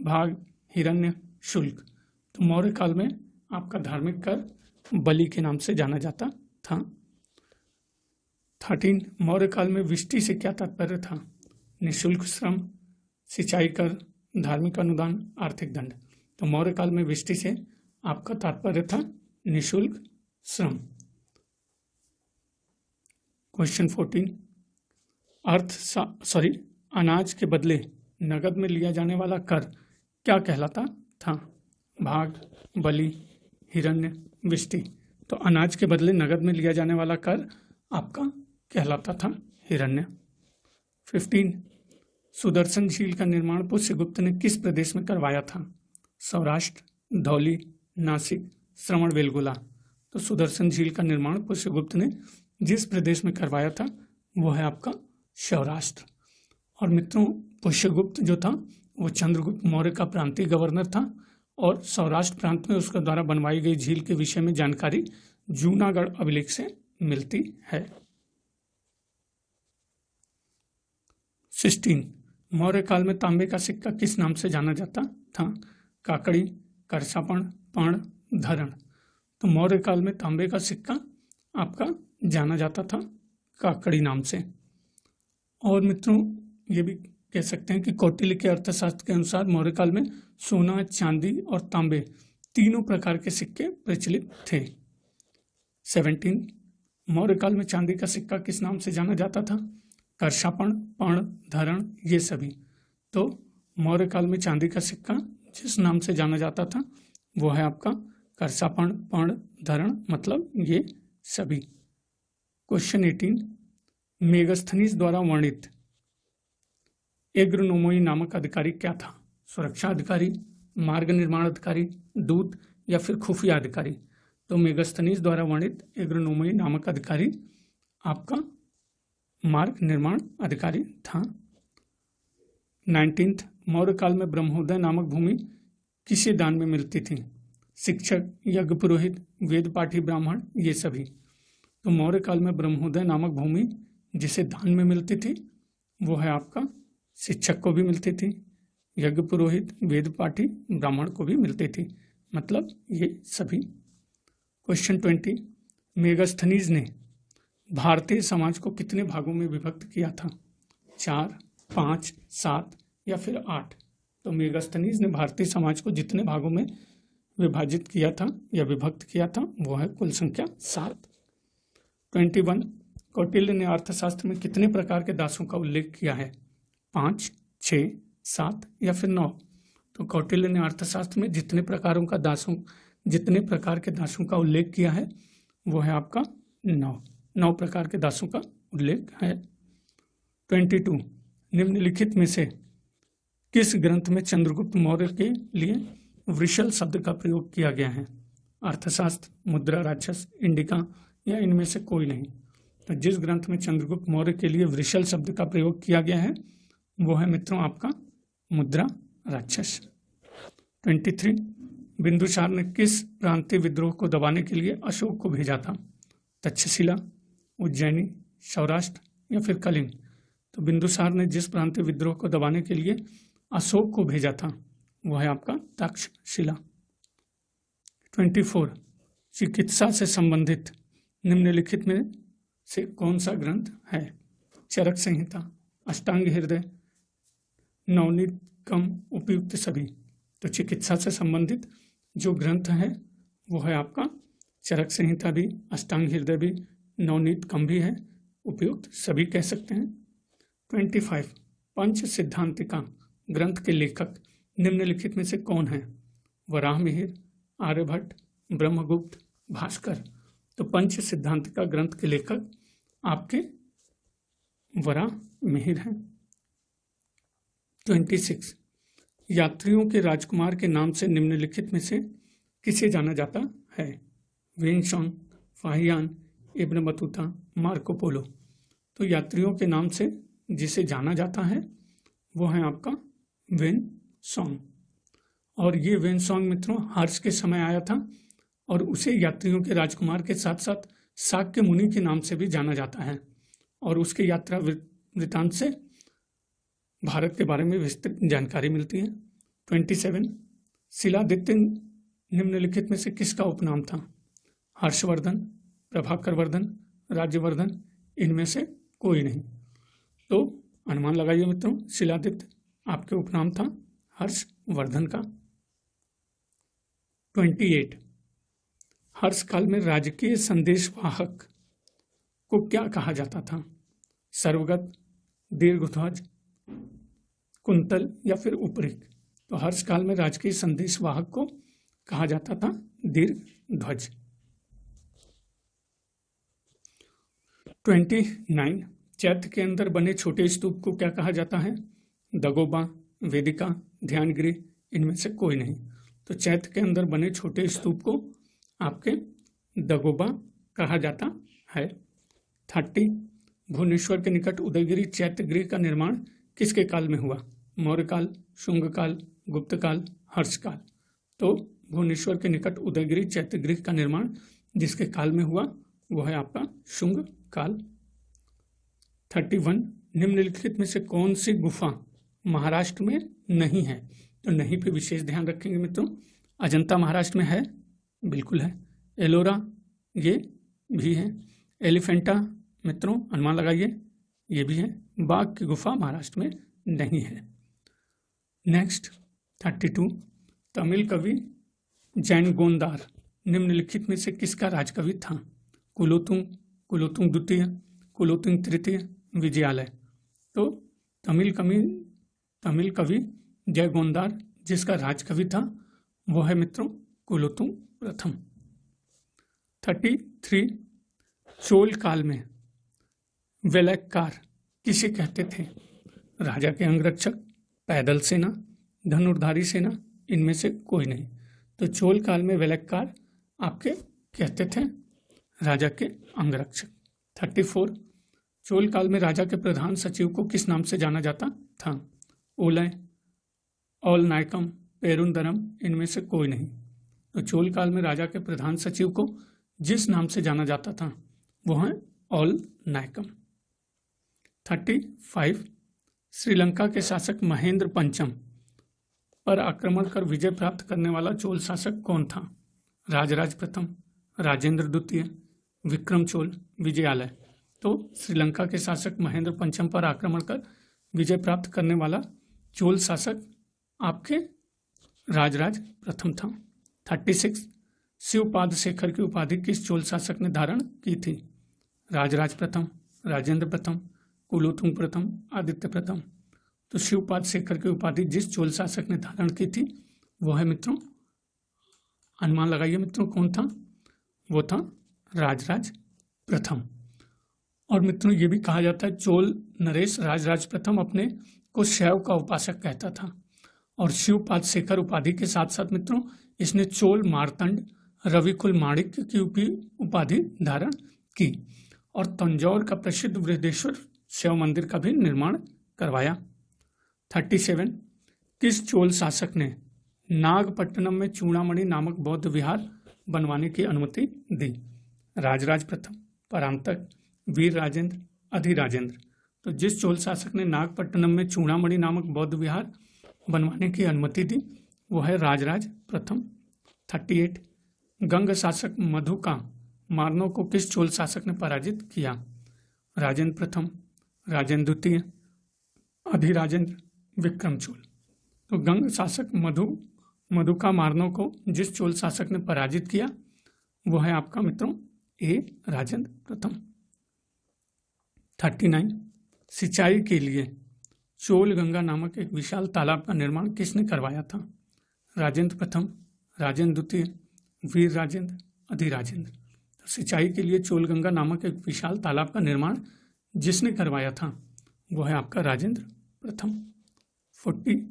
भाग, हिरण्य, शुल्क। तो मौर्य काल में आपका धार्मिक कर बलि के नाम से जाना जाता था। 13, मौर्य काल में विष्टि से क्या तात्पर्य था? निःशुल्क श्रम, सिंचाई कर, धार्मिक अनुदान, आर्थिक दंड। तो मौर्य काल में विष्टि से आपका तात्पर्य था निःशुल्क श्रम। क्वेश्चन 14, अनाज के बदले नगद में लिया जाने वाला कर क्या कहलाता था? भाग, बलि, हिरण्य, विष्टि। तो अनाज के बदले नगद में लिया जाने वाला कर आपका कहलाता था हिरण्य। 15, सुदर्शन झील का निर्माण पुष्यगुप्त ने किस प्रदेश में करवाया था? सौराष्ट्र, धौली, नासिक, श्रवणबेलगोला। तो सुदर्शन झील का निर्माण पुष्यगुप्त ने जिस प्रदेश में करवाया था वो है आपका सौराष्ट्र। और मित्रों, पुष्यगुप्त जो था वो चंद्रगुप्त मौर्य का प्रांतीय गवर्नर था और सौराष्ट्र प्रांत में उसके द्वारा बनवाई गई झील के विषय में जानकारी जूनागढ़ अभिलेख से मिलती है। 16, मौर्य काल में तांबे का सिक्का किस नाम से जाना जाता था? काकड़ी, करसापण, पर्ण, धरण। तो मौर्य काल में तांबे का सिक्का आपका जाना जाता था काकड़ी नाम से। और मित्रों, ये भी कह सकते हैं कि कौटिल्य के अर्थशास्त्र के अनुसार मौर्य काल में सोना, चांदी और तांबे तीनों प्रकार के सिक्के प्रचलित थे। 17, मौर्य काल में चांदी का सिक्का किस नाम से जाना जाता था? करसापण, पर्ण, धरण, ये सभी। तो मौर्य काल में चांदी का सिक्का जिस नाम से जाना जाता था वो है आपका करसापण, पर्ण, धरण, मतलब ये सभी। क्वेश्चन 18, मेगस्थनीज द्वारा वर्णित एग्रोनोमोई नामक अधिकारी क्या था? सुरक्षा अधिकारी, मार्ग निर्माण अधिकारी, दूत या फिर खुफिया अधिकारी। तो मेगस्थनीज द्वारा वर्णित एग्रोनोमोई नामक अधिकारी आपका मार्ग निर्माण अधिकारी था। 19, मौर्य काल में ब्रह्मोदय नामक भूमि किसे दान में मिलती थी? शिक्षक, यज्ञ पुरोहित, वेद पाठी ब्राह्मण, ये सभी। तो मौर्य काल में ब्रह्मोदय नामक भूमि जिसे दान में मिलती थी वो है आपका शिक्षक को भी मिलती थी, यज्ञ पुरोहित, वेद पाठी, ब्राह्मण को भी मिलती थी, मतलब ये सभी। क्वेश्चन 20, मेगस्थनीज ने भारतीय समाज को कितने भागों में विभक्त किया था? 4, 5, 7 या फिर 8। तो मेगस्थनीज ने भारतीय समाज को जितने भागों में विभाजित किया था या विभक्त किया था वो है कुल संख्या 7। 21, कौटिल्य ने अर्थशास्त्र में कितने प्रकार के दासों का उल्लेख किया है? 5, 6, 7 या फिर 9। तो कौटिल्य ने अर्थशास्त्र में जितने प्रकार के दासों का उल्लेख किया है वो है आपका 9 प्रकार के दासों का उल्लेख है। 22, निम्नलिखित में से किस ग्रंथ में चंद्रगुप्त मौर्य के लिए वृषल शब्द का प्रयोग किया गया है? अर्थशास्त्र, मुद्रा राक्षस, इंडिका या इनमें से कोई नहीं। तो जिस ग्रंथ में चंद्रगुप्त मौर्य के लिए वृषल शब्द का प्रयोग किया गया है वो है मित्रों आपका मुद्रा राक्षस। 23, बिंदुसार ने किस प्रांतीय विद्रोह को दबाने के लिए अशोक को भेजा था? तक्षशिला, उज्जैनी, सौराष्ट्र या फिर कलिंग। तो बिंदुसार ने जिस प्रांतीय विद्रोह को दबाने के लिए अशोक को भेजा था वह है आपका तक्षशिला। 24, चिकित्सा से संबंधित निम्नलिखित में से कौन सा ग्रंथ है? चरक संहिता, अष्टांग हृदय, नवनीत कम, उपयुक्त सभी। तो चिकित्सा से संबंधित जो ग्रंथ है वो है आपका चरक संहिता भी, अष्टांग हृदय भी, नवनीत कम भी है, उपयुक्त सभी कह सकते हैं। 25, पंच सिद्धांतिका ग्रंथ के लेखक निम्नलिखित में से कौन है? वराहमिहिर, आर्यभट्ट, ब्रह्मगुप्त, भास्कर। तो पंच सिद्धांतिका ग्रंथ के लेखक आपके वराहमिहिर हैं। 26, यात्रियों के राजकुमार के नाम से निम्नलिखित में से किसे जाना जाता है? वेनशॉन, Fahien, Ibn Battuta, Marco Polo. तो यात्रियों के नाम से जिसे जाना जाता है वो है आपका वेन सॉन्ग। और ये वेन सॉन्ग मित्रों हर्ष के समय आया था और उसे यात्रियों के राजकुमार के साथ साथ शाक्य मुनि के नाम से भी जाना जाता है। और उसके यात्रा वृतांत से भारत के बारे में विस्तृत जानकारी मिलती है। 27 शिलादित्य निम्नलिखित में से किसका उपनाम था? हर्षवर्धन, प्रभाकर वर्धन, राज्यवर्धन, इनमें से कोई नहीं। तो अनुमान लगाइए मित्रों, शिलादित्य आपके उपनाम था हर्षवर्धन का। 28 हर्ष काल में राजकीय संदेशवाहक को क्या कहा जाता था? सर्वगत, दीर्घध्वज, कुंतल या फिर उपरिक? तो हर्ष काल में राजकीय संदेशवाहक को कहा जाता था दीर्घध्वज। 29 चैत्य के अंदर बने छोटे स्तूप को क्या कहा जाता है? दगोबा, वेदिका, ध्यानगिरी, इनमें से कोई नहीं। तो चैत्य के अंदर बने छोटे स्तूप को आपके दगोबा कहा जाता है। 30 भुवनेश्वर के निकट उदयगिरी चैत्य गृह का निर्माण किसके काल में हुआ? मौर्य काल, शुंग काल, गुप्त काल, हर्ष काल? तो भुवनेश्वर के निकट उदयगिरी चैत्य गृह का निर्माण जिसके काल में हुआ वो है आपका शुंग काल। 31 निम्नलिखित में से कौन सी गुफा महाराष्ट्र में नहीं है? तो नहीं पे विशेष ध्यान रखेंगे मित्रों। अजंता महाराष्ट्र में है, बिल्कुल है। एलोरा ये भी है। एलिफेंटा मित्रों अनुमान लगाइए, ये भी है। बाघ की गुफा महाराष्ट्र में नहीं है। नेक्स्ट 32 तमिल कवि जैनगोंदार निम्नलिखित में से किसका राजकवि था? कुलोतुंग, कुलोतुंग द्वितीय, कुलोतुंग तृतीय, विजयालय? तो तमिल कवि जयगोंदार जिसका राजकवि था वो है मित्रों कुलोतुंग प्रथम। 33 चोल काल में वेलक्कार किसे कहते थे? राजा के अंगरक्षक, पैदल सेना, धनुर्धारी सेना, इनमें से कोई नहीं। तो चोल काल में वेलक्कार आपके कहते थे राजा के अंगरक्षक। 34 चोल काल में राजा के प्रधान सचिव को किस नाम से जाना जाता था? ओलय, ऑल नायकम, पेरुंदरम, इनमें से कोई नहीं। तो चोल काल में राजा के प्रधान सचिव को जिस नाम से जाना जाता था वो है ऑल नायकम। 35 श्रीलंका के शासक महेंद्र पंचम पर आक्रमण कर विजय प्राप्त करने वाला चोल शासक कौन था? राजराज प्रथम, राजेंद्र द्वितीय, विक्रम चोल, विजयालय? तो श्रीलंका के शासक महेंद्र पंचम पर आक्रमण कर विजय प्राप्त करने वाला चोल शासक आपके राजराज प्रथम था। 36 शिवपाद शेखर की उपाधि किस चोल शासक ने धारण की थी? राजराज प्रथम, राजेंद्र प्रथम, कुलोतुंग प्रथम, आदित्य प्रथम? तो शिवपाद शेखर की उपाधि जिस चोल शासक ने धारण की थी वो है मित्रों, अनुमान लगाइए मित्रों कौन था? वो था राजराज प्रथम। और मित्रों ये भी कहा जाता है चोल नरेश राजराज प्रथम अपने को शैव का उपासक कहता था। और शिवपाद शेखर उपाधि के साथ साथ मित्रों इसने चोल मार्तंड, रविकुल माणिक्य की उपाधि धारण की और तंजौर का प्रसिद्ध बृहदेश्वर शिव मंदिर का भी निर्माण करवाया। 37 किस चोल शासक ने नागपट्टनम में चूड़ामणि नामक बौद्ध विहार बनवाने की अनुमति दी? राजराज प्रथम, परांतक, वीर राजेंद्र, अधिराजेंद्र? तो जिस चोल शासक ने नागपट्टनम में चूड़ामणि नामक बौद्ध विहार बनवाने की अनुमति दी वो है राजराज प्रथम। 38 गंग शासक मधु का मारनों को किस चोल शासक ने पराजित किया? राजेंद्र प्रथम, राजेंद्र द्वितीय, अधिराजेंद्र, विक्रम चोल? तो गंग शासक मधु का मारनों को जिस चोल शासक ने पराजित किया वो है आपका मित्रों राजेंद्र प्रथम। 39 सिंचाई के लिए चोल गंगा नामक एक विशाल तालाब का निर्माण किसने करवाया था? राजेंद्र प्रथम, राजेंद्र द्वितीय, वीर राजेंद्र, अधिराजेंद्र? तो सिंचाई के लिए चोल गंगा नामक एक विशाल तालाब का निर्माण जिसने करवाया था वो है आपका राजेंद्र प्रथम। 40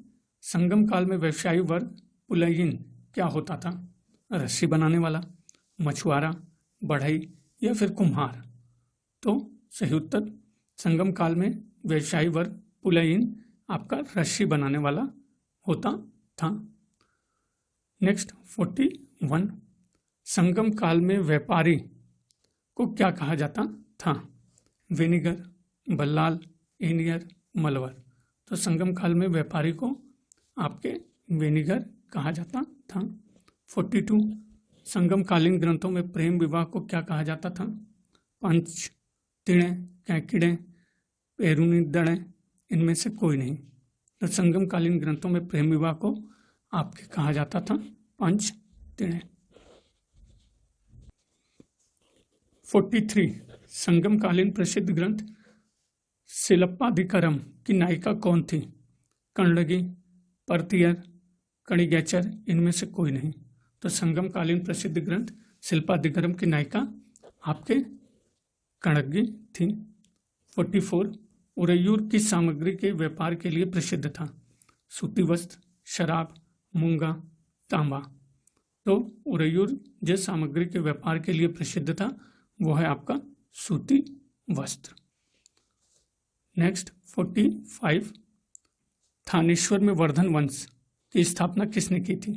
संगम काल में व्यवसायी वर्ग पुलयिन क्या होता था? रस्सी बनाने वाला, मछुआरा, बढ़ई या फिर कुम्हार? तो सही उत्तर संगम काल में व्यवसायी वर्ग पुलयिन आपका रस्सी बनाने वाला होता था। नेक्स्ट 41, संगम काल में व्यापारी को क्या कहा जाता था? विनेगर, बल्लाल, इंडियर, मलवर। तो संगम काल में व्यापारी को आपके विनेगर कहा जाता था। 42, संगमकालीन ग्रंथों में प्रेम विवाह को क्या कहा जाता था? पंच, तिणे, कैकिड़े, पेरुनिदड़े, इनमें से कोई नहीं। तो संगमकालीन ग्रंथों में प्रेम विवाह को आपके कहा जाता था पंच, तिणे। 43, संगमकालीन प्रसिद्ध ग्रंथ शिल्पाधिकरम की नायिका कौन थी? कण्डगी, परतियर, कणिगैचर, इनमें से कोई नहीं। तो संगमकालीन प्रसिद्ध ग्रंथ शिल्पाधिकरम की नायिका आपके कण्डगी थी। 44, उरैयूर किस सामग्री के व्यापार के लिए प्रसिद्ध था? सूती वस्त्र, शराब, मूंगा, तांबा। तो उरैयूर जिस सामग्री के व्यापार के लिए प्रसिद्ध था वो है आपका सूती वस्त्र। नेक्स्ट 45, थानेश्वर में वर्धन वंश की स्थापना किसने की थी?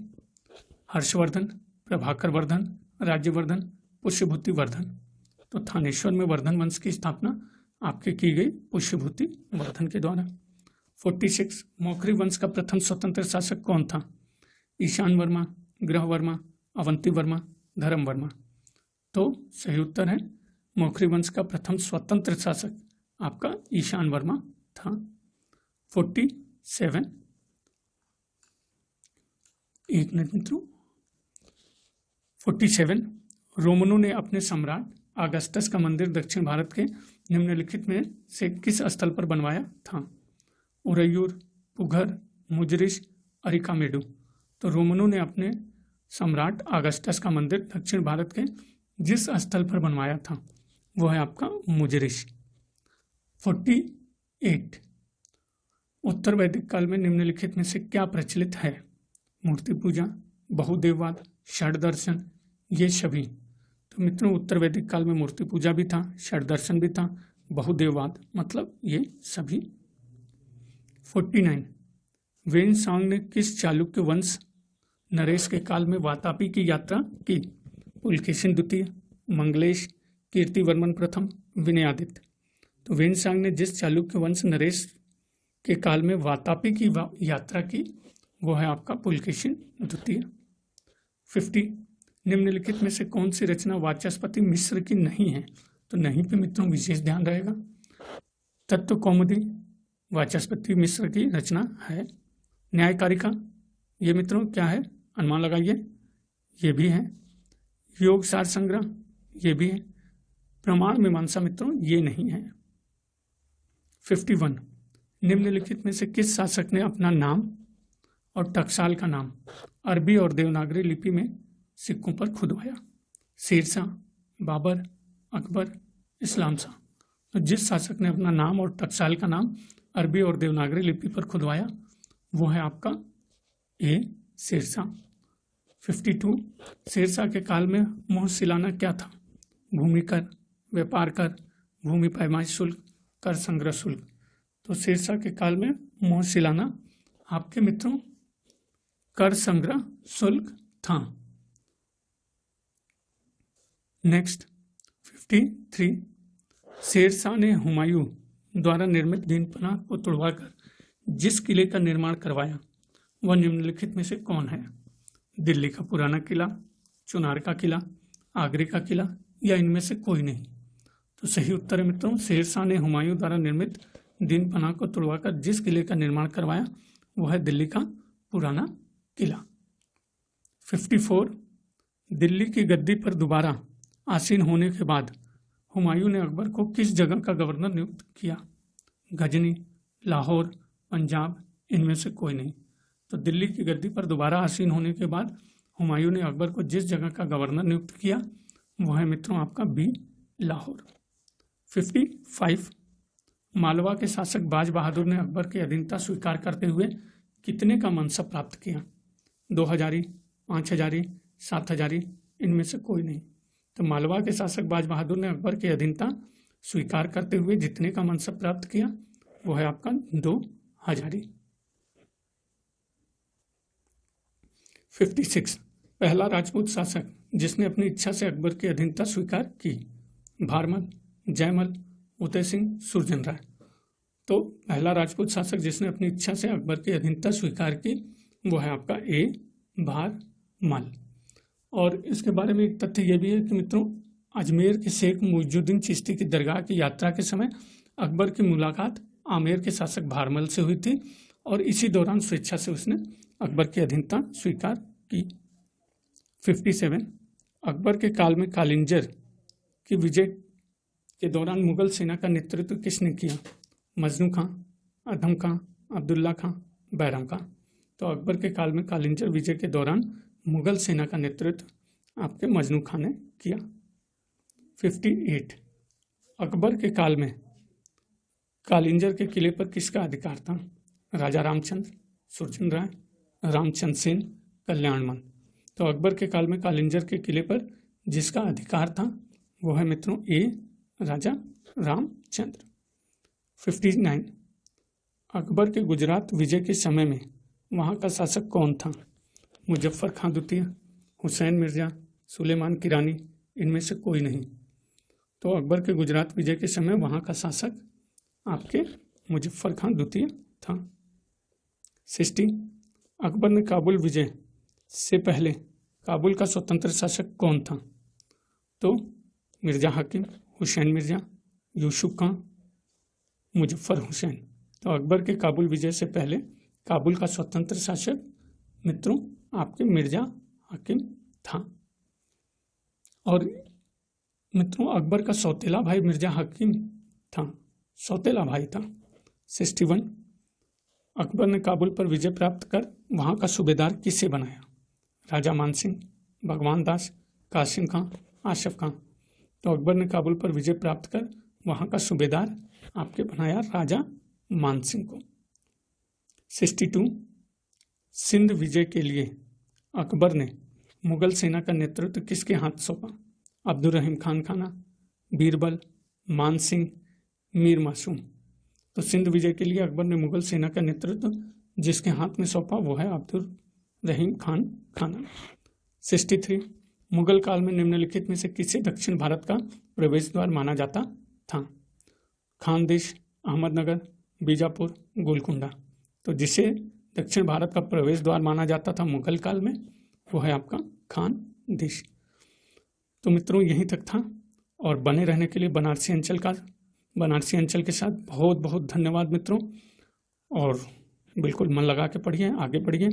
हर्षवर्धन, प्रभाकर वर्धन, राज्यवर्धन, पुष्यभूति वर्धन। तो थानेश्वर में वर्धन वंश की स्थापना आपके की गई पुष्यभूति वर्धन के द्वारा। 46, मौखरी वंश का प्रथम स्वतंत्र शासक कौन था? ईशान वर्मा, ग्रह वर्मा, अवंती वर्मा, धर्म वर्मा। तो सही उत्तर है मौखरी वंश का प्रथम स्वतंत्र शासक आपका ईशान वर्मा था। 47, एक मिनट मित्रों। 47, रोमनों ने अपने सम्राट आगस्टस का मंदिर दक्षिण भारत के निम्नलिखित में से किस स्थल पर बनवाया था? उरैयूर, पुघर, मुजरिश, अरिकामेडु। तो रोमनों ने अपने सम्राट आगस्टस का मंदिर दक्षिण भारत के जिस स्थल पर बनवाया था वो है आपका मुजरिश। 48, उत्तर वैदिक काल में निम्नलिखित में से क्या प्रचलित है? मूर्ति पूजा, बहुदेववाद, षड दर्शन, ये सभी। तो मित्रों उत्तर वैदिक काल में मूर्ति पूजा भी था, षड दर्शन भी था, बहुदेववाद मतलब ये सभी। 49, वेनसांग ने किस चालुक्य वंश नरेश के काल में वातापी की यात्रा की? पुलकेशिन द्वितीय, मंगलेश, कीर्तिवर्मन प्रथम, विनयादित्य। तो वेनसांग ने जिस चालुक्य वंश नरेश के काल में वातापी की यात्रा की वो है आपका पुलकेशिन द्वितीय। 50, निम्नलिखित में से कौन सी रचना वाचस्पति मिश्र की नहीं है? तो नहीं पे मित्रों विशेष ध्यान रहेगा। तत्व कौमुदी वाचस्पति मिश्र की रचना है। न्यायकारिका, ये मित्रों क्या है? अनुमान लगाइए। ये भी है। योग सार संग्रह, ये भी है। प्रमाण मीमांसा मित्रों ये नहीं है। 51, निम्नलिखित में से किस शासक ने अपना नाम और टकसाल का नाम अरबी और देवनागरी लिपि में सिक्कों पर खुदवाया? शेरशाह, बाबर, अकबर, इस्लाम शाह। तो जिस शासक ने अपना नाम और टकसाल का नाम अरबी और देवनागरी लिपि पर खुदवाया वो है आपका ए शेरशाह। 52, शेरशाह के काल में मोहसिलाना क्या था? भूमि कर, व्यापार कर, भूमि पैमाइश शुल्क, कर संग्रह शुल्क। तो शेरशाह के काल में मोहसिलाना आपके मित्रों कर संग्रह शुल्क था। नेक्स्ट 53, शेरशाह ने हुमायूं द्वारा निर्मित दीनपनाह को तोड़वाकर जिस किले का निर्माण करवाया वह निम्नलिखित में से कौन है? दिल्ली का पुराना किला, चुनार का किला, आगरे का किला या इनमें से कोई नहीं। तो सही उत्तर है मित्रों शेरशाह ने हुमायूं द्वारा निर्मित दीनपनाह को तोड़वाकर जिस किले का निर्माण करवाया वह है दिल्ली का पुराना किला। 54, दिल्ली की गद्दी पर दोबारा आसीन होने के बाद हुमायूं ने अकबर को किस जगह का गवर्नर नियुक्त किया? गजनी, लाहौर, पंजाब, इनमें से कोई नहीं। तो दिल्ली की गद्दी पर दोबारा आसीन होने के बाद हुमायूं ने अकबर को जिस जगह का गवर्नर नियुक्त किया वह है मित्रों आपका बी लाहौर। 55, मालवा के शासक बाज बहादुर ने अकबर की अधीनता स्वीकार करते हुए कितने का मनसब प्राप्त किया? 2000, 5000, 7000, इनमें से कोई नहीं। तो मालवा के शासक बाज बहादुर ने अकबर की अधीनता स्वीकार करते हुए जितने का मनसब प्राप्त किया वो है आपका हजारी। 56 पहला राजपूत शासक जिसने अपनी इच्छा से अकबर की अधीनता स्वीकार की। भारमल, जयमल, उदय सिंह, सुरजन राय। तो पहला राजपूत शासक जिसने अपनी इच्छा से अकबर की अधीनता स्वीकार की वो है आपका ए भारमल। और इसके बारे में एक तथ्य यह भी है कि मित्रों, अजमेर के शेख मुइजुद्दीन चिश्ती की दरगाह की यात्रा के समय अकबर की मुलाकात आमेर के शासक भारमल से हुई थी और इसी दौरान स्वेच्छा से उसने अकबर की अधीनता स्वीकार की। 57 अकबर के काल में कालिंजर की विजय के दौरान मुगल सेना का नेतृत्व किसने किया। मजनू खां, अधम खां, अब्दुल्ला खां, बैरम खां। तो अकबर के काल में कालिंजर विजय के दौरान मुगल सेना का नेतृत्व आपके मजनू खां ने किया। 58 अकबर के काल में कालिंजर के किले पर किसका अधिकार था। राजा रामचंद्र, सुरजन राय, रामचंद्र सेन, कल्याणमल। तो अकबर के काल में कालिंजर के किले पर जिसका अधिकार था वो है मित्रों ए राजा रामचंद्र। 59 अकबर के गुजरात विजय के समय में वहाँ का शासक कौन था। मुजफ्फर खां द्वितीय, हुसैन मिर्जा, सुलेमान किरानी, इनमें से कोई नहीं। तो अकबर के गुजरात विजय के समय वहाँ का शासक आपके मुजफ्फर खां द्वितीय था। 60 अकबर ने काबुल विजय से पहले काबुल का स्वतंत्र शासक कौन था। तो मिर्जा हाकिम, हुसैन मिर्जा, यूसुफ खां, मुजफ्फर हुसैन। तो अकबर के काबुल विजय से पहले काबुल का स्वतंत्र शासक मित्रों आपके मिर्जा हाकिम था। और मित्रों अकबर का सौतेला भाई मिर्जा हाकिम था, सौतेला भाई था। 61 अकबर ने काबुल पर विजय प्राप्त कर वहाँ का सूबेदार किसे बनाया। राजा मानसिंह, भगवान दास, कासिम खां, आशफ खां। तो अकबर ने काबुल पर विजय प्राप्त कर वहाँ का सूबेदार आपके बनाया राजा मानसिंह को। 62 सिंध विजय के लिए अकबर ने मुगल सेना का नेतृत्व किसके हाथ सौंपा। अब्दुल रहीम खान खाना, बीरबल, मानसिंह, मीर मासूम। तो सिंध विजय के लिए अकबर ने मुगल सेना का नेतृत्व जिसके हाथ में सौंपा वो है अब्दुल रहीम खान खाना। 63 मुगल काल में निम्नलिखित में से किसे दक्षिण भारत का प्रवेश द्वार माना जाता था। खानदेश, अहमदनगर, बीजापुर, गोलकुंडा। तो जिसे दक्षिण भारत का प्रवेश द्वार माना जाता था मुगल काल में वो है आपका खानदेश। तो मित्रों यहीं तक था और बने रहने के लिए बनारसी अंचल के साथ बहुत बहुत धन्यवाद मित्रों। और बिल्कुल मन लगा के पढ़िए, आगे बढ़िए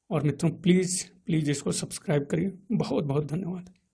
और मित्रों प्लीज़ इसको सब्सक्राइब करिए। बहुत बहुत धन्यवाद।